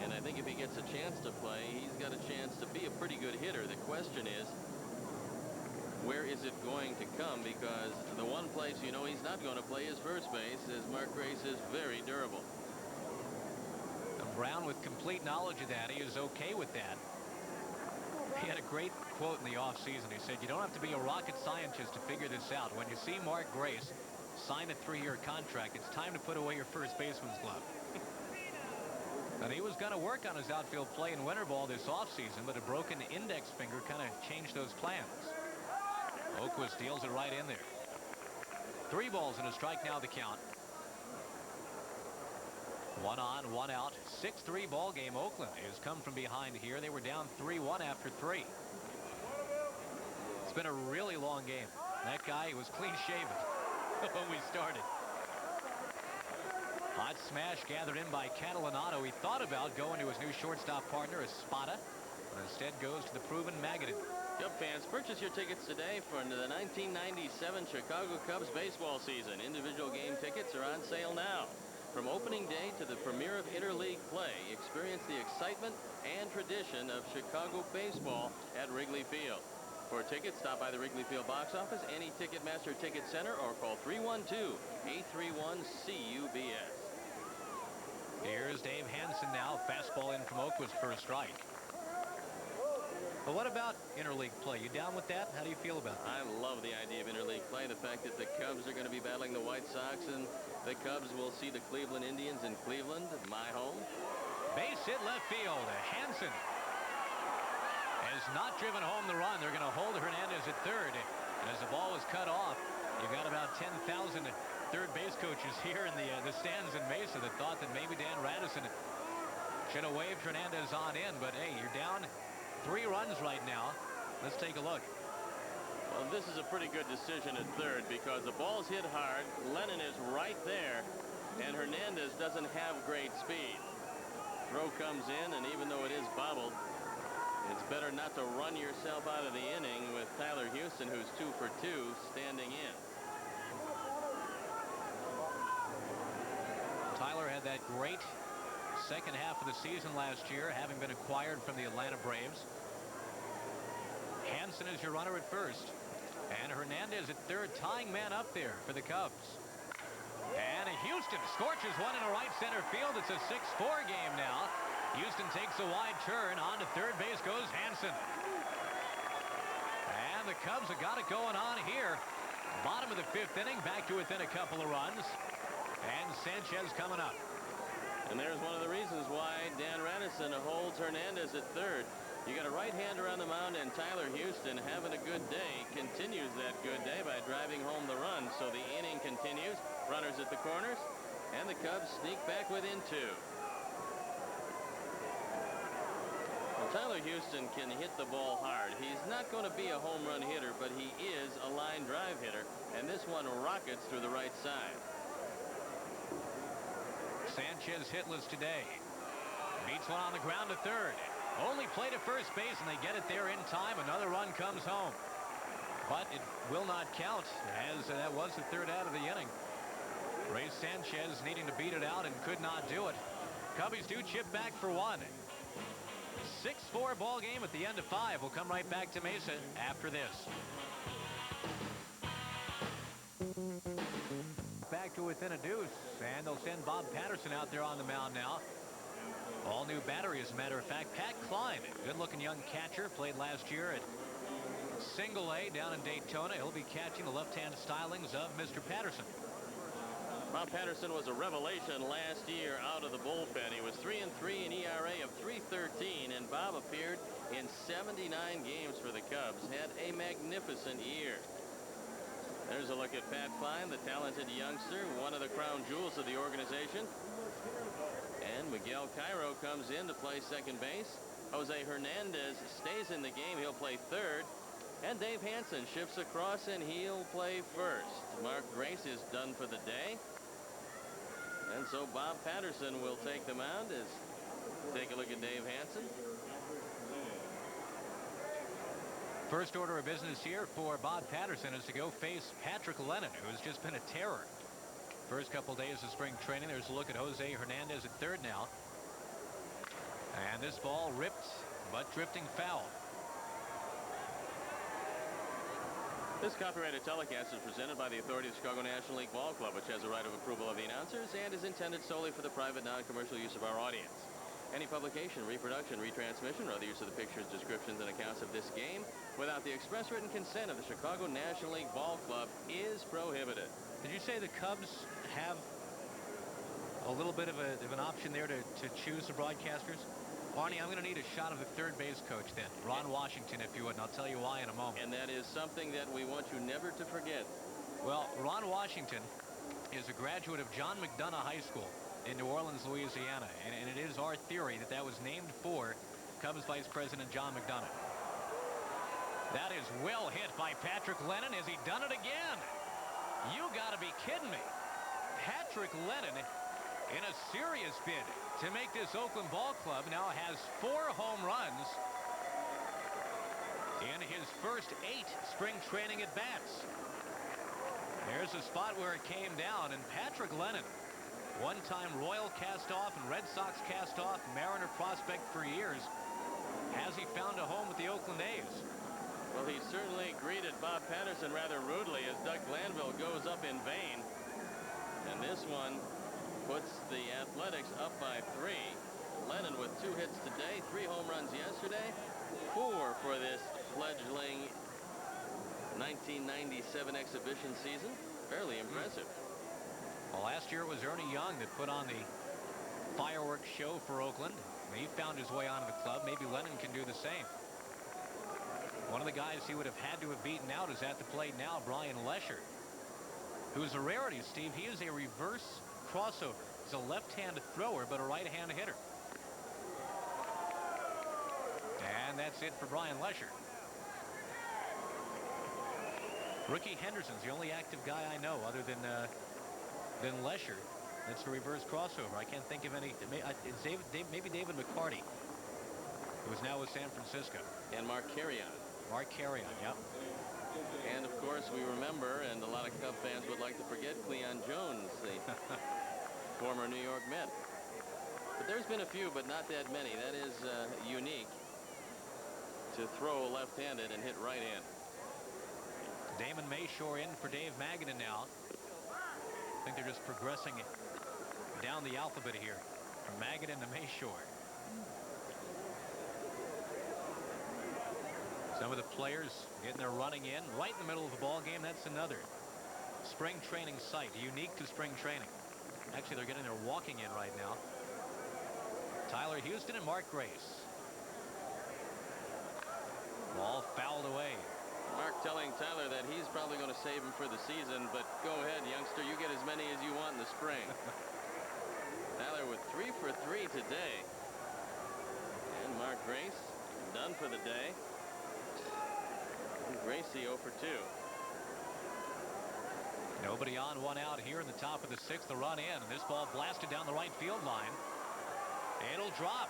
Speaker 1: and I think if he gets a chance to play, he's got a chance to be a pretty good hitter. The question is, where is it going to come? Because the one place you know he's not going to play is first base, as Mark Grace is very durable.
Speaker 8: Brown, with complete knowledge of that, he is okay with that. He had a great quote in the offseason. He said, you don't have to be a rocket scientist to figure this out. When you see Mark Grace sign a 3-year contract, it's time to put away your first baseman's glove. And he was going to work on his outfield play in winter ball this offseason, but a broken index finger kind of changed those plans. Oquist deals it right in there. 3 balls and a strike now the count. 1 on, 1 out. 6-3 ball game. Oakland has come from behind here. They were down 3-1 after 3. It's been a really long game. That guy was clean shaven when we started. Hot smash gathered in by Catalanato. He thought about going to his new shortstop partner, Espada, but instead goes to the proven Magadan.
Speaker 1: Cub fans, purchase your tickets today for the 1997 Chicago Cubs baseball season. Individual game tickets are on sale now. From opening day to the premiere of interleague play, experience the excitement and tradition of Chicago baseball at Wrigley Field. For tickets, stop by the Wrigley Field box office, any Ticketmaster Ticket Center, or call 312-831-CUBS.
Speaker 8: Here's Dave Hansen now. Fastball in from Oquist for a strike. But what about interleague play? You down with that? How do you feel about that?
Speaker 1: I love the idea of interleague play. The fact that the Cubs are going to be battling the White Sox, and the Cubs will see the Cleveland Indians in Cleveland, my home.
Speaker 8: Base hit left field. Hansen has not driven home the run. They're going to hold Hernandez at third. And as the ball was cut off, you've got about 10,000 third base coaches here in the stands in Mesa that thought that maybe Dan Radisson should have waved Hernandez on in. But hey, you're down 3 runs right now. Let's take a look.
Speaker 1: Well, this is a pretty good decision at third because the ball's hit hard. Lennon is right there, and Hernandez doesn't have great speed. Throw comes in, and even though it is bobbled, it's better not to run yourself out of the inning with Tyler Houston, who's 2 for 2, standing in.
Speaker 8: Tyler had that great second half of the season last year, having been acquired from the Atlanta Braves. Hansen is your runner at first. And Hernandez at third, tying man up there for the Cubs. And Houston scorches one into right center field. It's a 6-4 game now. Houston takes a wide turn. On to third base goes Hansen. And the Cubs have got it going on here. Bottom of the 5th inning, back to within a couple of runs. And Sanchez coming up.
Speaker 1: And there's one of the reasons why Dan Radisson holds Hernandez at third. You got a right-hander on the mound, and Tyler Houston, having a good day, continues that good day by driving home the run. So the inning continues. Runners at the corners, and the Cubs sneak back within 2. Well, Tyler Houston can hit the ball hard. He's not going to be a home run hitter, but he is a line drive hitter, and this one rockets through the right side.
Speaker 8: Sanchez hitless today. Beats one on the ground to third. Only play to first base, and they get it there in time. Another run comes home. But it will not count, as that was the 3rd out of the inning. Ray Sanchez needing to beat it out and could not do it. Cubbies do chip back for 1. 6-4 ball game at the end of 5. We'll come right back to Mesa after this. Back to within a deuce, and they'll send Bob Patterson out there on the mound now. All new battery, as a matter of fact. Pat Klein, good-looking young catcher, played last year at Single A down in Daytona. He'll be catching the left-hand stylings of Mr. Patterson.
Speaker 1: Bob Patterson was a revelation last year out of the bullpen. He was 3-3 in ERA of 3.13, and Bob appeared in 79 games for the Cubs. Had a magnificent year. There's a look at Pat Klein, the talented youngster, one of the crown jewels of the organization. And Miguel Cairo comes in to play second base. Jose Hernandez stays in the game. He'll play third. And Dave Hansen shifts across, and he'll play first. Mark Grace is done for the day. And so Bob Patterson will take the mound. Take a look at Dave Hansen.
Speaker 8: First order of business here for Bob Patterson is to go face Patrick Lennon, who has just been a terror. First couple days of spring training. There's a look at Jose Hernandez at third now. And this ball ripped, but drifting foul.
Speaker 1: This copyrighted telecast is presented by the authority of the Chicago National League Ball Club, which has a right of approval of the announcers and is intended solely for the private, non-commercial use of our audience. Any publication, reproduction, retransmission, or other use of the pictures, descriptions, and accounts of this game without the express written consent of the Chicago National League Ball Club is prohibited.
Speaker 8: Did you say the Cubs have a little bit of an option there to choose the broadcasters? Arnie, I'm going to need a shot of the third base coach then, Ron Washington, if you would, and I'll tell you why in a moment.
Speaker 1: And that is something that we want you never to forget.
Speaker 8: Well, Ron Washington is a graduate of John McDonough High School in New Orleans, Louisiana, and it is our theory that that was named for Cubs Vice President John McDonough. That is well hit by Patrick Lennon. Has he done it again? You got to be kidding me. Patrick Lennon, in a serious bid to make this Oakland ball club, now has 4 home runs in his first 8 spring training at-bats. There's a spot where it came down, and Patrick Lennon, one-time Royal cast-off and Red Sox cast-off, Mariner prospect for years, has he found a home with the Oakland A's?
Speaker 1: Well, he certainly greeted Bob Patterson rather rudely as Doug Glanville goes up in vain. And this one puts the Athletics up by 3. Lennon with 2 hits today, 3 home runs yesterday, 4 for this fledgling 1997 exhibition season. Fairly impressive.
Speaker 8: Well, last year it was Ernie Young that put on the fireworks show for Oakland. He found his way onto the club. Maybe Lennon can do the same. One of the guys he would have had to have beaten out is at the plate now, Brian Lesher, who is a rarity, Steve. He is a reverse crossover. He's a left-hand thrower, but a right-hand hitter. And that's it for Brian Lesher. Ricky Henderson's the only active guy I know other than Lesher. That's a reverse crossover. I can't think of any. It's maybe David McCarty, who is now with San Francisco.
Speaker 1: And Mark Carrion.
Speaker 8: Mark Carrion, yep.
Speaker 1: And of course we remember, and a lot of Cub fans would like to forget, Cleon Jones, the former New York Met. But there's been a few, but not that many. That is unique to throw left-handed and hit right-hand.
Speaker 8: Damon Mayshore in for Dave Magadan now. I think they're just progressing down the alphabet here from Magadan to Mayshore. Some of the players getting their running in right in the middle of the ball game. That's another spring training site unique to spring training. Actually, they're getting their walking in right now. Tyler Houston and Mark Grace. Ball fouled away.
Speaker 1: Mark telling Tyler that he's probably going to save him for the season, but go ahead, youngster. You get as many as you want in the spring. Tyler with 3 for 3 today. And Mark Grace done for the day. And Gracie 0 for 2.
Speaker 8: Nobody on, one out here in the top of the 6th. The run in. And this ball blasted down the right field line. It'll drop.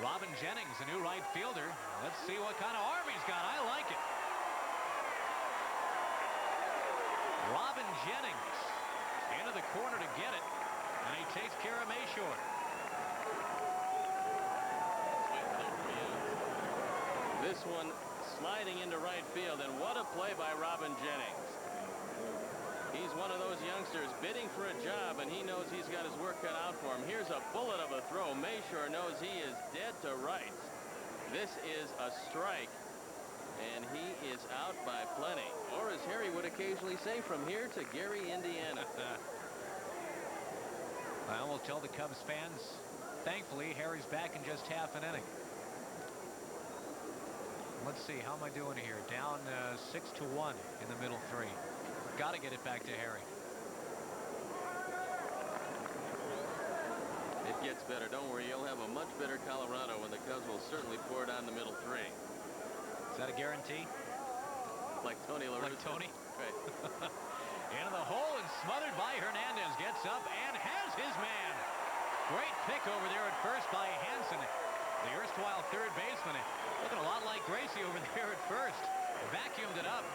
Speaker 8: Robin Jennings, a new right fielder. Let's see what kind of arm he's got. I like it. Robin Jennings into the corner to get it, and he takes care of Mayshore.
Speaker 1: This one sliding into right field, and what a play by Robin Jennings. He's one of those youngsters bidding for a job, and he knows he's got his work cut out for him. Here's a bullet of a throw. Mayshore knows he is dead to rights. This is a strike. And he is out by plenty. Or as Harry would occasionally say, from here to Gary, Indiana.
Speaker 8: Well, we'll tell the Cubs fans, thankfully, Harry's back in just half an inning. Let's see, how am I doing here? Down 6-1 in the middle 3. Got to get it back to Harry.
Speaker 1: It gets better. Don't worry, you'll have a much better Colorado when the Cubs will certainly pour it on the middle 3.
Speaker 8: Is that a guarantee?
Speaker 1: Like Tony La Russa.
Speaker 8: Like Tony?
Speaker 1: Right.
Speaker 8: Into the hole and smothered by Hernandez. Gets up and has his man. Great pick over there at first by Hansen. The erstwhile third baseman. Looking a lot like Gracie over there at first. Vacuumed it up.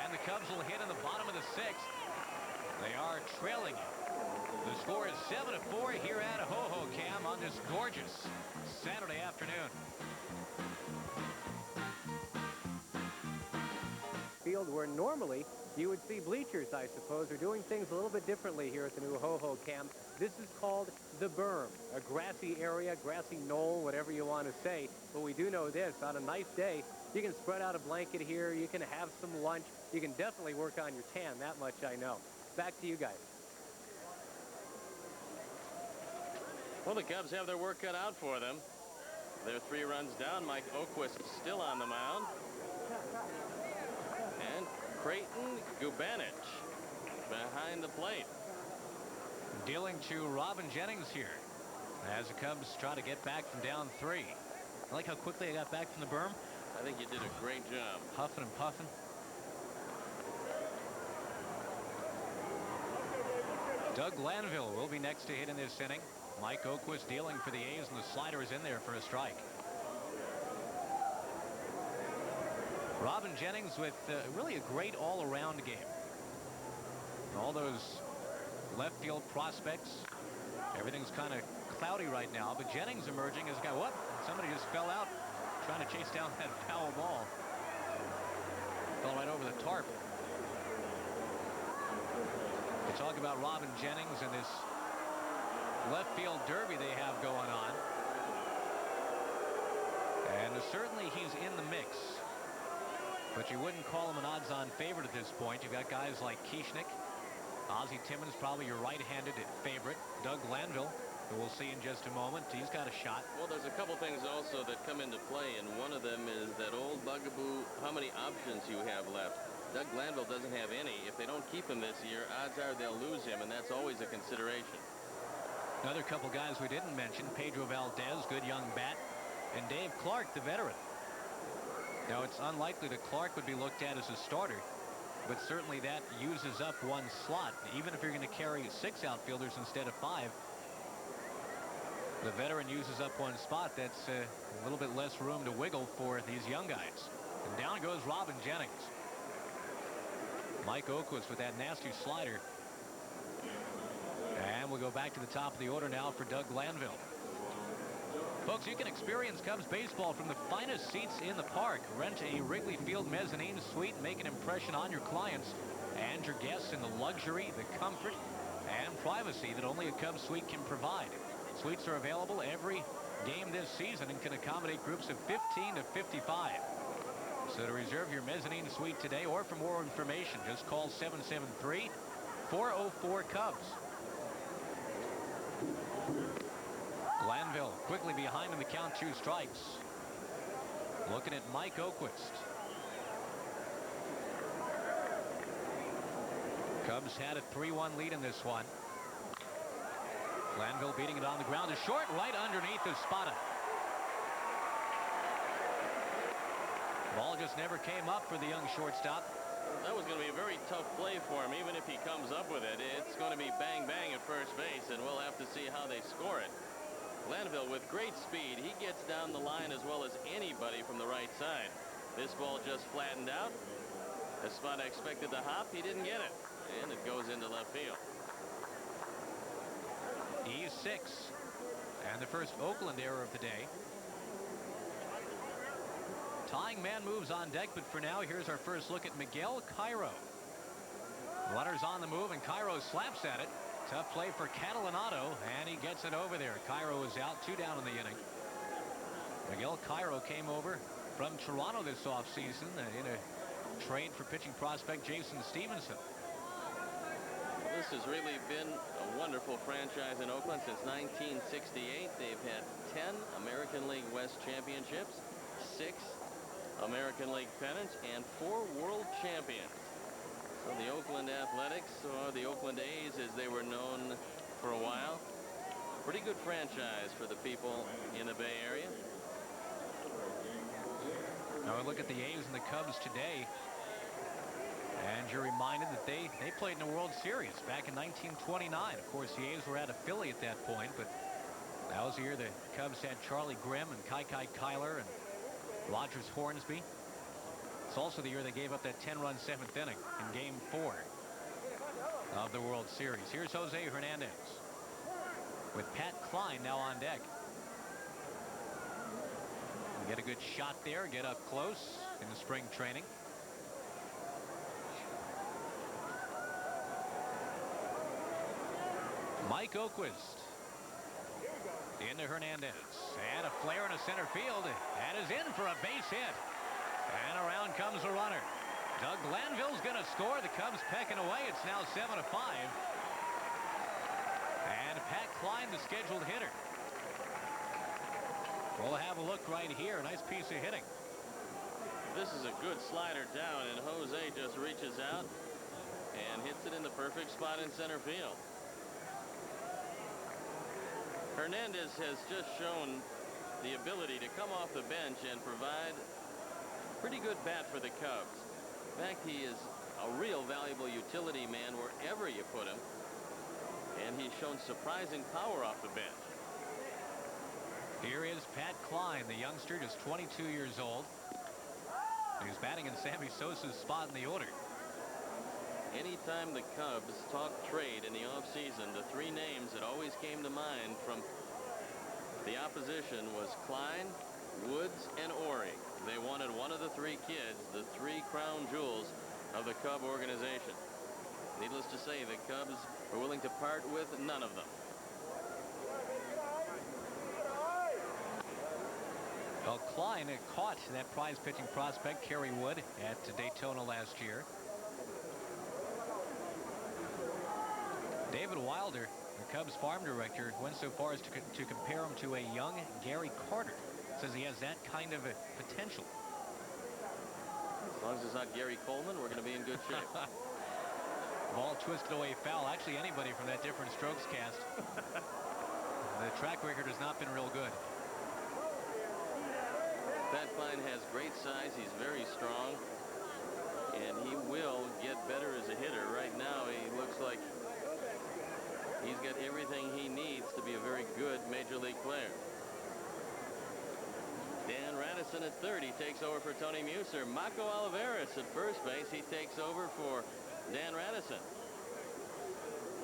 Speaker 8: And the Cubs will hit in the bottom of the 6th. They are trailing. The score is 7-4 here at Hohokam on this gorgeous Saturday afternoon.
Speaker 3: Field where normally you would see bleachers, I suppose. They're doing things a little bit differently here at the new Hohokam. This is called the berm, a grassy area, grassy knoll, whatever you want to say. But we do know this, on a nice day, you can spread out a blanket here, you can have some lunch, you can definitely work on your tan, that much I know. Back to you guys.
Speaker 1: Well, the Cubs have their work cut out for them. They're 3 runs down. Mike Oquist still on the mound. And Creighton Gubanich behind the plate.
Speaker 8: Dealing to Robin Jennings here as the Cubs try to get back from down 3. I like how quickly they got back from the berm.
Speaker 1: I think you did a great job.
Speaker 8: Huffing and puffing. Doug Glanville will be next to hit in this inning. Mike Oquist dealing for the A's, and the slider is in there for a strike. Robin Jennings with really a great all-around game. All those left field prospects, everything's kind of cloudy right now, but Jennings emerging as a guy. What? Somebody just fell out trying to chase down that foul ball. Fell right over the tarp. We talk about Robin Jennings and this left field derby they have going on. And certainly he's in the mix. But you wouldn't call him an odds-on favorite at this point. You've got guys like Kieschnick. Ozzie Timmons probably your right-handed favorite. Doug Glanville, who we'll see in just a moment. He's got a shot.
Speaker 1: Well, there's a couple things also that come into play, and one of them is that old bugaboo, how many options you have left. Doug Glanville doesn't have any. If they don't keep him this year, odds are they'll lose him, and that's always a consideration.
Speaker 8: Another couple guys we didn't mention, Pedro Valdez, good young bat, and Dave Clark, the veteran. Now, it's unlikely that Clark would be looked at as a starter, but certainly that uses up one slot. Even if you're going to carry 6 outfielders instead of 5, the veteran uses up one spot. That's a little bit less room to wiggle for these young guys. And down goes Robin Jennings. Mike Oquist with that nasty slider. And We'll go back to the top of the order now for Doug Glanville. Folks, you can experience Cubs baseball from the finest seats in the park. Rent a Wrigley Field mezzanine suite and make an impression on your clients and your guests in the luxury, the comfort, and privacy that only a Cubs suite can provide. Suites are available every game this season and can accommodate groups of 15 to 55. So to reserve your mezzanine suite today or for more information, just call 773-404-Cubs. Glanville quickly behind in the count, 2 strikes. Looking at Mike Oquist. Cubs had a 3-1 lead in this one. Glanville beating it on the ground to short, right underneath Espada. Ball just never came up for the young shortstop.
Speaker 1: That was going to be a very tough play for him. Even if he comes up with it, it's going to be bang bang at first base, and we'll have to see how they score it. Glanville with great speed. He gets down the line as well as anybody from the right side. This ball just flattened out. Espada expected the hop. He didn't get it, and it goes into left field.
Speaker 8: He's 6, and the first Oakland error of the day. Tying man moves on deck, but for now, here's our first look at Miguel Cairo. Runners on the move, and Cairo slaps at it. Tough play for Catalanato, and he gets it over there. Cairo is out, 2 down in the inning. Miguel Cairo came over from Toronto this offseason in a trade for pitching prospect Jason Stevenson.
Speaker 1: This has really been a wonderful franchise in Oakland since 1968. They've had 10 American League West championships, 6 American League pennants, and 4 world champions. So the Oakland Athletics, or the Oakland A's as they were known for a while, pretty good franchise for the people in the Bay Area.
Speaker 8: Now we look at the A's and the Cubs today, and you're reminded that they played in the World Series back in 1929. Of course, the A's were at a Philly at that point, but that was the year the Cubs had Charlie Grimm and Kai Kyler and Rogers Hornsby. It's also the year they gave up that 10-run 7th inning in Game 4 of the World Series. Here's Jose Hernandez with Pat Klein now on deck. Get a good shot there, get up close in the spring training. Mike Oquist into Hernandez, and a flare into center field, and is in for a base hit. And around comes a runner. Doug Glanville's going to score. The Cubs pecking away. It's now 7-5. And Pat Klein, the scheduled hitter. We'll have a look right here. Nice piece of hitting.
Speaker 1: This is a good slider down, and Jose just reaches out and hits it in the perfect spot in center field. Hernandez has just shown the ability to come off the bench and provide pretty good bat for the Cubs. In fact, he is a real valuable utility man wherever you put him, and he's shown surprising power off the bench.
Speaker 8: Here is Pat Klein, the youngster, just 22 years old. He's batting in Sammy Sosa's spot in the order.
Speaker 1: Anytime the Cubs talked trade in the offseason, the 3 names that always came to mind from the opposition was Klein, Woods, and Ori. They wanted one of the 3 kids, the 3 crown jewels of the Cub organization. Needless to say, the Cubs were willing to part with none of them.
Speaker 8: Well, Klein had caught that prize pitching prospect, Kerry Wood, at Daytona last year. David Wilder, the Cubs farm director, went so far as to compare him to a young Gary Carter. Says he has that kind of a potential.
Speaker 1: As long as it's not Gary Coleman, we're going to be in good shape.
Speaker 8: Ball twisted away foul. Actually, anybody from that different strokes cast. The track record has not been real good.
Speaker 1: Pat Klein has great size. He's very strong, and he will get better as a hitter. Right now, he looks like he's got everything he needs to be a very good major league player. Dan Radisson at third. He takes over for Tony Muser. Mako Olivares at first base. He takes over for Dan Radisson.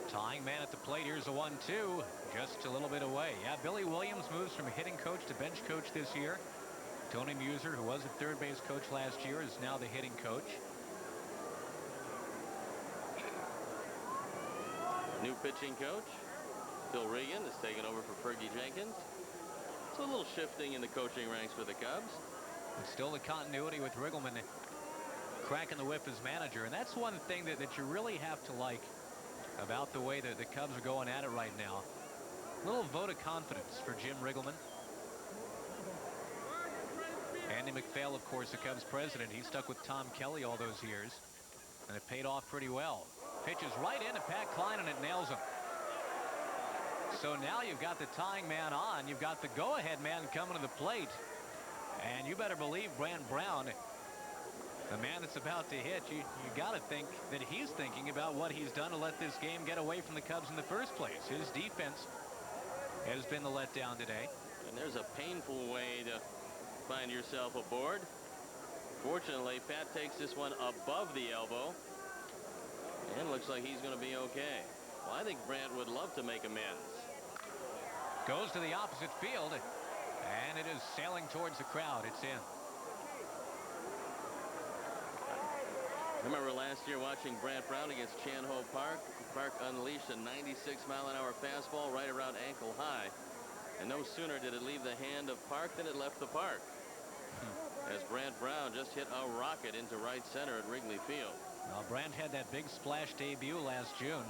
Speaker 8: Tying man at the plate. Here's a 1-2. Just a little bit away. Yeah, Billy Williams moves from hitting coach to bench coach this year. Tony Muser, who was a third base coach last year, is now the hitting coach.
Speaker 1: New pitching coach, Phil Regan, is taking over for Fergie Jenkins. So a little shifting in the coaching ranks for the Cubs.
Speaker 8: But still the continuity with Riggleman cracking the whip as manager. And that's one thing that you really have to like about the way that the Cubs are going at it right now. A little vote of confidence for Jim Riggleman. Andy McPhail, of course, the Cubs president. He stuck with Tom Kelly all those years, and it paid off pretty well. Pitches right into Pat Klein, and it nails him. So now you've got the tying man on. You've got the go-ahead man coming to the plate. And you better believe Brant Brown, the man that's about to hit, you got to think that he's thinking about what he's done to let this game get away from the Cubs in the first place. His defense has been the letdown today.
Speaker 1: And there's a painful way to find yourself aboard. Fortunately, Pat takes this one above the elbow. And looks like he's going to be okay. Well, I think Brant would love to make amends.
Speaker 8: Goes to the opposite field. And it is sailing towards the crowd. It's in.
Speaker 1: I remember last year watching Brant Brown against Chan Ho Park. Park unleashed a 96-mile-an-hour fastball right around ankle high. And no sooner did it leave the hand of Park than it left the park. As Brant Brown just hit a rocket into right center at Wrigley Field.
Speaker 8: Well, Brant had that big splash debut last June.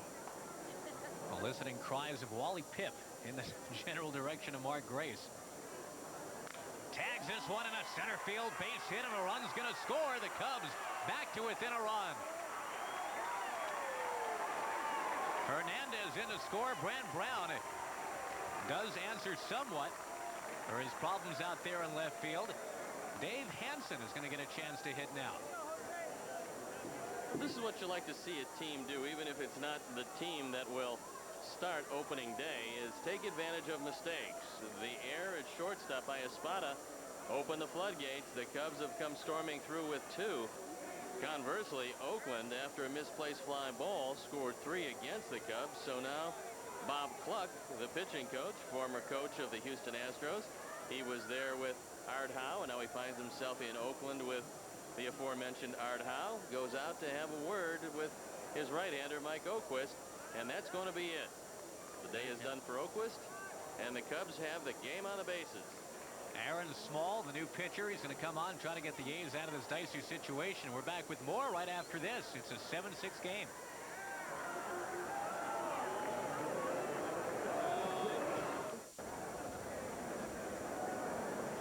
Speaker 8: Eliciting cries of Wally Pipp in the general direction of Mark Grace. Tags this one in a center field base hit, and a run's going to score. The Cubs back to within a run. Hernandez in to score. Brant Brown does answer somewhat for his problems out there in left field. Dave Hansen is going to get a chance to hit now.
Speaker 1: This is what you like to see a team do, even if it's not the team that will start opening day, is take advantage of mistakes. The error at shortstop by Espada opened the floodgates. The Cubs have come storming through with 2. Conversely, Oakland, after a misplaced fly ball, scored 3 against the Cubs. So now Bob Cluck, the pitching coach, former coach of the Houston Astros, he was there with Art Howe, and now he finds himself in Oakland with the aforementioned Art Howe. Goes out to have a word with his right-hander, Mike Oquist, and that's going to be it. The day is done for Oquist, and the Cubs have the game on the bases.
Speaker 8: Aaron Small, the new pitcher, he's going to come on, try to get the A's out of this dicey situation. We're back with more right after this. It's a 7-6 game.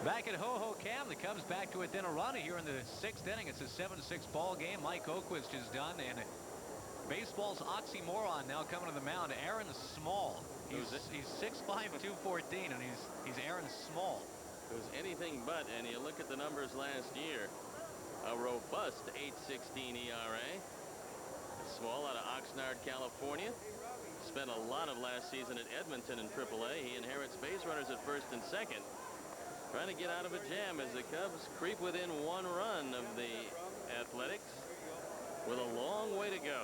Speaker 8: Back at Ho-Ho-Cam, the Cubs back to within a run here in the 6th inning. It's a 7-6 ball game. Mike Oquist is done, and baseball's oxymoron now coming to the mound. Aaron Small. He's 6'5", 214, and he's Aaron Small.
Speaker 1: It was anything but, and you look at the numbers last year, a robust 8.16 ERA. Small out of Oxnard, California. Spent a lot of last season at Edmonton in AAA. He inherits base runners at first and second. Trying to get out of a jam as the Cubs creep within 1 run of the Athletics with a long way to go.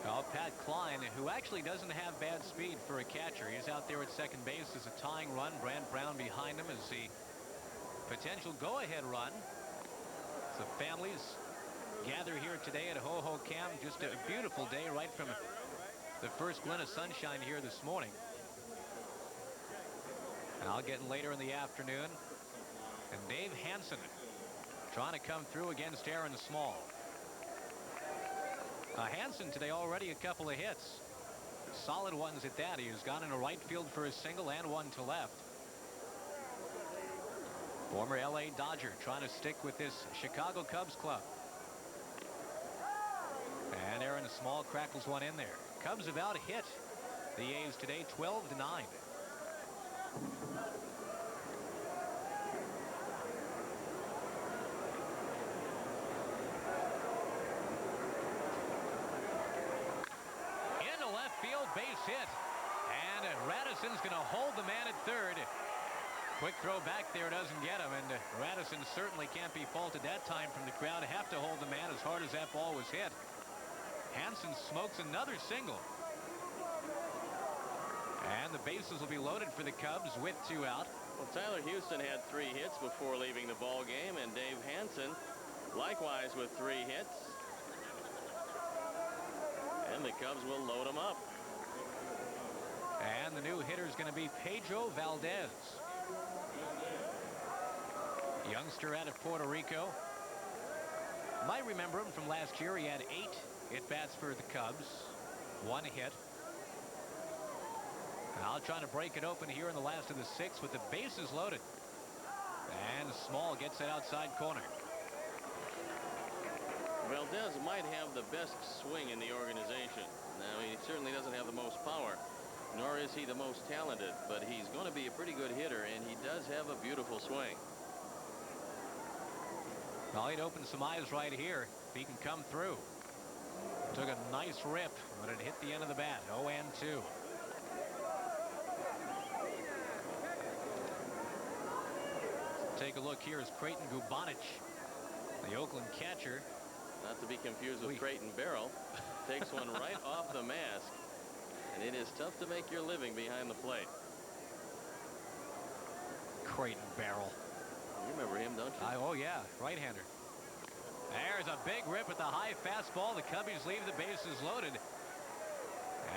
Speaker 8: Well, Pat Klein, who actually doesn't have bad speed for a catcher. He's out there at second base as a tying run. Brant Brown behind him as the potential go-ahead run. So families gather here today at Ho-Ho-Cam. Just a beautiful day right from the first glint of sunshine here this morning. And I'll get in later in the afternoon. And Dave Hansen trying to come through against Aaron Small. Hansen today already a couple of hits. Solid ones at that. He has gone into right field for a single and one to left. Former LA Dodger trying to stick with this Chicago Cubs club. And Aaron Small crackles one in there. Cubs have out hit the A's today 12-9. Base hit, and Radisson's going to hold the man at third. Quick throw back there doesn't get him, and Radisson certainly can't be faulted that time from the crowd. Have to hold the man as hard as that ball was hit. Hansen smokes another single. And the bases will be loaded for the Cubs with 2 out.
Speaker 1: Well, Tyler Houston had 3 hits before leaving the ball game, and Dave Hansen likewise with 3 hits. And the Cubs will load him up.
Speaker 8: And the new hitter is going to be Pedro Valdez. Youngster out of Puerto Rico. Might remember him from last year. He had 8 at-bats for the Cubs. 1 hit. Now trying to break it open here in the last of the 6th with the bases loaded. And Small gets it outside corner.
Speaker 1: Valdez might have the best swing in the organization. Now, he certainly doesn't have the most power, nor is he the most talented, but he's going to be a pretty good hitter, and he does have a beautiful swing.
Speaker 8: Well, he'd open some eyes right here if he can come through. Took a nice rip, but it hit the end of the bat. 0-2. Take a look here as Creighton Gubanich, the Oakland catcher.
Speaker 1: Not to be confused with Creighton Barrel. Takes one right off the mask. And it is tough to make your living behind the plate.
Speaker 8: Creighton Barrel.
Speaker 1: You remember him, don't you?
Speaker 8: Oh, yeah. Right-hander. There's a big rip at the high fastball. The Cubbies leave the bases loaded.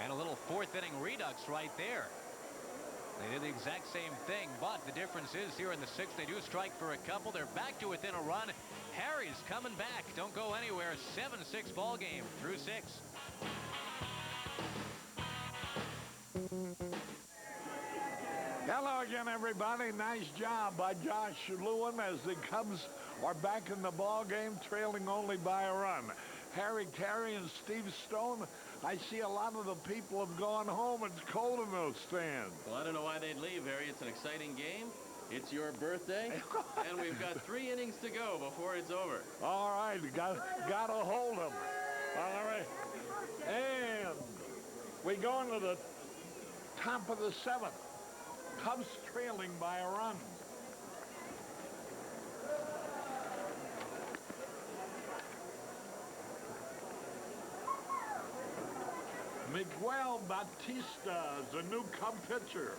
Speaker 8: And a little 4th inning redux right there. They did the exact same thing, but the difference is here in the 6th, they do strike for a couple. They're back to within a run. Haray's coming back. Don't go anywhere. 7-6 ball game through 6.
Speaker 2: Hello again, everybody. Nice job by Josh Lewin as the Cubs are back in the ball game, trailing only by a run. Harry Caray and Steve Stone, I see a lot of the people have gone home. It's cold in those stands.
Speaker 1: Well, I don't know why they'd leave, Harry. It's an exciting game. It's your birthday, and we've got 3 innings to go before it's over.
Speaker 2: All right, gotta hold them. All right, and we go into the top of the 7th. Cubs trailing by a run. Miguel Batista is the new Cub pitcher.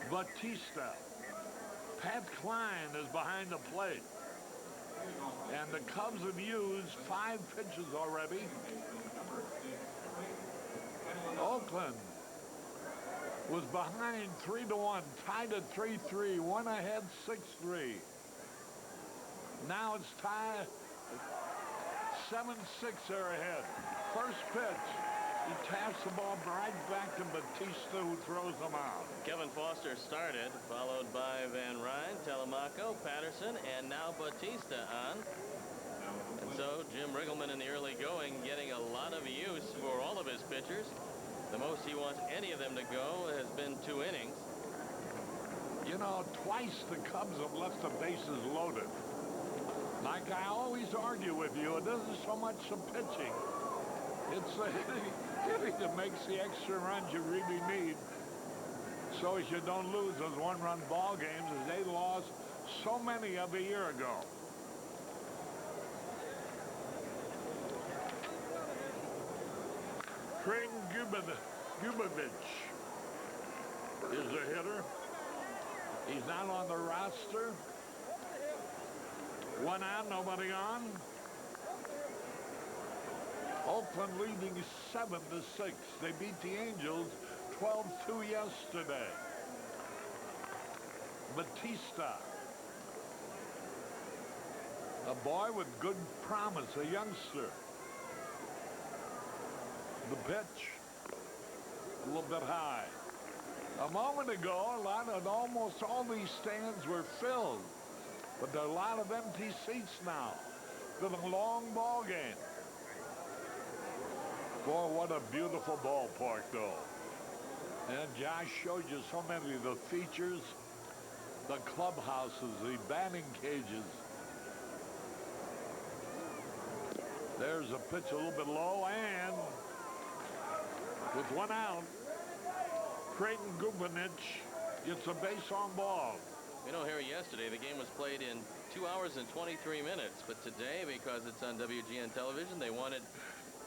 Speaker 2: Batista. Pat Klein is behind the plate. And the Cubs have used 5 pitches already. Oakland was behind 3-1, tied at 3-3, one ahead 6-3. Now it's tied 7-6 they're ahead. First pitch, he taps the ball right back to Batista, who throws them out.
Speaker 1: Kevin Foster started, followed by Van Ryn, Telemaco, Patterson, and now Batista on. And so Jim Riggleman in the early going getting a lot of use for all of his pitchers. The most he wants any of them to go has been 2 innings.
Speaker 2: You know, twice the Cubs have left the bases loaded. Like I always argue with you, it isn't so much the pitching. It's the hitting that makes the extra runs you really need, so as you don't lose those 1-run ball games as they lost so many of a year ago. Creighton Gubanich is the hitter. He's not on the roster. 1 out, nobody on. Oakland leading 7-6. They beat the Angels 12-2 yesterday. Batista, a boy with good promise, a youngster. The pitch, a little bit high. A moment ago, almost all these stands were filled, but there are a lot of empty seats now. It's been a long ball game. Boy, what a beautiful ballpark, though. And Josh showed you so many of the features, the clubhouses, the batting cages. There's a pitch a little bit low, and with 1 out, Creighton Gubanich gets a base on ball.
Speaker 1: You know, Harry, yesterday the game was played in 2 hours and 23 minutes, but today, because it's on WGN television, they wanted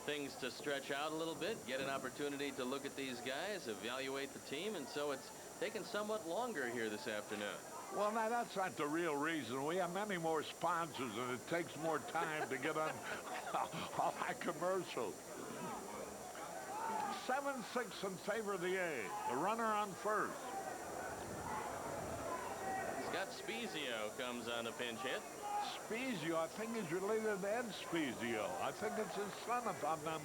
Speaker 1: things to stretch out a little bit, get an opportunity to look at these guys, evaluate the team, and so it's taken somewhat longer here this afternoon.
Speaker 2: Well, now, that's not the real reason. We have many more sponsors, and it takes more time to get on all that commercials. 7-6 in favor of the A's. The runner on first.
Speaker 1: Scott Spezio comes on a pinch hit.
Speaker 2: Spezio, I think he's related to Ed Spezio. I think it's his son, if I'm not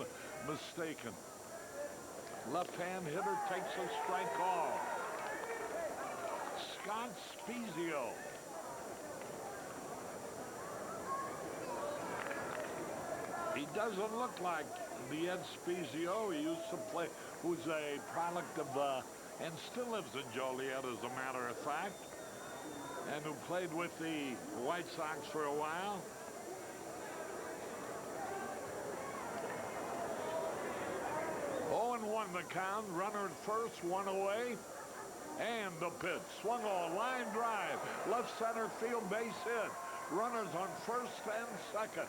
Speaker 2: mistaken. Left-hand hitter takes a strike call. Scott Spezio. He doesn't look like the Ed Spezio he used to play, who's a product of, and still lives in Joliet, as a matter of fact, and who played with the White Sox for a while. Oh, and 1 the count. Runner at first, 1 away. And the pitch. Swung on, line drive. Left center field, base hit. Runners on first and second.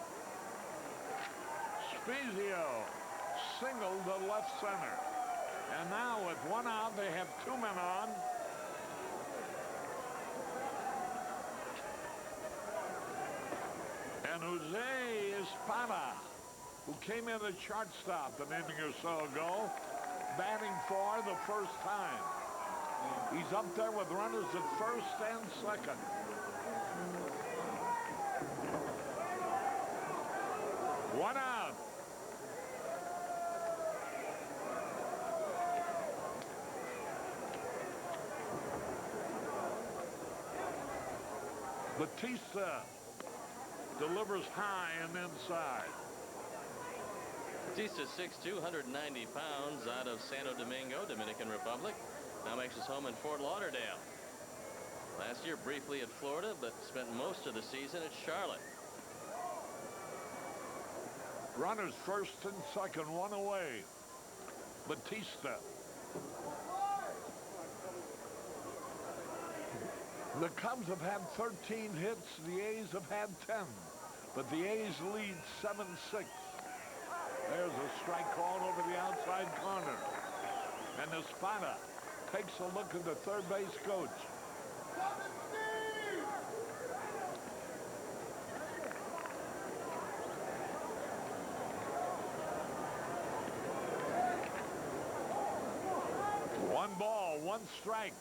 Speaker 2: Spezio singled to left center. And now with 1 out, they have 2 men on. And Jose Espada, who came in at shortstop an inning or so ago, batting for the first time. He's up there with runners at first and second. One out. Batista delivers high and inside.
Speaker 1: Batista 6'2", 190 pounds, out of Santo Domingo, Dominican Republic. Now makes his home in Fort Lauderdale. Last year briefly at Florida, but spent most of the season at Charlotte.
Speaker 2: Runners first and second, 1 away. Batista. The Cubs have had 13 hits. The A's have had 10. But the A's lead 7-6. There's a strike called over the outside corner. And Espada takes a look at the third base coach. One ball, 1 strike.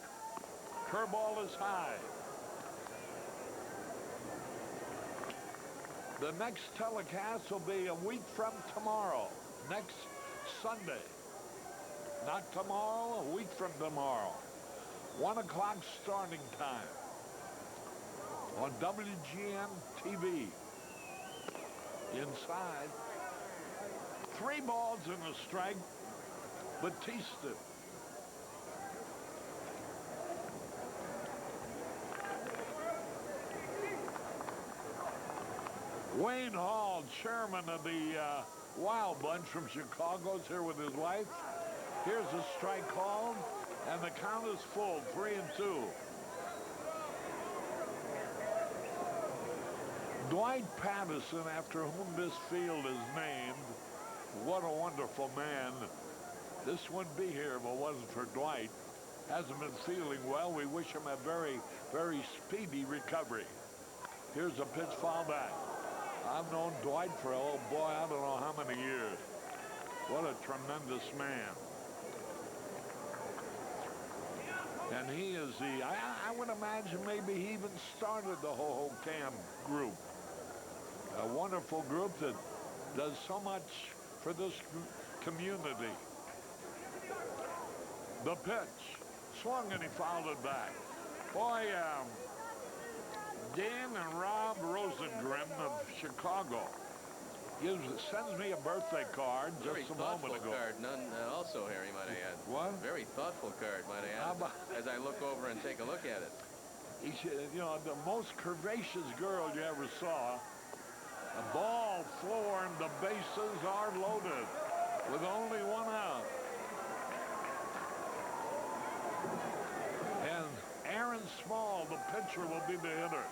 Speaker 2: Curveball is high. The next telecast will be a week from tomorrow, next Sunday. Not tomorrow, a week from tomorrow. 1 o'clock starting time on WGN TV. Inside, 3 balls and a strike. Batista. Wayne Hall, chairman of the Wild Bunch from Chicago, is here with his wife. Here's a strike called, and the count is full, 3-2. Dwight Patterson, after whom this field is named, what a wonderful man. This wouldn't be here if it wasn't for Dwight. Hasn't been feeling well. We wish him a very, very speedy recovery. Here's a pitch foul back. I've known Dwight for, oh boy, I don't know how many years. What a tremendous man. And he is the, I would imagine maybe he even started the Ho-Ho Cam group. A wonderful group that does so much for this community. The pitch. Swung and he fouled it back. Boy, Dan and Rob Rosengren of Chicago sends me a birthday card just a moment ago.
Speaker 1: Very thoughtful card. None, also, Harry, might I add.
Speaker 2: What?
Speaker 1: Very thoughtful card, might I add, as I look over and take a look at it.
Speaker 2: He said, you know, the most curvaceous girl you ever saw. The ball floor and the bases are loaded with only 1 out. And Aaron Small, the pitcher, will be the hitter.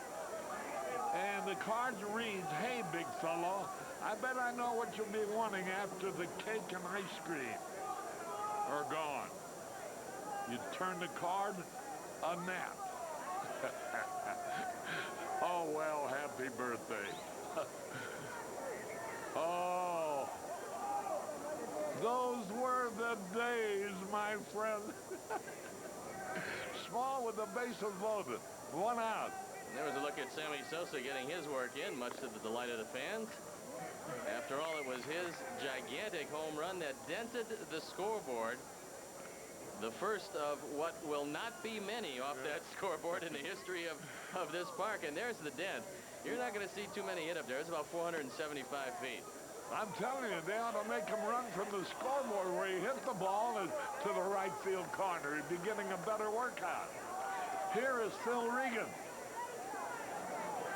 Speaker 2: And the card reads, "Hey, big fellow, I bet I know what you'll be wanting after the cake and ice cream are gone." You turn the card, a nap. Oh, well, happy birthday. Oh, those were the days, my friend. Small with the bases loaded. One out.
Speaker 1: And there was a look at Sammy Sosa getting his work in, much to the delight of the fans. After all, it was his gigantic home run that dented the scoreboard. The first of what will not be many off that scoreboard in the history of this park. And there's the dent. You're not going to see too many hit up there. It's about 475 feet.
Speaker 2: I'm telling you, they ought to make him run from the scoreboard where he hit the ball and to the right field corner. He'd be getting a better workout. Here is Phil Regan.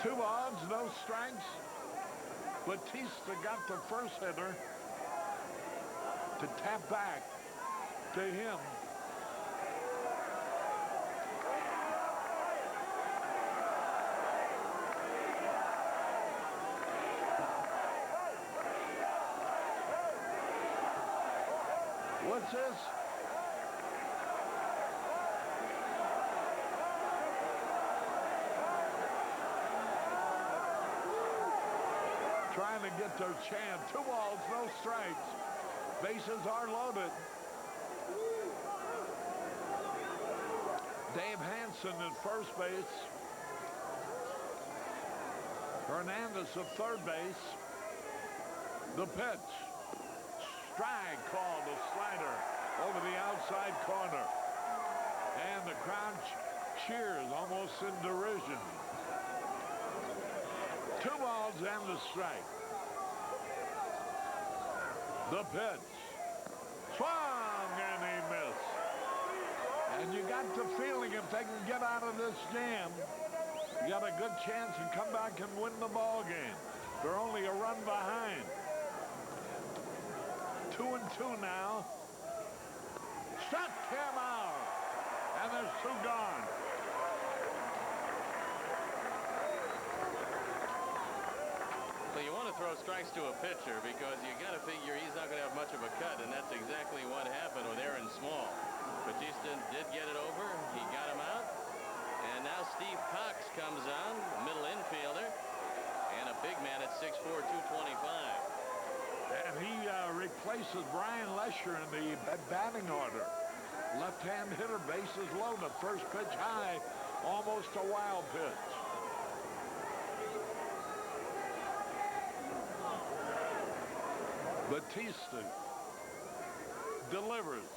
Speaker 2: 2 balls, no strikes. Batista got the first hitter to tap back to him. What's this? Trying to get their chance. 2 balls, no strikes. Bases are loaded. Dave Hansen at first base. Hernandez at third base. The pitch. Strike called, a slider over the outside corner. And the crowd cheers almost in derision. 2 balls and the strike. The pitch. Swung and he missed. And you got the feeling if they can get out of this jam, you got a good chance to come back and win the ball game. They're only a run behind. 2-2 now. Struck him out. And there's 2 gone.
Speaker 1: So you want to throw strikes to a pitcher because you got to figure he's not going to have much of a cut, and that's exactly what happened with Aaron Small. Batista did get it over. He got him out. And now Steve Cox comes on, middle infielder, and a big man at 6'4", 225.
Speaker 2: And he replaces Brian Lesher in the batting order. Left-hand hitter, bases loaded. First pitch high, almost a wild pitch. Batista delivers.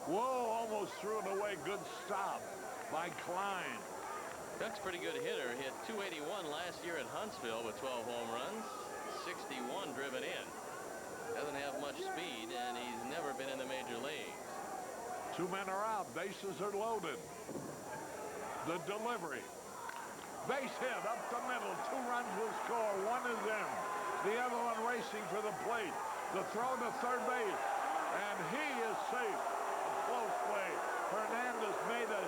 Speaker 2: Whoa, almost threw it away. Good stop by Klein.
Speaker 1: Duck's pretty good hitter. Hit 281 last year at Huntsville with 12 home runs. 61 driven in. Doesn't have much speed, and he's never been in the major leagues.
Speaker 2: 2 men are out. Bases are loaded. The delivery. Base hit up the middle. 2 runs will score. 1 is in. The other one racing for the plate. The throw to third base. And he is safe. A close play. Hernandez made a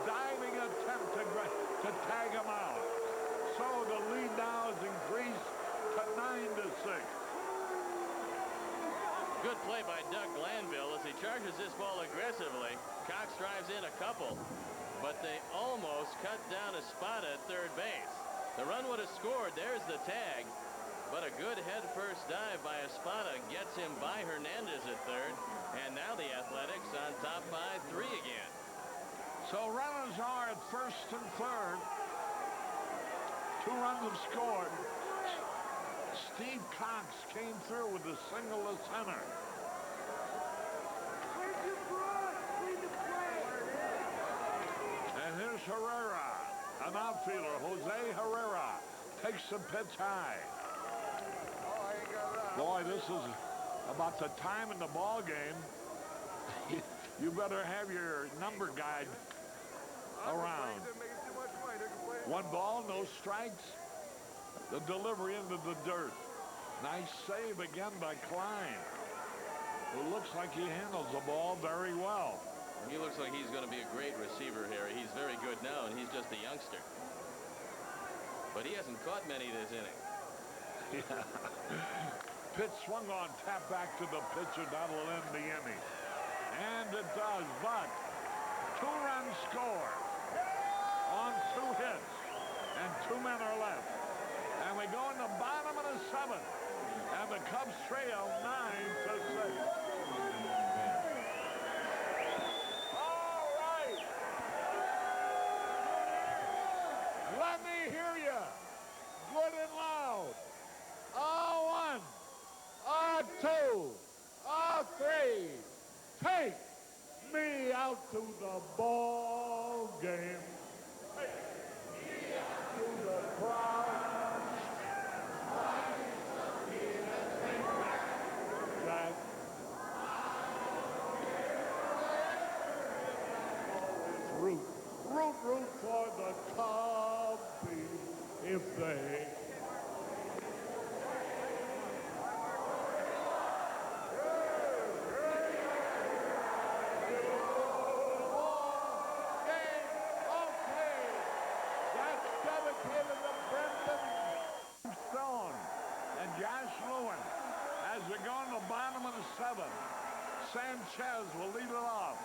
Speaker 2: diving attempt to tag him out. So the lead now is increased to 9-6.
Speaker 1: Good play by Doug Glanville as he charges this ball aggressively. Cox drives in a couple, but they almost cut down a spot at third base. The run would have scored. There's the tag, but a good head-first dive by Espada gets him by Hernandez at third, and now the Athletics on top by 3 again.
Speaker 2: So runners are at first and third. 2 runs have scored. Steve Cox came through with a single to center. And here's Herrera, an outfielder. Jose Herrera takes the pitch high. Boy, this is about the time in the ball game. You better have your number guide around. 1 ball, no strikes. The delivery into the dirt. Nice save again by Klein, who looks like he handles the ball very well.
Speaker 1: He looks like he's going to be a great receiver here. He's very good now, and he's just a youngster. but he hasn't caught many this inning.
Speaker 2: Yeah. Pitch swung on, tap back to the pitcher. That'll end the inning. And it does, but 2 runs scored on 2 hits, and 2 men are left. And we go in the bottom of the 7th, and the Cubs trail 9-6. All right. Let me hear you. Good and loud. 1, 2, 3. Take me out to the ball game. Take me out to the crowd. Jack. Root for the Cubs if they. As we go in the bottom of the 7th, Sanchez will lead it off.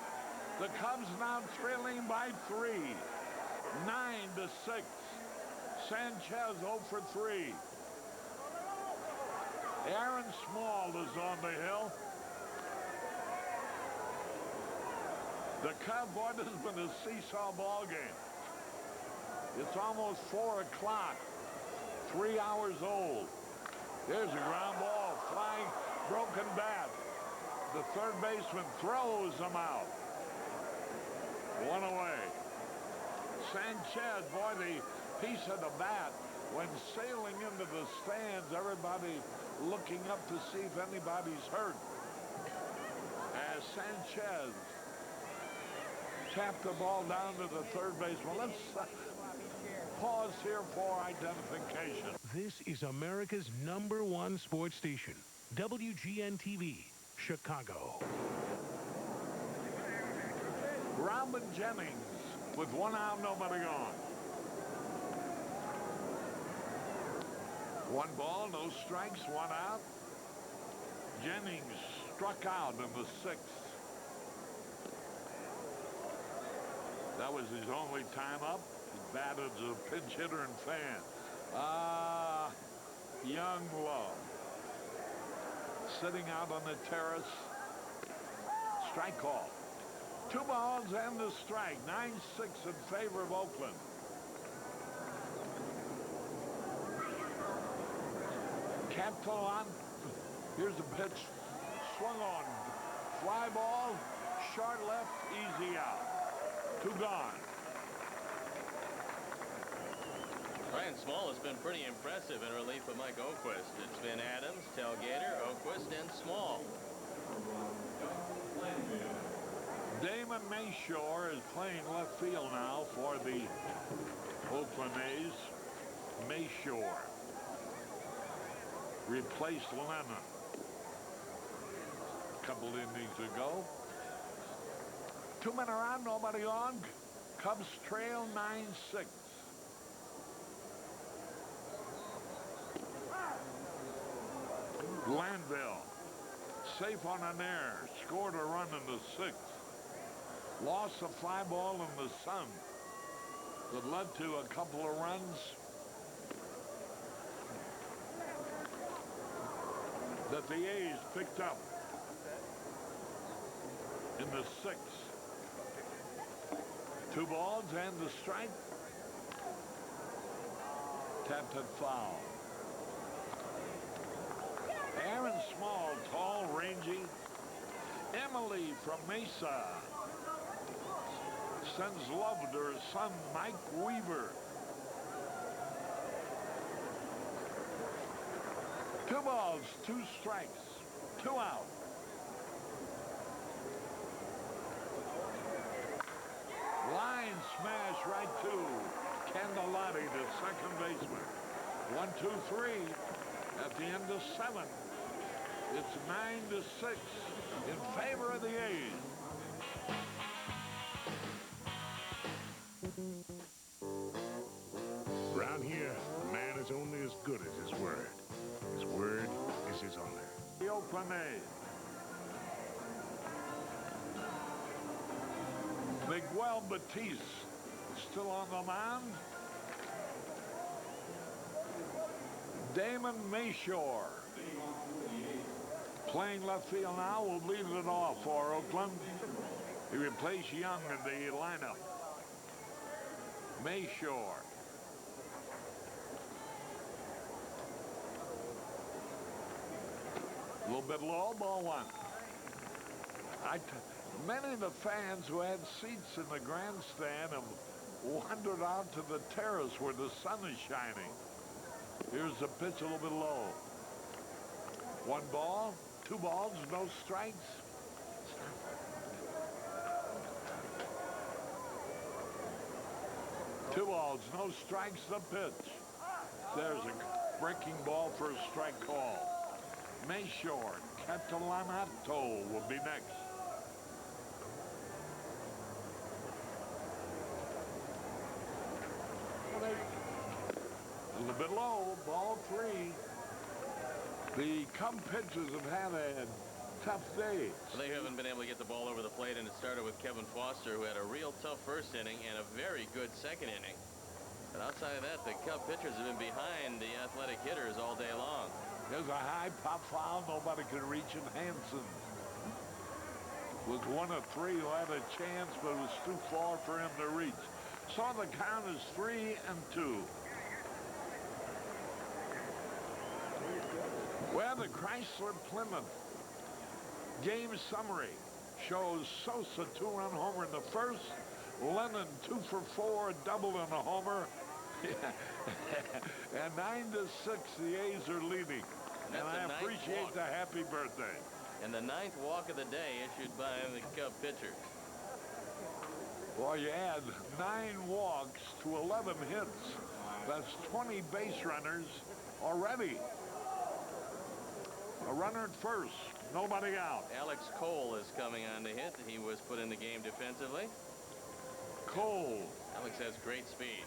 Speaker 2: The Cubs now trailing by 3, 9-6. Sanchez 0 for 3. Aaron Small is on the hill. The Cub boy, this has been a seesaw ball game. It's almost 4 o'clock, 3 hours old. There's a ground ball, flying, broken bat. The third baseman throws him out. 1 away. Sanchez, boy, the piece of the bat when sailing into the stands, everybody looking up to see if anybody's hurt. As Sanchez tapped the ball down to the third baseman. Let's pause here for identification.
Speaker 4: This is America's #1 sports station, WGN-TV, Chicago.
Speaker 2: Robin Jennings with 1 out, nobody on. 1 ball, no strikes, 1 out. Jennings struck out in the 6th. That was his only time up. He batted as a pinch hitter and fan. Young Love sitting out on the terrace. Strike call. 2 balls and a strike. 9-6 in favor of Oakland. Capton. Here's a pitch. Swung on. Fly ball. Short left. Easy out. 2 gone.
Speaker 1: Ryan Small has been pretty impressive in relief of Mike Oquist. It's been Adams, Tailgater, Oquist, and Small.
Speaker 2: Damon Mayshore is playing left field now for the Oakland A's. Mayshore replaced Lennon a couple innings ago. 2 men around, nobody on. Cubs trail 9-6. Glanville, safe on an air, scored a run in the 6th. Lost a fly ball in the 7th that led to a couple of runs that the A's picked up in the 6th. 2 balls and the strike. Tapped it foul. Aaron Small, tall, rangy. Emily from Mesa sends love to her son, Mike Weaver. 2 balls, 2 strikes, 2 out. Line smash right to Candelaria, the second baseman. 1, 2, 3 at the end of 7. It's 9-6 in favor of the A's.
Speaker 4: Around here,
Speaker 2: is only as good as his word. His word is his honor. The open A. Miguel Batiste still on the mound. Damon Mayshore playing left field now, will lead it off for Oakland. He replaced Young in the lineup. Mayshore. A little bit low, ball one. Many of the fans who had seats in the grandstand have wandered out to the terrace where the sun is shining. Here's the pitch a little bit low. 1 ball, 2 balls, no strikes. Two balls, no strikes, the pitch. There's a breaking ball for a strike call. Mayshore, Catalanato will be next. A little bit low, ball 3. The Cub pitchers have had a tough day.
Speaker 1: They haven't been able to get the ball over the plate, and it started with Kevin Foster, who had a real tough first inning and a very good second inning. But outside of that, the Cub pitchers have been behind the athletic hitters all day long.
Speaker 2: There's a high pop foul. Nobody can reach it. Hansen was 1 of 3 who had a chance, but it was too far for him to reach. So the count is 3-2. Well, the Chrysler Plymouth game summary shows Sosa 2-run homer in the first, Lennon 2 for 4, a double and a homer, and 9-6 the A's are leading. And I appreciate the happy birthday.
Speaker 1: And the 9th walk of the day issued by the Cub pitcher.
Speaker 2: Well, you add 9 walks to 11 hits. That's 20 base runners already. A runner at first, nobody out.
Speaker 1: Alex Cole is coming on to hit. He was put in the game defensively.
Speaker 2: Cole.
Speaker 1: Alex has great speed.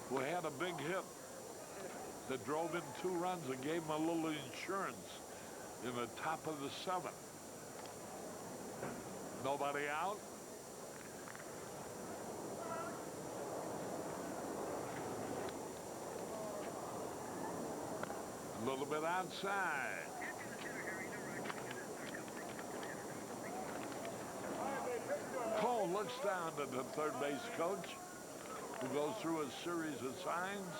Speaker 2: Who had a big hit that drove in 2 runs and gave him a little insurance in the top of the 7th. Nobody out. A little bit outside. Cole looks down to the third base coach, who goes through a series of signs.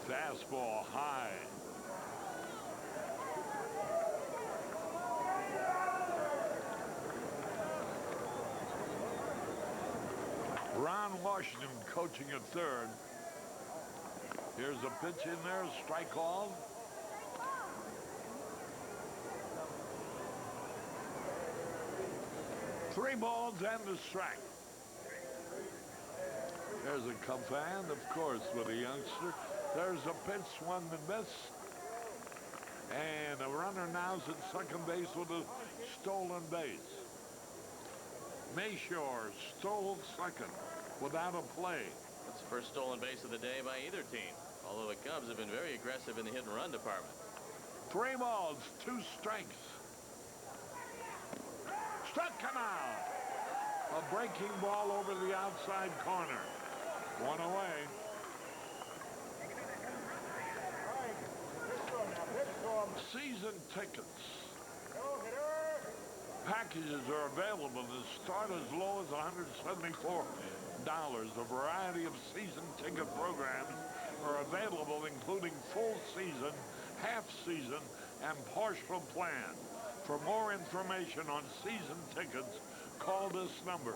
Speaker 2: Fastball high. Ron Washington coaching at third. Here's a pitch in there, strike called. Three balls and a strike. There's a Cub fan, of course, with a youngster. There's a pitch, swung and missed. And a runner now's at second base with a stolen base. Mayshore stole second without a play.
Speaker 1: That's the first stolen base of the day by either team. Although the Cubs have been very aggressive in the hit and run department.
Speaker 2: 3 balls, 2 strikes. Struck him out. A breaking ball over the outside corner. 1 away. Season tickets. Packages are available that start as low as $174. A variety of season ticket programs are available, including full season, half season, and partial plan. For more information on season tickets, call this number,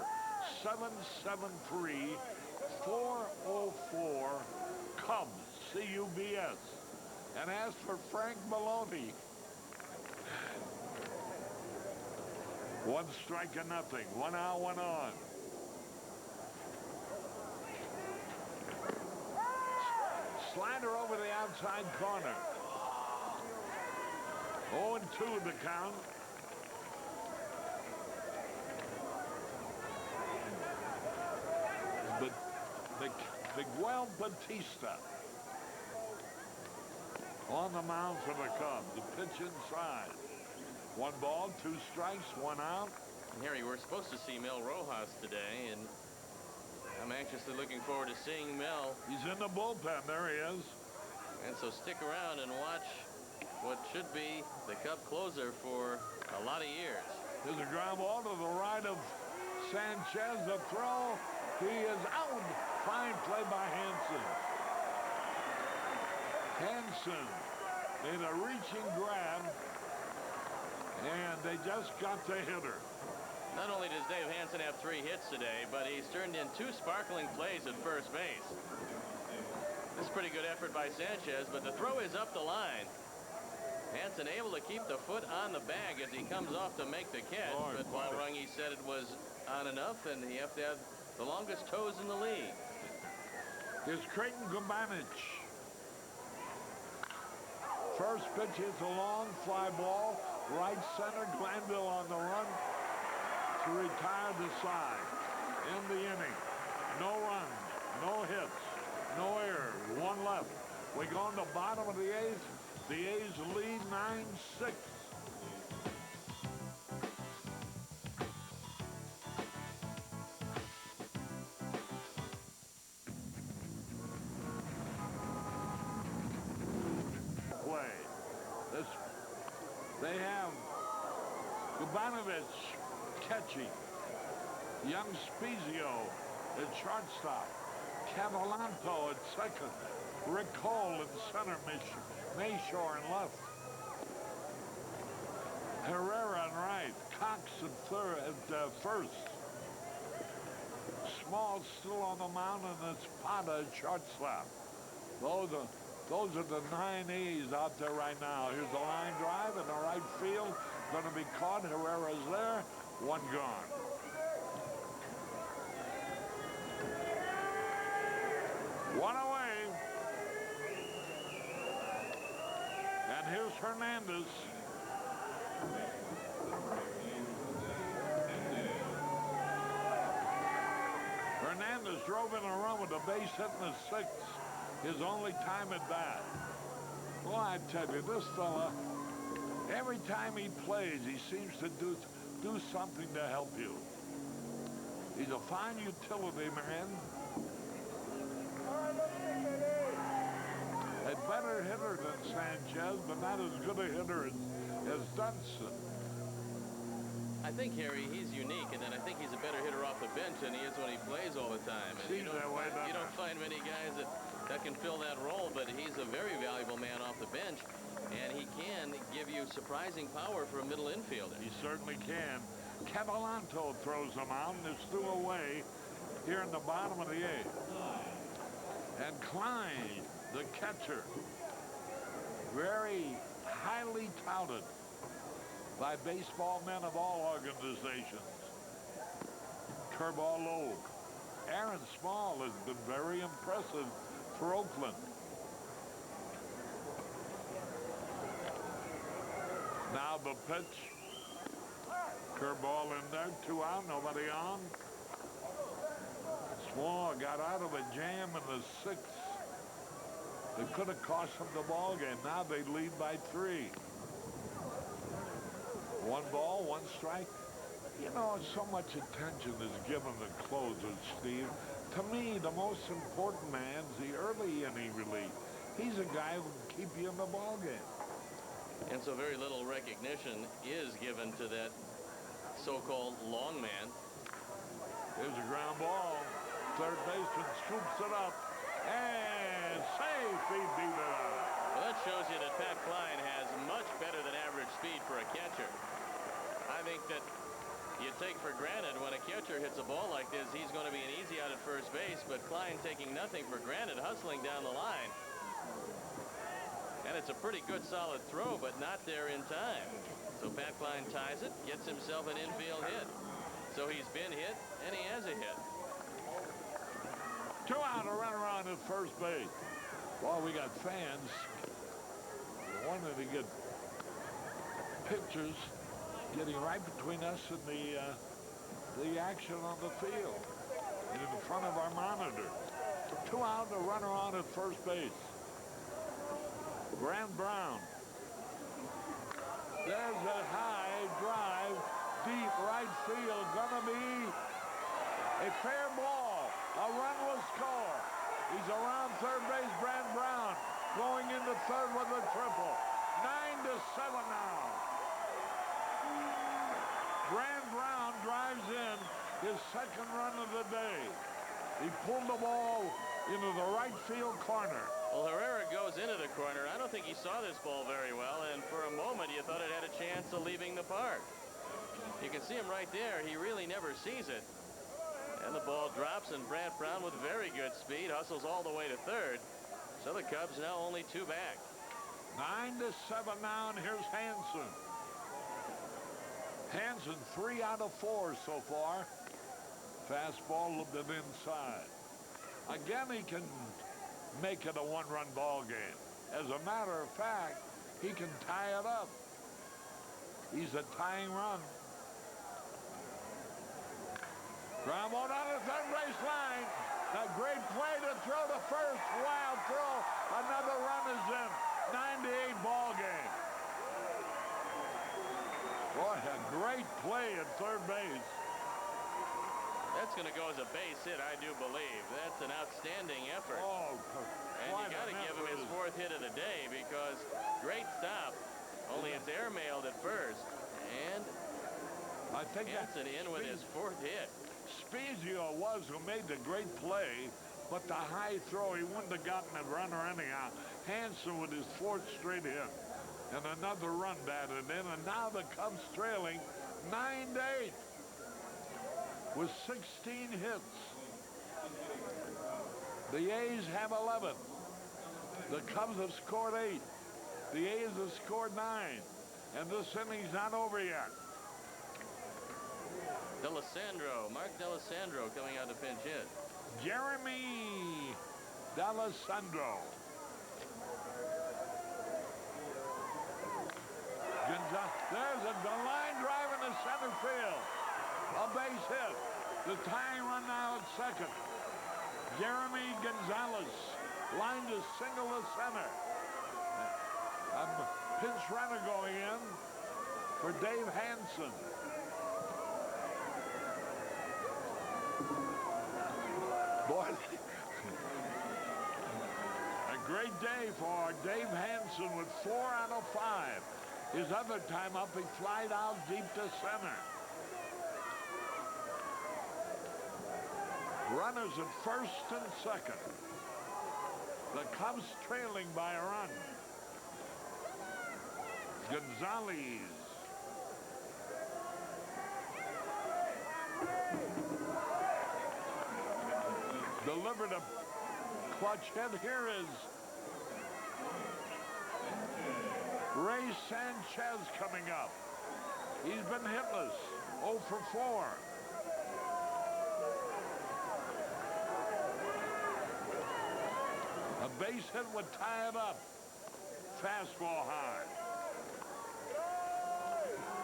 Speaker 2: 773-404-CUBS, C-U-B-S, and ask for Frank Maloney. 1 strike and nothing. 1 out, 1 on. Slider over the outside corner. 0-2 the count. Miguel Batista on the mound for the Cubs. The pitch inside. 1 ball, 2 strikes, 1 out.
Speaker 1: Harry, we're supposed to see Mel Rojas today, and I'm anxiously looking forward to seeing Mel.
Speaker 2: He's in the bullpen. There he is.
Speaker 1: And so stick around and watch what should be the Cub closer for a lot of years.
Speaker 2: There's a ground ball to the right of Sanchez. The throw. He is out. Fine play by Hansen. Hansen made a reaching grab, and they just got the hitter.
Speaker 1: Not only does Dave Hansen have 3 hits today, but he's turned in 2 sparkling plays at first base. This is a pretty good effort by Sanchez, but the throw is up the line. Hansen able to keep the foot on the bag as he comes off to make the catch, but Paul Runge said it was on enough, and you have to have the longest toes in the league.
Speaker 2: Here's Creighton Gabanich. First pitch is a long fly ball. Right center, Glanville on the run to retire the side. In the inning. No runs, no hits, no errors, 1 left. We go on the bottom of the 8th. The A's lead 9-6. They have Gabanovich catching. Young Spezio at shortstop. Cavalanto at second. Rick Cole in center. Mayshore in left. Herrera in right. Cox at first. Small still on the mound, and it's Pata at shortstop. Those are the 9 A's out there right now. Here's the line drive in the right field. Going to be caught. Herrera's there. 1 gone. One away. And here's Hernandez. Hernandez drove in a run with a base hit in the 6th. His only time at bat. Well, I tell you, this fella, every time he plays, he seems to do something to help you. He's a fine utility man. A better hitter than Sanchez, but not as good a hitter as Dunston.
Speaker 1: I think, Harry, he's unique, and then I think he's a better hitter off the bench than he is when he plays all the time. And
Speaker 2: Seems that way,
Speaker 1: you don't find many guys that can fill that role, but he's a very valuable man off the bench, and he can give you surprising power for a middle infielder.
Speaker 2: He certainly can. Cavalanto throws him out, and it's 2 away here in the bottom of the 8th. And Klein, the catcher, very highly touted by baseball men of all organizations. Curveball low. Aaron Small has been very impressive for Oakland. Now the pitch. Curveball in there, 2 out, nobody on. Small got out of a jam in the 6th. It could have cost them the ball game. Now they lead by 3. 1 ball, 1 strike. You know, so much attention is given to closers, Steve. To me, the most important man's the early inning relief. He's a guy who can keep you in the ball game.
Speaker 1: And so very little recognition is given to that so-called long man.
Speaker 2: Here's a ground ball. Third baseman scoops it up. And safe, he beat it out.
Speaker 1: Well, that shows you that Pat Klein has much better than average speed for a catcher. I think that you take for granted when a catcher hits a ball like this, he's going to be an easy out at first base, but Klein taking nothing for granted, hustling down the line. And it's a pretty good solid throw, but not there in time. So Pat Klein ties it, gets himself an infield hit. So he's been hit, and he has a hit.
Speaker 2: 2 out, a runner on at first base. Well, we got fans wanting to get pictures, getting right between us and the action on the field and in front of our monitor. 2 out, the runner on at first base. Grant Brown. There's a high drive, deep right field, gonna be a fair ball. A run will score. He's around third base, Grant Brown, going into third with a triple. 9-7 now. Grant Brown drives in his second run of the day. He pulled the ball into the right field corner.
Speaker 1: Well, Herrera goes into the corner. I don't think he saw this ball very well, and for a moment you thought it had a chance of leaving the park. You can see him right there. He really never sees it. And the ball drops, and Grant Brown with very good speed hustles all the way to third. So the Cubs now only 2 back.
Speaker 2: 9-7 now, and here's Hanson. Hanson 3 out of 4 so far. Fastball looked it inside. Again, he can make it a 1-run ball game. As a matter of fact, he can tie it up. He's a tying run. Ground ball down the third base line. A great play to throw to first. Wild throw. Another run is in. 9-8 ball game. Boy, a great play at third base.
Speaker 1: That's going to go as a base hit, I do believe. That's an outstanding effort.
Speaker 2: Oh,
Speaker 1: and you got to give him his 4th hit of the day, because great stop. Only it's airmailed at first. And
Speaker 2: I think
Speaker 1: Hanson in with his 4th hit.
Speaker 2: Spezio was who made the great play, but the high throw, he wouldn't have gotten a runner anyhow. Hanson with his 4th straight hit. And another run batted in, and now the Cubs trailing 9-8 with 16 hits. The A's have 11. The Cubs have scored 8. The A's have scored 9. And this inning's not over yet.
Speaker 1: D'Alessandro, Mark D'Alessandro coming out to pinch hit.
Speaker 2: Jeremy D'Alessandro. There's a line drive in the center field. A base hit. The tying run now at second. Jeremy Gonzalez lined to single to center. A pinch runner going in for Dave Hanson. Boy, a great day for Dave Hanson with 4 out of 5. His other time up, he flied out deep to center. Runners at first and second. The Cubs trailing by a run. Gonzalez. Delivered a clutch hit. Here is Ray Sanchez coming up. He's been hitless. 0 for 4. A base hit would tie it up. Fastball high.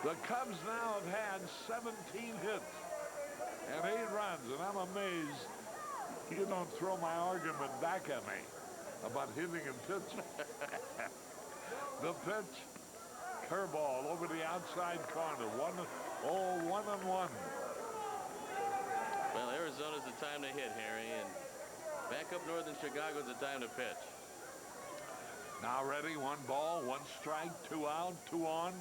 Speaker 2: The Cubs now have had 17 hits and 8 runs, and I'm amazed you don't throw my argument back at me about hitting and pitching. The pitch, curveball over the outside corner. 1-1.
Speaker 1: Well, Arizona's the time to hit, Harry, and back up north in Chicago's the time to pitch.
Speaker 2: Now ready, 1 ball, 1 strike, 2 out, 2 on.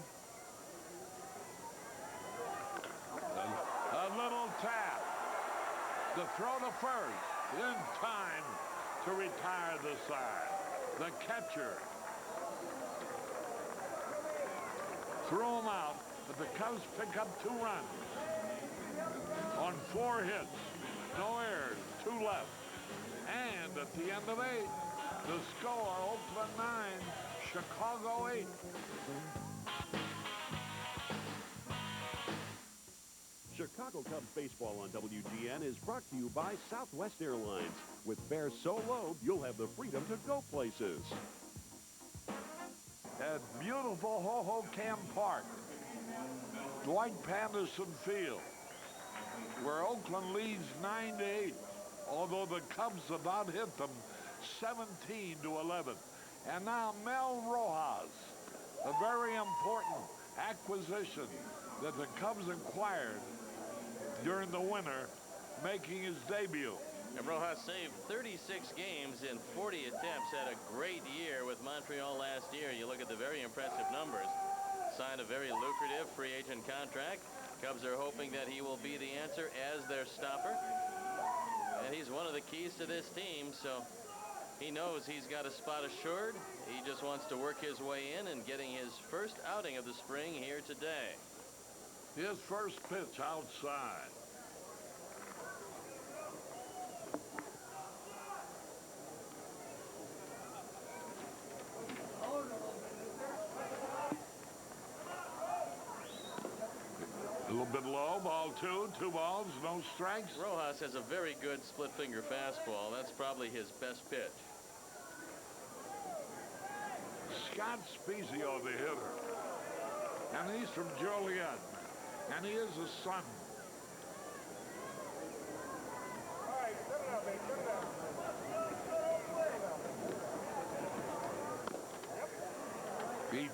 Speaker 2: A little tap. The throw to first. In time to retire the side. The catcher threw him out, but the Cubs pick up 2 runs on 4 hits. No errors, 2 left. And at the end of 8, the score, Oakland 9, Chicago 8.
Speaker 5: Chicago Cubs baseball on WGN is brought to you by Southwest Airlines. With fares so low, you'll have the freedom to go places.
Speaker 2: At beautiful Hohokam Park, Dwight Patterson Field, where Oakland leads 9-8. although the Cubs have not hit them 17-11. And now Mel Rojas, a very important acquisition that the Cubs acquired during the winter, making his debut.
Speaker 1: And Rojas saved 36 games in 40 attempts. Had a great year with Montreal last year. You look at the very impressive numbers. Signed a very lucrative free agent contract. Cubs are hoping that he will be the answer as their stopper. And he's one of the keys to this team, so he knows he's got a spot assured. He just wants to work his way in and getting his first outing of the spring here today.
Speaker 2: His first pitch outside. A little bit low, ball two balls, no strikes.
Speaker 1: Rojas has a very good split finger fastball. That's probably his best pitch.
Speaker 2: Scott Spezio, the hitter. And he's from Joliet. And he is a son. He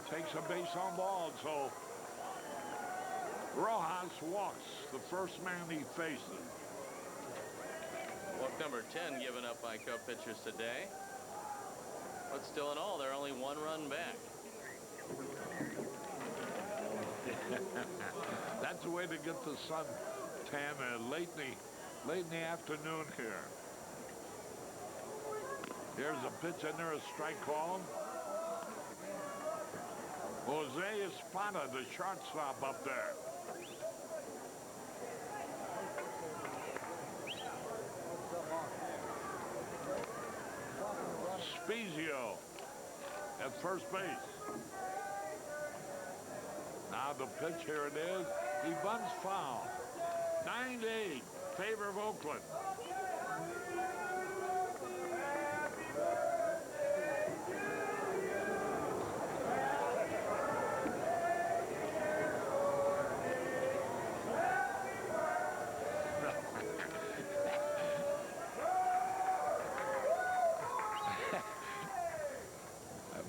Speaker 2: takes a base on ball, so Rojas walks the first man he faces.
Speaker 1: Walk number 10 given up by Cub pitchers today. But still in all, they're only one run back.
Speaker 2: That's the way to get the sun tan late in the afternoon here. Here's a pitch in there, a strike call. Jose Espada, the shortstop up there. Spezio at first base. Now the pitch, here it is. He bunts foul. 9-8, favor of Oakland.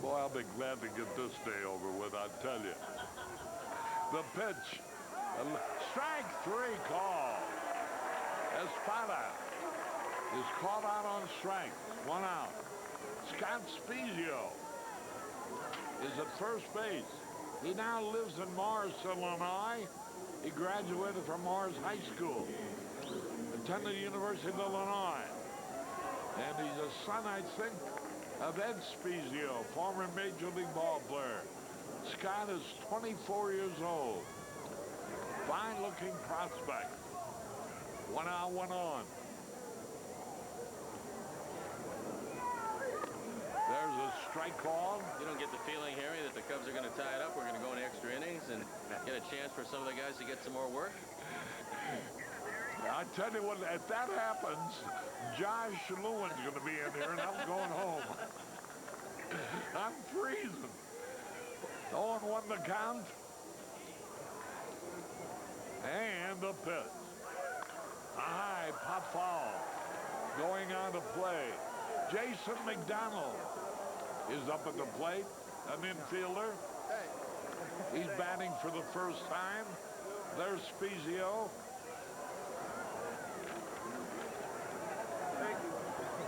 Speaker 2: Boy, I'll be glad to get this day over with, I tell you. The pitch, strike three call. Espada is caught out on strike, 1 out. Scott Spezio is at first base. He now lives in Mars, Illinois. He graduated from Mars High School, attended the University of Illinois. And he's a son, I think, of Ed Spezio, former Major League ball player. Scott is 24 years old. Fine-looking prospect. 1 out, 1 on. There's a strike call.
Speaker 1: You don't get the feeling, Harry, that the Cubs are going to tie it up. We're going to go into extra innings and get a chance for some of the guys to get some more work.
Speaker 2: I tell you what, if that happens, Josh Lewin's going to be in here, and I'm going home. I'm freezing. 0-1 the count. And the pitch. A high pop foul. Going on to play. Jason McDonald is up at the plate, an infielder. He's batting for the first time. There's Spezio.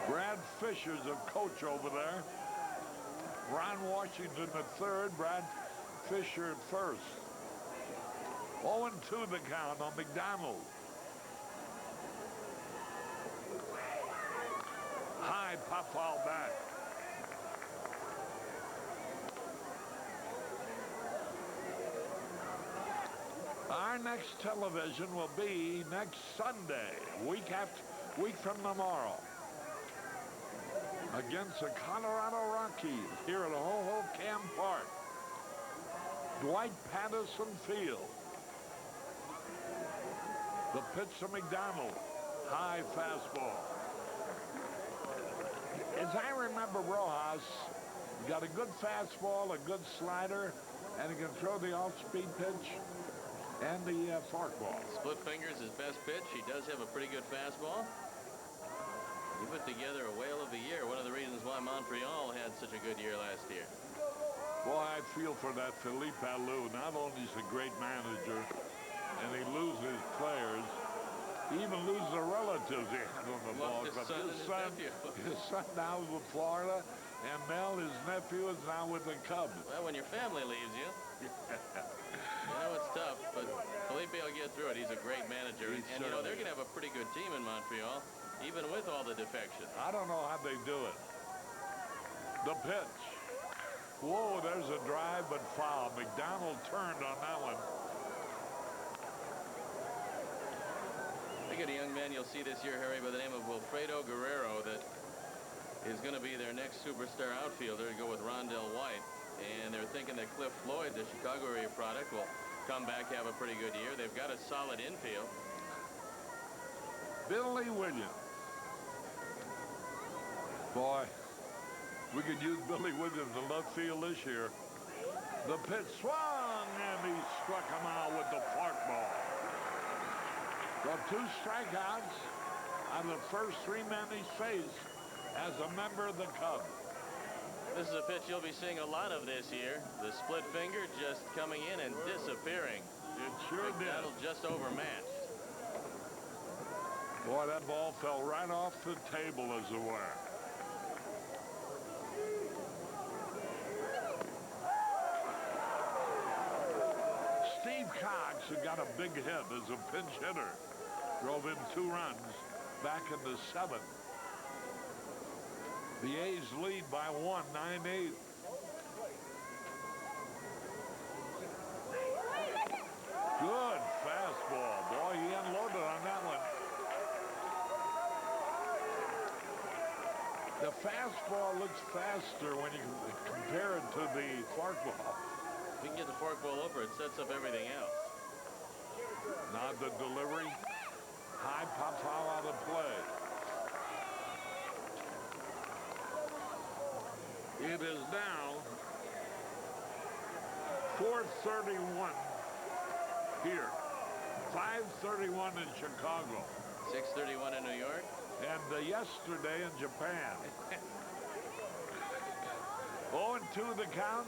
Speaker 2: Brad Fisher's a coach over there. Ron Washington at third, Brad Fisher at first. 0-2 the count on McDonald. High pop foul back. Our next television will be next Sunday, week from tomorrow, against the Colorado Rockies here at Ho-Ho-Cam Park. Dwight Patterson Field. The pitch to McDonald. High fastball. As I remember, Rojas got a good fastball, a good slider, and he can throw the off-speed pitch and the forkball.
Speaker 1: Split fingers his best pitch. He does have a pretty good fastball. He put together a whale of a year. One of the reasons why Montreal had such a good year last year.
Speaker 2: Boy, I feel for that Philippe Alou. Not only is he a great manager, and he loses players, he even loses the relatives he had on the ball club. His son now is with Florida, and Mel, his nephew, is now with the Cubs.
Speaker 1: Well, when your family leaves you, you know it's tough, but Felipe will get through it. He's a great manager. And you know, they're going to have a pretty good team in Montreal, even with all the defections.
Speaker 2: I don't know how they do it. The pitch. Whoa, there's a drive, but foul. McDonald turned on that one.
Speaker 1: They got a young man you'll see this year, Harry, by the name of Wilfredo Guerrero that is going to be their next superstar outfielder to go with Rondell White. And they're thinking that Cliff Floyd, the Chicago area product, will come back, have a pretty good year. They've got a solid infield.
Speaker 2: Billy Williams. Boy, we could use Billy Williams in left field this year. The pitch swung, and he struck him out with the fork ball. So 2 strikeouts on the first 3 men he's faced as a member of the Cubs.
Speaker 1: This is a pitch you'll be seeing a lot of this year. The split finger just coming in and disappearing.
Speaker 2: It sure did.
Speaker 1: McDonald just overmatched.
Speaker 2: Boy, that ball fell right off the table, as it were. Steve Cox, who got a big hit as a pinch hitter, drove in 2 runs back in the 7th. The A's lead by 1, 9-8. Good fastball. Boy, he unloaded on that one. The fastball looks faster when you compare it to the forkball.
Speaker 1: We can get the forkball over, it sets up everything else.
Speaker 2: Now the delivery. High pop foul out of play. It is now 4:31 here. 5:31 in Chicago.
Speaker 1: 6:31 in New York.
Speaker 2: And yesterday in Japan. 0-2 the count.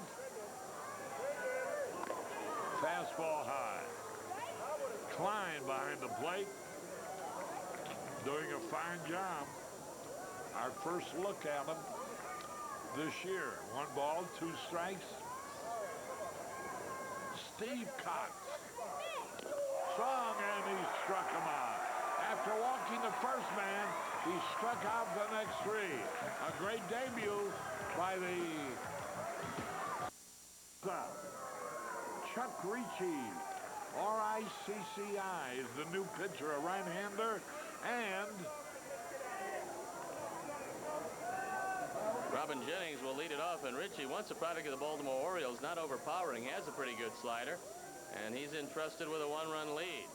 Speaker 2: Fastball high. Klein behind the plate. Doing a fine job. Our first look at him this year. 1 ball, 2 strikes. Steve Cox. Swung and he struck him out. After walking the first man, he struck out the next 3. A great debut by the Chuck Ricci. R-I-C-C-I is the new pitcher, a right-hander, and
Speaker 1: Robin Jennings will lead it off, and Ritchie, once a product of the Baltimore Orioles, not overpowering, has a pretty good slider, and he's entrusted with a 1-run lead.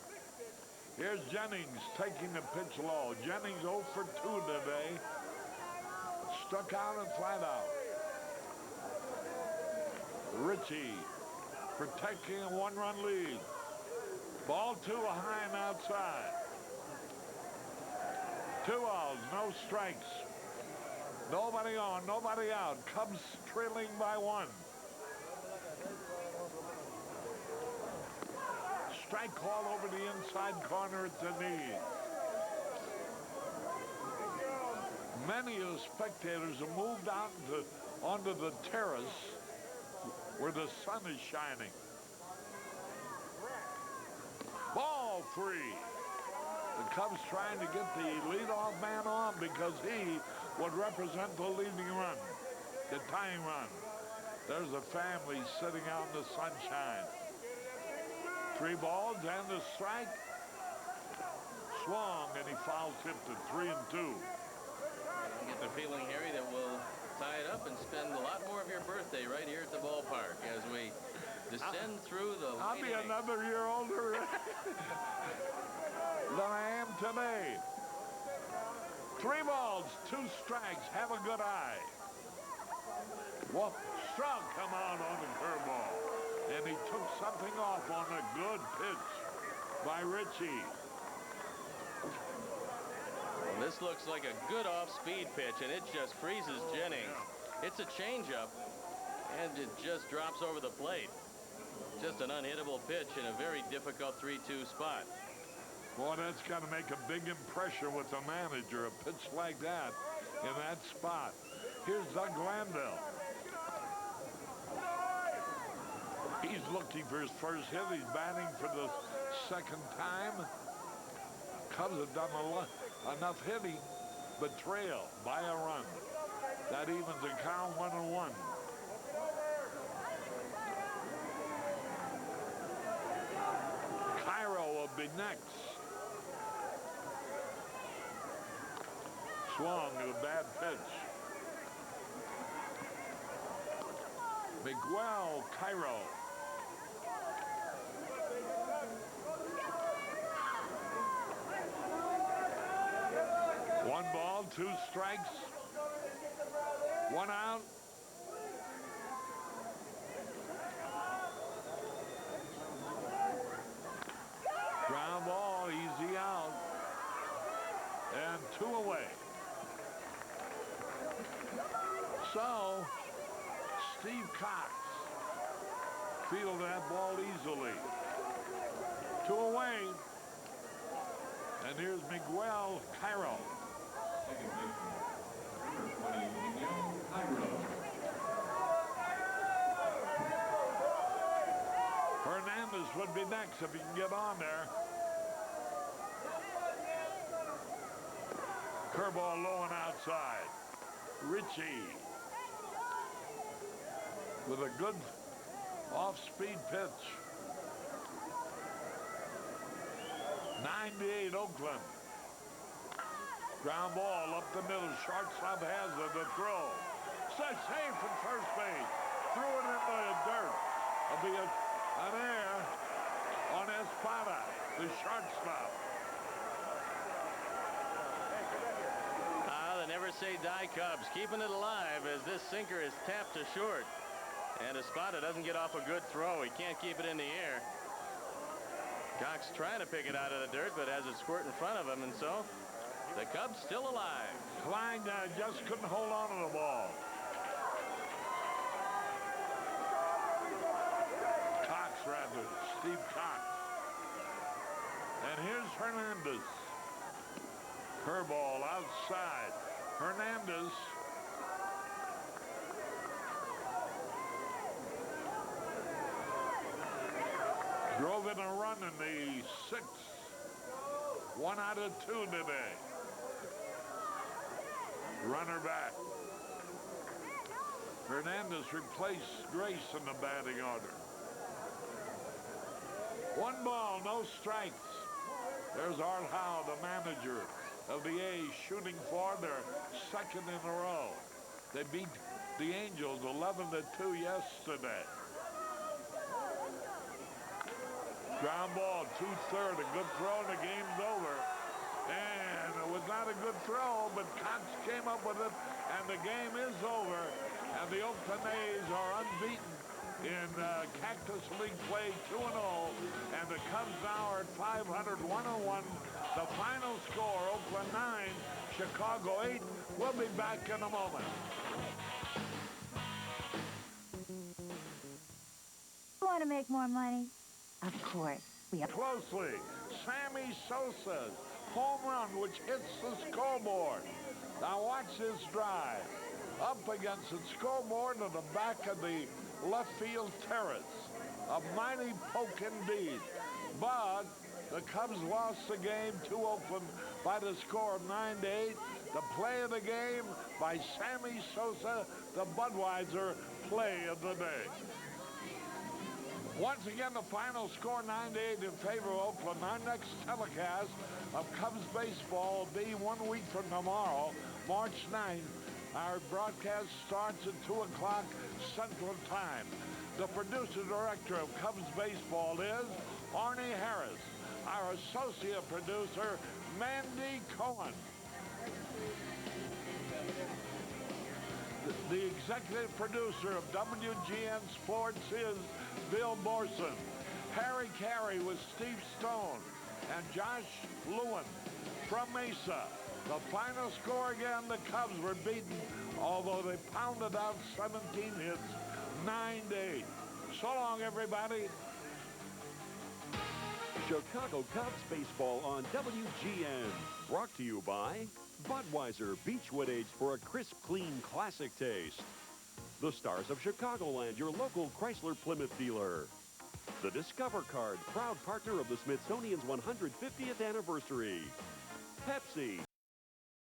Speaker 2: Here's Jennings taking the pitch low. Jennings 0 for 2 today. Struck out and flat out. Ritchie protecting a 1-run lead. Ball 2 high and outside. 2 outs, no strikes. Nobody on, nobody out. Cubs trailing by 1. Strike call over the inside corner at the knee. Many of the spectators have moved out onto the terrace where the sun is shining. Ball 3. The Cubs trying to get the leadoff man on because he would represent the leading run, the tying run. There's a family sitting out in the sunshine. 3 balls and the strike. Swung and he foul tipped at 3-2.
Speaker 1: I get the feeling, Harry, that we'll tie it up and spend a lot more of your birthday right here at the ballpark as we descend through the
Speaker 2: I'll be another year older than I am today. 3 balls, 2 strikes. Have a good eye. Well, struck come out on the curveball. And he took something off on a good pitch by Ritchie.
Speaker 1: This looks like a good off-speed pitch, and it just freezes Jennings. It's a changeup, and it just drops over the plate. Just an unhittable pitch in a very difficult 3-2 spot.
Speaker 2: Boy, that's got to make a big impression with the manager, a pitch like that in that spot. Here's Doug Glanville. He's looking for his first hit. He's batting for the second time. Cubs have done enough hitting, but trail by a run. That evens the count 1-1. Caray will be next. Swung to a bad pitch. Miguel Caray. One ball, 2 strikes, 1 out. Ground ball, easy out, and 2 away. So, Steve Cox fielded that ball easily. 2 away, and here's Miguel Caray. Hernandez would be next if he can get on there. Curveball low and outside. Ritchie with a good off-speed pitch. 98 Oakland. Ground ball up the middle. Shortstop has it. The throw. Safe from first base. Threw it into the dirt. It'll be an error on Espada, the shortstop.
Speaker 1: They never say die, Cubs. Keeping it alive as this sinker is tapped to short. And Espada doesn't get off a good throw. He can't keep it in the air. Cox trying to pick it out of the dirt, but has it squirt in front of him, and so the Cubs still alive.
Speaker 2: Klein just couldn't hold on to the ball. Cox, rather. Steve Cox. And here's Hernandez. Curveball outside. Hernandez. Drove in a run in the 6th. 1 out of 2 today. Runner back. Hernandez replaced Grace in the batting order. 1 ball, no strikes. There's Art Howe, the manager of the A's, shooting for their 2nd in a row. They beat the Angels 11-2 yesterday. Ground ball, 2-3, a good throw, and the game's over. And it was not a good throw, but Cox came up with it, and the game is over. And the Oakland A's are unbeaten in Cactus League play, 2-0. And the Cubs now are at 500, 1-1. The final score, Oakland 9, Chicago 8. We'll be back in a moment.
Speaker 9: You want to make more money? Of course. We have
Speaker 2: Closely, Sammy Sosa's home run, which hits the scoreboard. Now watch this drive. Up against the scoreboard to the back of the left field terrace. A mighty poke indeed. But the Cubs lost the game to Oakland by the score of 9-8. The play of the game by Sammy Sosa, the Budweiser play of the day. Once again, the final score 9-8 in favor of Oakland. Our next telecast of Cubs baseball will be 1 week from tomorrow, March 9th. Our broadcast starts at 2 o'clock Central Time. The producer director of Cubs baseball is Arnie Harris. Our associate producer, Mandy Cohen. The executive producer of WGN Sports is Bill Borson. Harry Caray with Steve Stone and Josh Lewin from Mesa. The final score again, the Cubs were beaten, although they pounded out 17 hits, 9-8. So long, everybody.
Speaker 5: Chicago Cubs baseball on WGN. Brought to you by Budweiser Beechwood aged for a crisp, clean, classic taste. The Stars of Chicagoland, your local Chrysler Plymouth dealer. The Discover Card, proud partner of the Smithsonian's 150th anniversary. Pepsi,